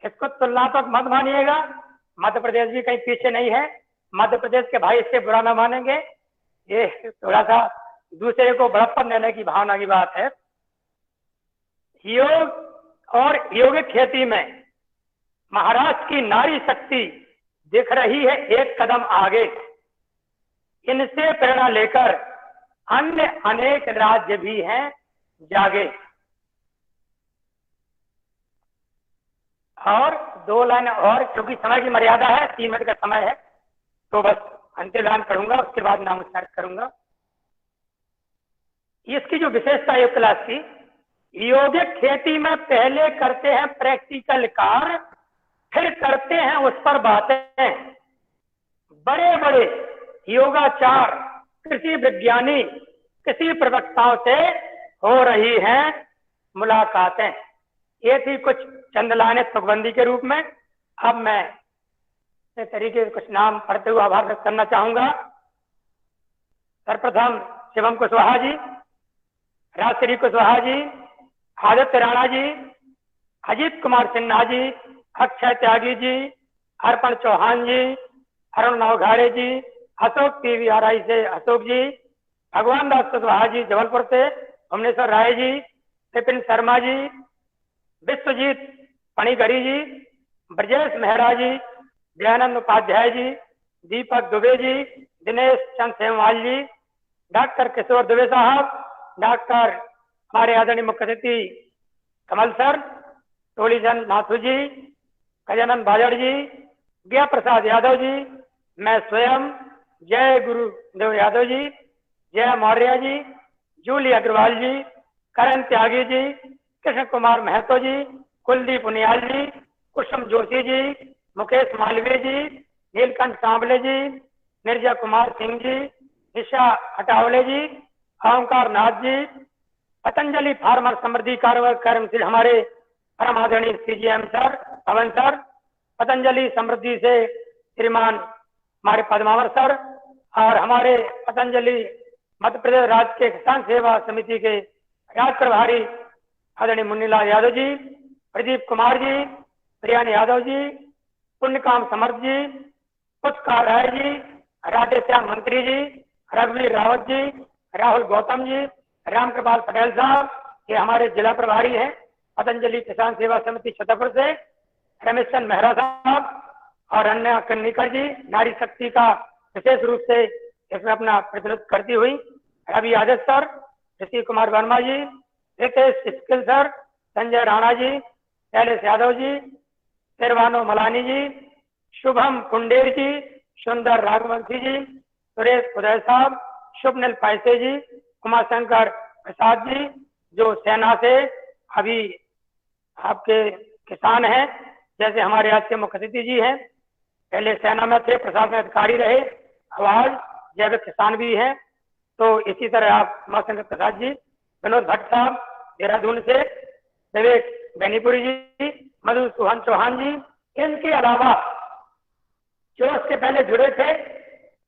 [SPEAKER 19] इसको तुलनात्मक मत मानिएगा, मध्य प्रदेश भी कहीं पीछे नहीं है। मध्य प्रदेश के भाई इससे बुरा ना मानेंगे, ये थोड़ा सा दूसरे को बड़प्पन देने की भावना की बात है। योग और योगिक खेती में महाराष्ट्र की नारी शक्ति दिख रही है एक कदम आगे। इनसे प्रेरणा लेकर अन्य अनेक राज्य भी हैं जागे। और 2 लाइन और, क्योंकि समय की मर्यादा है, 3 मिनट का समय है, तो बस अंतिम लाइन पढ़ूंगा, उसके बाद नाम उच्चारित करूंगा। इसकी जो विशेषता है क्लास की, यौगिक खेती में पहले करते हैं प्रैक्टिकल कार्य, फिर करते हैं उस पर बातें। बड़े बड़े योगाचार, कृषि विज्ञानी, कृषि प्रवक्ताओं से हो रही हैं मुलाकातें। ये थी कुछ चंद लाइनें तुकबंदी के रूप में। अब मैं इस तरीके से कुछ नाम पढ़ते हुए आभार व्यक्त करना चाहूंगा। सर्वप्रथम शिवम कुशवाहा जी, राजश्री कुशवाहा जी, आदित्य राणा जी, अजीत कुमार सिन्हा जी, अक्षय त्यागी जी, अर्पण चौहान जी, अरुण नवघाड़े जी, अशोक PVRI से अशोक जी, भगवान दास कुशवाहा जी जबलपुर से, भुवनेश्वर राय जी, विपिन शर्मा जी, विश्वजीत पणिगरी जी, ब्रजेश मेहरा जी, दयानंद उपाध्याय जी, दीपक दुबे जी, दिनेश चंद सेमवाल जी, डॉक्टर किशोर दुबे साहब, डॉक्टर हमारे आदरणीय मुख्य अतिथि कमल सर, टोलीचंद नाथू जी, गजानंद बाजड़ जी, ज्ञा प्रसाद यादव जी, मैं स्वयं, जय गुरुदेव यादव जी, जय मौर्य जी, जूली अग्रवाल जी, करण त्यागी जी, कृष्ण कुमार महतो जी, कुलदीप उनियाल जी, कुसुम जोशी जी, मुकेश मालवीय जी, नीलकंठ सांबले जी, निर्जा कुमार सिंह जी, निशा अटावले जी, ओंकार नाथ जी, पतंजलि फार्मर समृद्धि कार्यक्रम से हमारे परम आदरणीय CGM सर, पवन सर, पतंजलि समृद्धि से श्रीमान हमारे पद्मावर सर, और हमारे पतंजलि मध्य प्रदेश राज्य के किसान सेवा समिति के राज्य प्रभारी आदरणीय मुन्नीलाल यादव जी, प्रदीप कुमार जी, प्रियानी यादव जी, पुण्यकाम समर्थ जी, पुष्कर राय जी, राधेश्याम मंत्री जी, रघुवीर रावत जी, राहुल गौतम जी, रामकृपाल पटेल साहब, ये हमारे जिला प्रभारी हैं पतंजलि किसान सेवा समिति छतरपुर से, रमेश चंद मेहरा साहब और अन्य कन्निकर जी, नारी शक्ति का विशेष रूप से इसमें अपना प्रतिनिधित्व करती हुई रवि यादव सर, ऋषि कुमार वर्मा जी, रितेश स्किल सर, संजय राणा जी, शैलेश यादव जी, शेरवानो मलानी जी, शुभम कुंडेर जी, सुंदर राघवंशी जी, सुरेश उदय साहब, शुभनील पैसे जी, उमाशंकर प्रसाद जी, जो सेना से अभी आपके किसान हैं, जैसे हमारे आज के मुख्य अतिथि जी हैं, पहले सेना में थे, प्रशासन अधिकारी रहे, आवाज जैविक किसान भी हैं। तो इसी तरह आप उमाशंकर प्रसाद जी, विनोद भट्ट साहब देहरादून से, विवेक बेनीपुरी जी, मधु सुहन चौहान जी, इनके अलावा जो इसके पहले जुड़े थे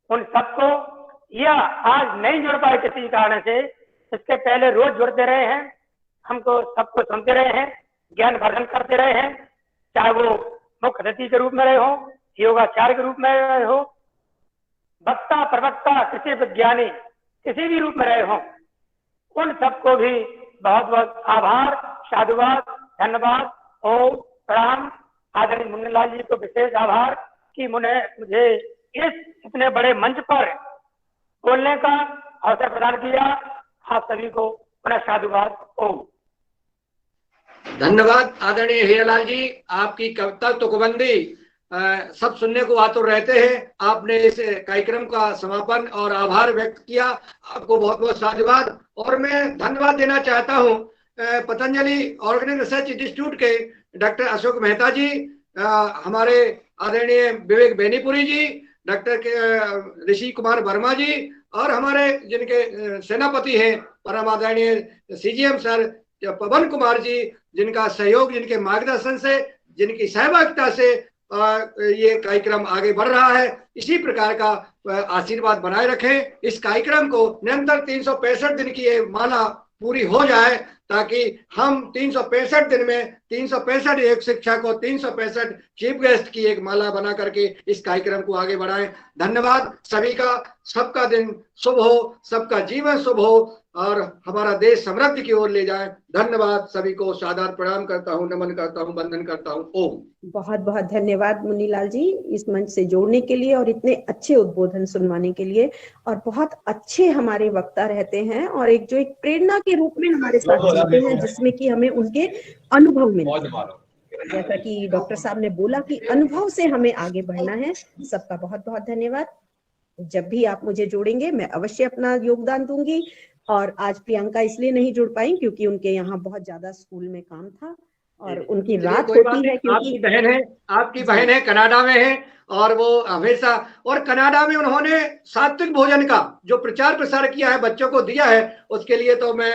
[SPEAKER 19] उन सबको, या आज नहीं जुड़ पाए किसी कारण से, इसके पहले रोज जुड़ते रहे हैं, हमको सबको सुनते रहे हैं, ज्ञान वर्धन करते रहे हैं, चाहे वो मुख्य अतिथि के रूप में रहे हो, योगाचार्य के रूप में रहे हो, वक्ता प्रवक्ता, कृषि विज्ञानी, किसी भी रूप में रहे हो, उन सबको भी बहुत बहुत आभार, साधुवाद, धन्यवाद और प्रणाम। आदरणीय मुन्नीलाल जी को विशेष आभार कि मुझे इस इतने बड़े मंच पर बोलने का अवसर प्रदान किया। आप सभी को पुनः साधुवाद। ओम।
[SPEAKER 3] धन्यवाद आदरणीय हीरालाल जी, आपकी कविता तुकबंदी सब सुनने को आतुर रहते हैं। आपने इस कार्यक्रम का समापन और आभार व्यक्त किया, आपको बहुत बहुत साधुवाद। और मैं धन्यवाद देना चाहता हूं पतंजलि ऑर्गेनिक रिसर्च इंस्टीट्यूट के डॉक्टर अशोक मेहता जी, हमारे आदरणीय विवेक बेनीपुरी जी, डॉक्टर ऋषि कुमार वर्मा जी, और हमारे जिनके सेनापति हैं परम आदरणीय CGM सर पवन कुमार जी, जिनका सहयोग, जिनके मार्गदर्शन से, जिनकी सहभागिता से ये कार्यक्रम आगे बढ़ रहा है। इसी प्रकार का आशीर्वाद बनाए रखें। इस कार्यक्रम को निरंतर 365 दिन की ये माला पूरी हो जाए ताकि हम 365 दिन में 365 एक शिक्षा को 365 चीफ गेस्ट की एक माला बना करके इस कार्यक्रम को आगे बढ़ाएं। धन्यवाद सभी का, सबका दिन शुभ हो, सबका जीवन शुभ हो और हमारा देश समृद्धि की ओर ले जाए। धन्यवाद सभी को, सादर प्रणाम करता हूँ, नमन करता हूँ, वंदन करता हूँ। ओम।
[SPEAKER 12] बहुत बहुत धन्यवाद मुनीलाल जी इस मंच से जोड़ने के लिए और इतने अच्छे उद्बोधन सुनवाने के लिए। और बहुत अच्छे हमारे वक्ता रहते हैं और एक जो एक प्रेरणा के रूप में हमारे साथ चलते हैं, जिसमें कि हमें उनके अनुभव मिलते हैं। जैसा कि डॉक्टर साहब ने बोला कि अनुभव से हमें आगे बढ़ना है। सबका बहुत बहुत धन्यवाद। जब भी आप मुझे जोड़ेंगे मैं अवश्य अपना योगदान दूंगी। और आज प्रियंका इसलिए नहीं जुड़ पाई क्योंकि उनके यहाँ बहुत ज्यादा स्कूल में काम था और उनकी रात होती है, क्योंकि
[SPEAKER 3] आपकी बहन है कनाडा में है और वो हमेशा, और कनाडा में उन्होंने सात्विक भोजन का जो प्रचार प्रसार किया है, बच्चों को दिया है, उसके लिए तो मैं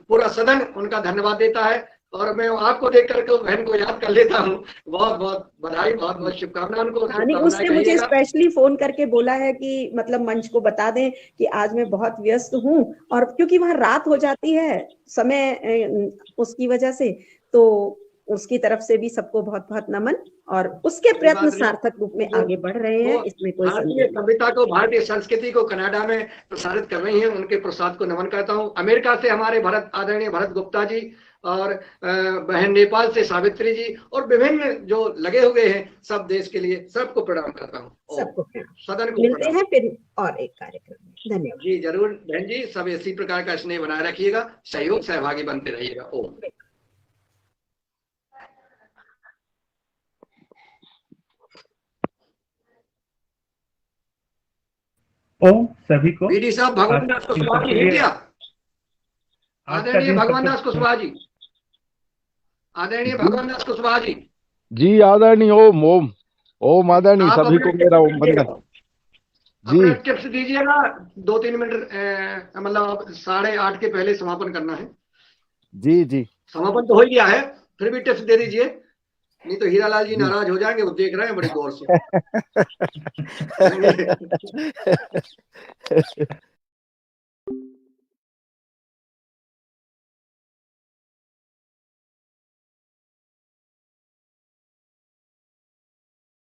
[SPEAKER 3] पूरा सदन उनका धन्यवाद देता है। और मैं आपको देख करके उस बहन को याद कर लेता हूँ। बहुत बहुत बधाई, बहुत बहुत शुभकामनाएं उनको।
[SPEAKER 12] उसने मुझे स्पेशली फोन करके बोला है कि मतलब मंच को बता दें कि आज मैं बहुत व्यस्त हूँ, और क्योंकि वहाँ रात हो जाती है समय उसकी वजह से, तो उसकी तरफ से भी सबको बहुत बहुत नमन। और उसके प्रयत्न सार्थक रूप में आगे बढ़ रहे हैं, इसमें कोई
[SPEAKER 3] भारतीय सभ्यता को, भारतीय संस्कृति को कनाडा में प्रसारित कर रही हैं, उनके प्रसाद को नमन करता हूँ। अमेरिका से हमारे आदरणीय भरत गुप्ता जी और बहन नेपाल से सावित्री जी और विभिन्न जो लगे हुए हैं, सब देश के लिए सबको प्रणाम करता हूँ।
[SPEAKER 12] सबको
[SPEAKER 3] सदन को
[SPEAKER 12] मिलते हैं फिर और एक कार्यक्रम में। धन्यवाद
[SPEAKER 3] जी, जरूर बहन जी, सब इसी प्रकार का स्नेह बनाए रखिएगा, सहयोग सहभागी बनते रहिएगा। ओम।
[SPEAKER 2] ओम सभी को।
[SPEAKER 3] बीडी साहब भगवान दास कुशवाहा जी हैं क्या? आदरणीय भगवान दास कुशवाहा जी, आदरणीय भगवान दास कुशवाहा जी।
[SPEAKER 17] जी आदरणीय, ओम ओम ओम आदरणीय, सभी को मेरा ओम वंदन जी।
[SPEAKER 3] टिप्स दीजिएगा 2-3 मिनट, मतलब 8:30 के पहले समापन करना है।
[SPEAKER 17] जी जी,
[SPEAKER 3] समापन तो हो गया है, फिर भी टिप्स दे दीजिए, नहीं तो हीरालाल जी नाराज हो जाएंगे, वो देख रहे हैं बड़ी गौर से।